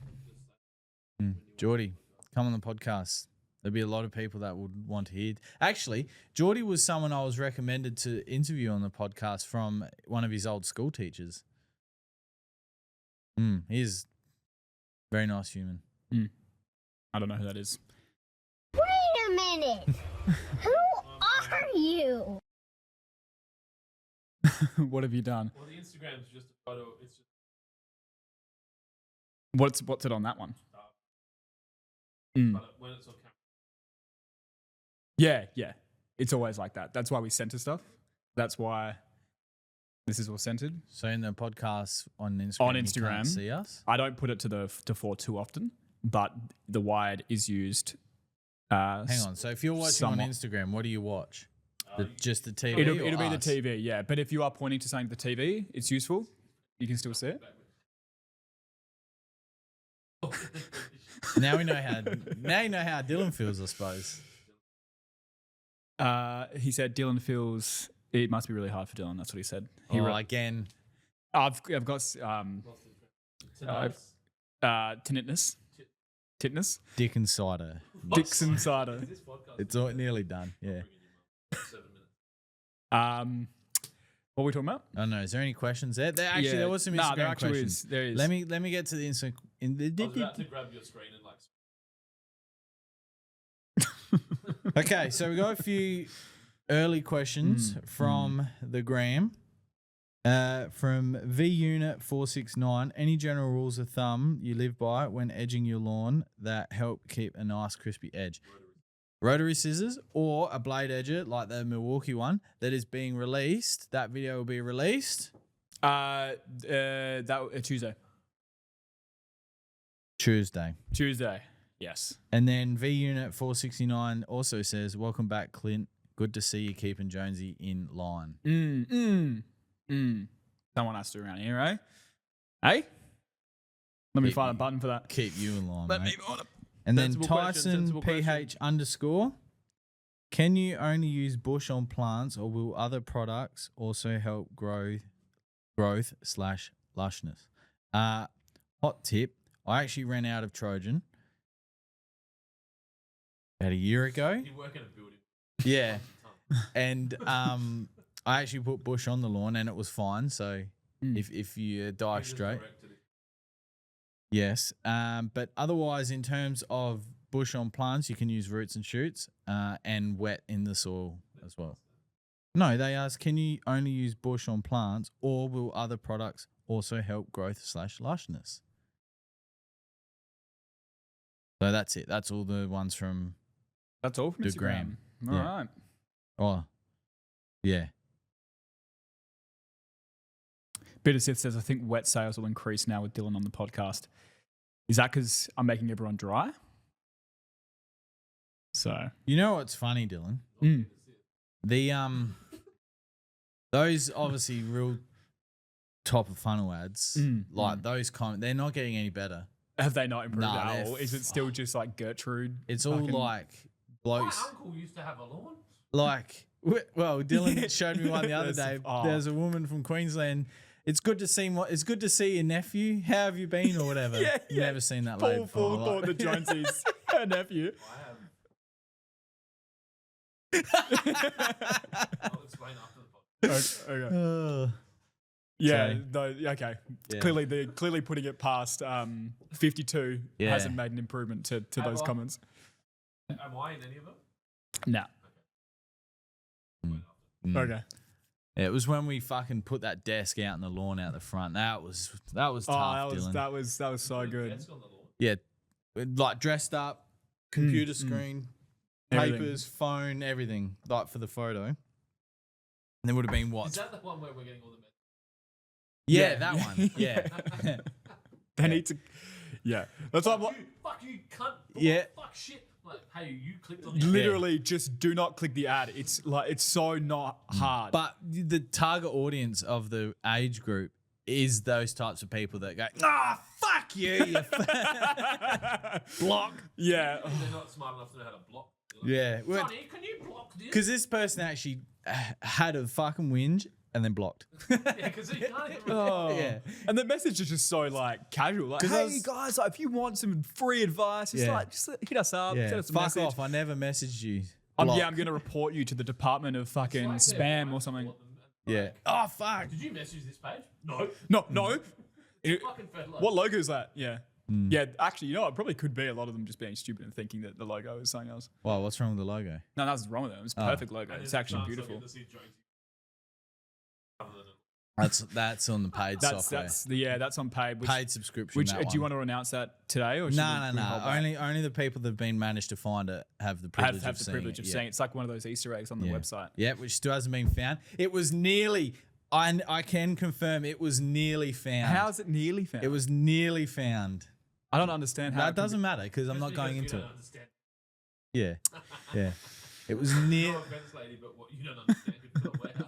Geordie, come on the podcast. There'd be a lot of people that would want to hear. Actually, Geordie was someone I was recommended to interview on the podcast from one of his old school teachers. He's a very nice human. I don't know who that is. Wait a minute. Who are you? What have you done? Well, the Instagram's just a photo. It's just What's it on that one? but when it's on camera. Yeah. It's always like that. That's why we center stuff. That's why this is all centered. So in the podcast on Instagram, you can't see us? I don't put it to the fore too often, but the wired is used. Hang on. So if you're watching somewhat. on Instagram, what do you watch? Just the TV? It'll or be the us? TV, yeah. But if you are pointing to something to the TV, it's useful. You can still see it. Now you know how Dylan feels, I suppose. He said Dylan feels it must be really hard for Dylan. That's what he said. He Again. I've got tinnitus. Titness. Dick and cider. Dixon cider. It's all nearly done. Yeah. 7 minutes. What are we talking about? I don't know. Is there any questions there? There was some Instagram there actually questions. is. There is. Let me get to the Instagram. I was about to grab your screen and Okay, so we got a few early questions from the gram. From VUnit469, any general rules of thumb you live by when edging your lawn that help keep a nice crispy edge? Rotary scissors or a blade edger like the Milwaukee one that is being released. That video will be released Tuesday. Tuesday. Yes. And then VUnit469 also says, welcome back, Clint. Good to see you keeping Jonesy in line. Someone has to around here, eh? Hey? Let me find a button for that. Keep you in line, Let mate. me on it. And then Sensible question, Tyson sensible question. PH_. Can you only use bush on plants, or will other products also help growth/lushness? Hot tip: I actually ran out of Trojan about a year ago. You work in a building. Yeah, and I actually put bush on the lawn and it was fine. So if you die straight. Yes, but otherwise, in terms of bush on plants, you can use roots and shoots and wet in the soil as well. No, they ask, can you only use bush on plants, or will other products also help growth/lushness? So that's it. That's all the ones from. That's all from the Instagram. gram. All Yeah. right. Oh, yeah. Bitter Sith says, I think wet sales will increase now with Dylan on the podcast. Is that because I'm making everyone dry? So. You know what's funny, Dylan? The those obviously real top of funnel ads, like those they're not getting any better. Have they not improved Nah, at all? Is it still just like Gertrude? It's all like blokes. My uncle used to have a lawn. Like, well, Dylan showed me one the other day. There's a woman from Queensland. It's good to see your nephew. How have you been, or whatever? Never seen that lady before. Full thought the Jonesy's her nephew. I have. I'll explain after the podcast. Okay. Yeah. Okay. Yeah. Clearly putting it past 52 hasn't made an improvement to those comments. Am I in any of them? No. Okay. Yeah, it was when we fucking put that desk out in the lawn out the front. That was tough, Dylan. That was so good. Desk on the lawn. Yeah, like dressed up, computer screen, Everything. papers, phone, everything, like for the photo. And there would have been what? Is that the one where we're getting all the messages? Yeah, that one. Yeah. They need to. Yeah. That's why I'm like, Fuck you, cunt. Yeah. Fuck shit. Like, hey, you clicked on the literally just do not click the ad. It's like it's so not hard. But the target audience of the age group is those types of people that go, fuck you, block. Yeah. They're not smart enough to know how to block. Yeah. Johnny, can you block this? Because this person actually had a fucking whinge and then blocked. Yeah, because he can't even Yeah. And the message is just so like casual. Like, hey guys, like, if you want some free advice, just hit us up. Yeah. Send us a Fuck message. off. I never messaged you. I'm Block. going to report you to the Department of fucking spam or something. Yeah. Oh, fuck. Did you message this page? No. No. Fucking Fertilizer. What logo is that? Yeah. Yeah, actually, you know, it probably could be a lot of them just being stupid and thinking that the logo is something else. Wow, what's wrong with the logo? No, that's wrong with it. It's a perfect logo. And It's there's a actually chance they'll beautiful. get to see Jonesy other than That's on the paid software. That's on paid. Paid subscription. Which that do you one. want to announce that today or? No. Only the people that've been managed to find it have the privilege have of the seeing privilege it. of seeing it. It's like one of those Easter eggs on the website. Yeah, which still hasn't been found. It was nearly. I can confirm it was nearly found. How's it nearly found? It was nearly found. I don't understand how. That doesn't matter because I'm not going you into don't it. understand. Yeah. It was near. No offense, lady, but what you don't understand is the warehouse.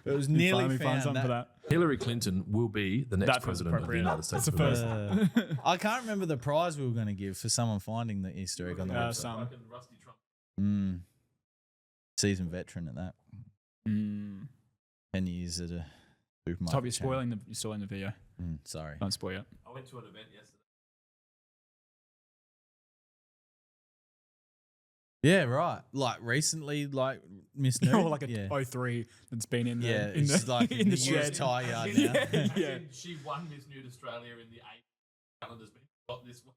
It was nearly Find found. something for that. Hillary Clinton will be the next That feels president of the appropriate. United States. That's the of first. America. I can't remember the prize we were going to give for someone finding the Easter egg on the website. Some. Fucking Rusty Trump. Seasoned veteran at that. 10 years at a supermarket. Top, you're chain. you're spoiling the video. Sorry. Don't spoil it. I went to an event yesterday. Yeah, right. Like recently, like Miss Nude. Or like a 03 that's been in the, in it's the, like in the used shed. tire yard now. Yeah. She won Miss Nude Australia in the 8 calendars, but got this one.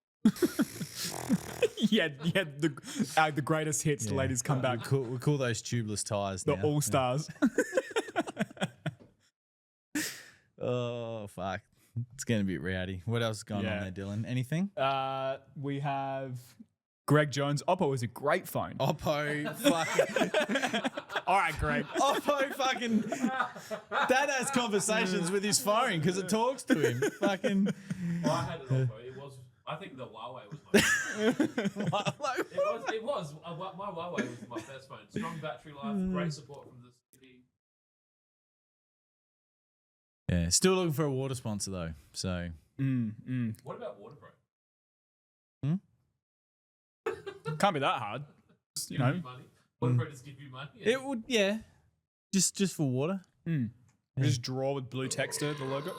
yeah, the greatest hits. The ladies come back. We call those tubeless tires The now. all stars. Oh, fuck. It's getting a bit rowdy. What else is going on there, Dylan? Anything? We have Greg Jones. Oppo is a great phone. Oppo fucking... All right, Greg. Oppo fucking... Dad has conversations with his phone because it talks to him. Fucking... I had an Oppo. It was... I think the Huawei was my first phone. It was. My Huawei was my first phone. Strong battery life, great support from the city. Yeah, still looking for a water sponsor though. So What about Waterpro? Can't be that hard. You know. Money. Waterpro just give you money. it would, yeah, just for water. Just draw with blue texture the logo.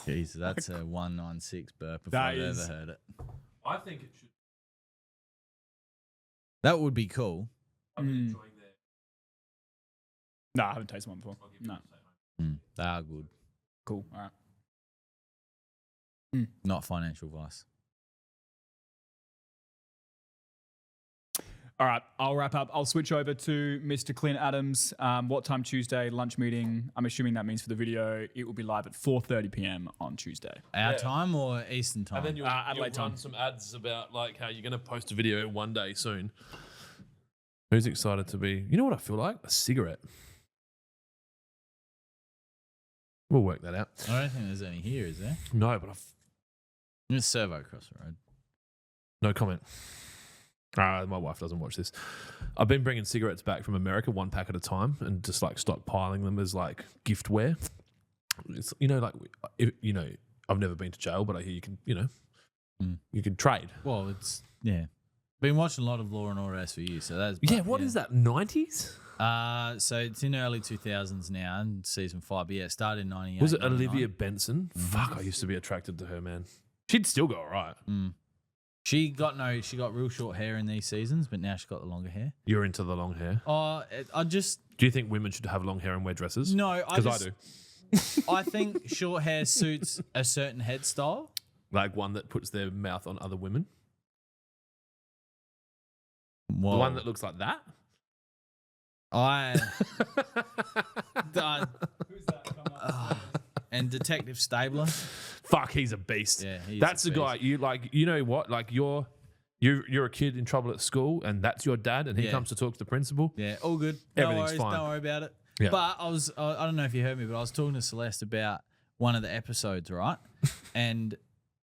Jeez, that's a 196 burp if That I've is- ever heard it. I think it should. That would be cool. I'm enjoying that. No, I haven't tasted one before. No. They are good. Cool. All right. Not financial advice. All right, I'll wrap up. I'll switch over to Mr. Clint Adams. What time Tuesday? Lunch meeting. I'm assuming that means for the video, it will be live at 4:30 p.m. on Tuesday. Our time or Eastern time? And then you'll Adelaide run time. some ads about like how you're going to post a video one day soon. Who's excited to be? You know what I feel like? A cigarette. We'll work that out. I don't think there's any here, is there? No, but There's servo across the road. no comment. My wife doesn't watch this. I've been bringing cigarettes back from America, 1 pack at a time, and just like stockpiling them as like giftware. It's, you know, like I've never been to jail, but I hear you can, you can trade. Well, it's been watching a lot of Law and Order SVU, so that's What is that? 90s? So it's in early 2000s now, and season 5. But yeah, it started in 98. Was it 99. Olivia Benson? Fuck, I used to be attracted to her, man. She'd still go all right. She got real short hair in these seasons, but now she's got the longer hair. You're into the long hair. Do you think women should have long hair and wear dresses? No, Because I do. I think short hair suits a certain head style. Like one that puts their mouth on other women. Whoa. The one that looks like that? And Detective Stabler. Fuck, he's a beast. Yeah, that's the guy. You like, you know what? Like you're a kid in trouble at school, and that's your dad, and he comes to talk to the principal. Yeah, all good. Everything's no worries, fine. Don't worry about it. Yeah. But I don't know if you heard me, but I was talking to Celeste about one of the episodes, right? And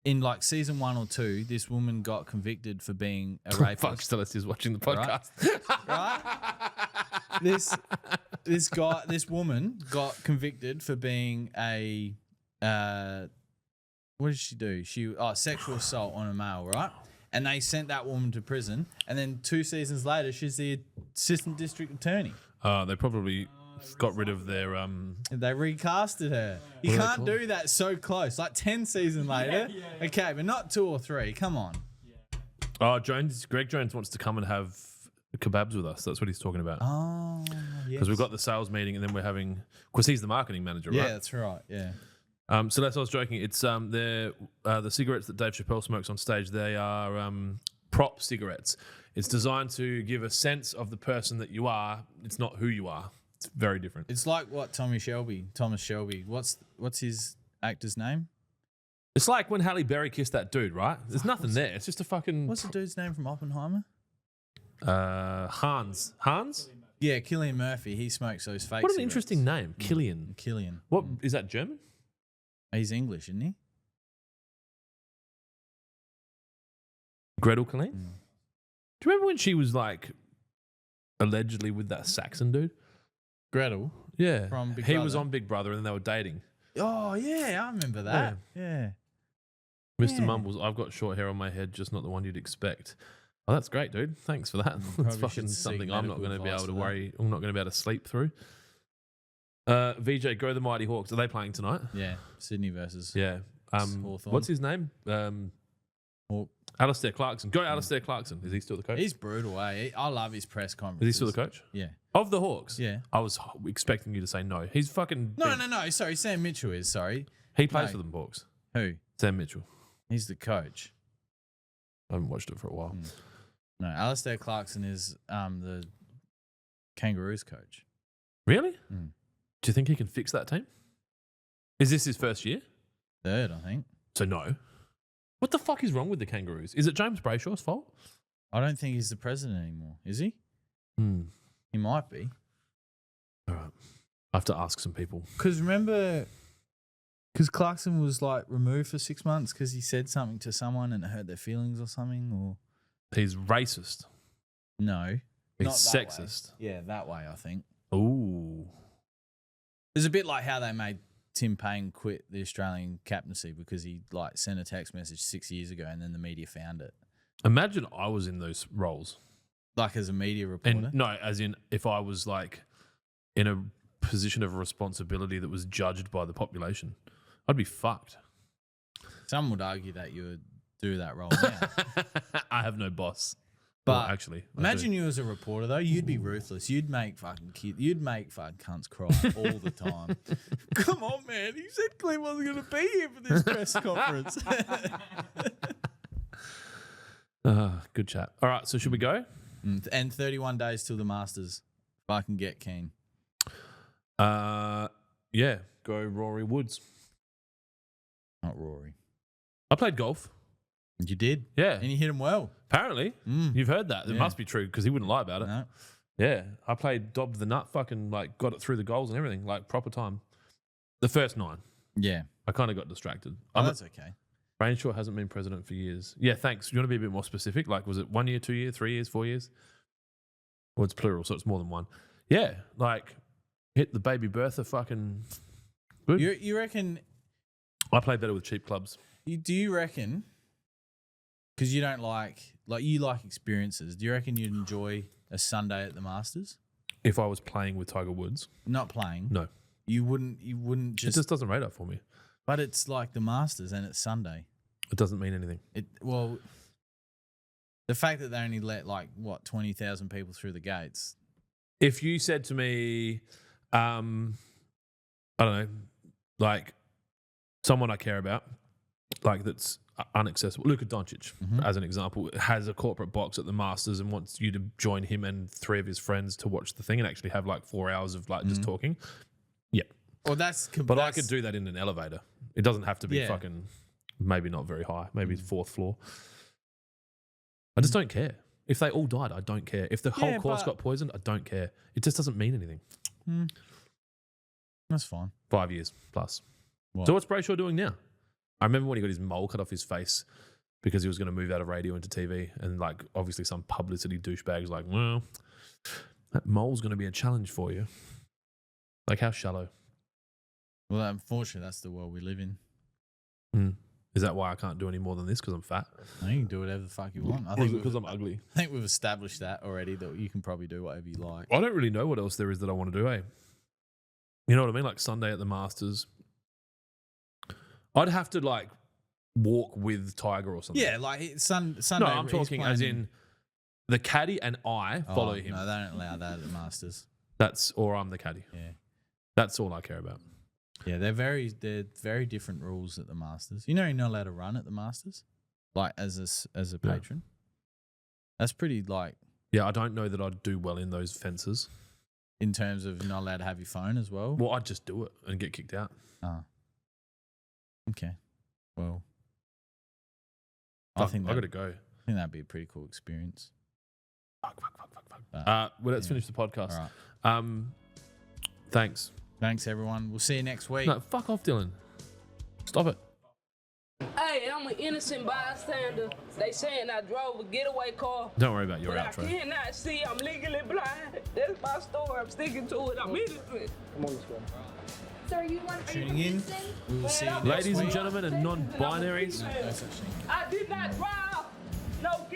in like season 1 or 2, this woman got convicted for being a rapist. Fuck, Celeste is watching the podcast. Right? This woman got convicted for being a what did she do? Sexual assault on a male, right? And they sent that woman to prison. And then 2 seasons later, she's the assistant district attorney. They probably got rid of their They recasted her. You What are they can't called? do that so close. Like 10 seasons later. Okay, but not 2 or 3. Come on. Greg Jones wants to come and have kebabs with us. That's what he's talking about. Oh, Because we've got the sales meeting, and then we're having, because he's the marketing manager, right? Yeah, that's right. Yeah. So that's what I was joking. It's they're the cigarettes that Dave Chappelle smokes on stage. They are prop cigarettes. It's designed to give a sense of the person that you are. It's not who you are. It's very different. It's like what Thomas Shelby. What's his actor's name? It's like when Halle Berry kissed that dude, right? There's nothing there. It's just a fucking. What's the dude's name from Oppenheimer? Hans. Hans? Yeah, Cillian Murphy. He smokes those fake What an cigarettes. interesting name, Killian. Cillian. What is that? German? He's English, isn't he? Gretel Killeen? Do you remember when she was like allegedly with that Saxon dude? Gretel. Yeah. From Big he was Brother. on Big Brother, and then they were dating. Oh yeah, I remember that. Yeah. Mr. Yeah. Mumbles, I've got short hair on my head, just not the one you'd expect. Oh, that's great, dude. Thanks for that. That's probably fucking should seek something I'm not medical going to be able advice to for that. worry. I'm not going to be able to sleep through. VJ, go the Mighty Hawks. Are they playing tonight? Yeah. Sydney versus. Yeah. Hawthorn. What's his name? Hawk. Alistair Clarkson. Go Alistair Clarkson. Is he still the coach? He's brutal, eh? I love his press Is conferences. he still the coach? Yeah. Of the Hawks? Yeah. I was expecting you to say no. He's fucking... No. Sorry, Sam Mitchell is. Sorry. He plays No. for them Hawks. Who? Sam Mitchell. He's the coach. I haven't watched it for a while. No, Alistair Clarkson is the Kangaroos coach. Really? Mm. Do you think he can fix that team? Is this his first year? 3rd, I think. So no. What the fuck is wrong with the Kangaroos? Is it James Brayshaw's fault? I don't think he's the president anymore. Is he? He might be. All right. I have to ask some people. Because Clarkson was like removed for 6 months because he said something to someone and it hurt their feelings or something, or He's racist. no, He's not that sexist. way. Yeah, that way I think. Ooh. It's a bit like how they made Tim Payne quit the Australian captaincy because he like sent a text message 6 years ago, and then the media found it. Imagine I was in those roles. Like as a media reporter? And no, as in if I was like in a position of responsibility that was judged by the population, I'd be fucked. Some would argue that you would do that role now. I have no boss. But well, actually, imagine you as a reporter though. You'd be ruthless. You'd make fucking cunts cry all the time. Come on, man. You said Clint wasn't going to be here for this press conference. Good chat. All right, so should we go? And 31 days till the Masters. If I can get keen. Yeah, go Rory Woods. Not Rory. I played golf. You did? Yeah. And you hit him well. Apparently. You've heard that. It Yeah. must be true because he wouldn't lie about it. No. Yeah. I played dobbed the nut, fucking like got it through the goals and everything, like proper time. The first 9. Yeah. I kind of got distracted. Oh, that's okay. Rainshaw hasn't been president for years. Yeah, thanks. You want to be a bit more specific? Like, was it 1 year, 2 years, 3 years, 4 years? Well, it's plural, so it's more than one. Yeah, like, hit the baby Bertha fucking good. You reckon... I play better with cheap clubs. Do you reckon... Because you don't you like experiences. Do you reckon you'd enjoy a Sunday at the Masters? If I was playing with Tiger Woods? Not playing. No. You wouldn't just... It just doesn't rate up for me. But it's like the Masters and it's Sunday. It doesn't mean anything. Well, the fact that they only let 20,000 people through the gates. If you said to me, I don't know, like someone I care about, like that's unaccessible, Luka Doncic, as an example, has a corporate box at the Masters and wants you to join him and 3 of his friends to watch the thing and actually have like 4 hours of like just talking. Yeah. Well, But I could do that in an elevator. It doesn't have to be fucking, maybe not very high, maybe 4th floor. I just don't care. If they all died, I don't care. If the whole course got poisoned, I don't care. It just doesn't mean anything. That's fine. 5 years plus. What? So what's Brayshaw doing now? I remember when he got his mole cut off his face because he was going to move out of radio into TV, and like obviously some publicity douchebag's like, well, that mole's going to be a challenge for you. Like how shallow? Well, unfortunately, that's the world we live in. Is that why I can't do any more than this because I'm fat? No, you can do whatever the fuck you want. Or is it because I'm ugly? I think we've established that already, that you can probably do whatever you like. I don't really know what else there is that I want to do, eh? You know what I mean? Like Sunday at the Masters. I'd have to like walk with Tiger or something. Yeah, like Sunday. No, I'm talking as in the caddy and I follow him. No, they don't allow that at the Masters. Or I'm the caddy. Yeah. That's all I care about. Yeah, they're very different rules at the Masters. You know, you're not allowed to run at the Masters, like as a patron. That's pretty like. Yeah, I don't know that I'd do well in those fences. In terms of you're not allowed to have your phone as well. Well, I'd just do it and get kicked out. Oh. Okay. Well, I think I got to go. I think that'd be a pretty cool experience. Fuck. Well, let's finish the podcast. All right. Thanks. Thanks, everyone. We'll see you next week. No, fuck off, Dylan. Stop it. Hey, I'm an innocent bystander. They saying I drove a getaway car. Don't worry about your but outro. I cannot see. I'm legally blind. That's my story. I'm sticking to it. I'm innocent. Come on, let's go. So you want Tuning in. We will see you next Ladies week. and gentlemen and non-binaries. I did not drive. No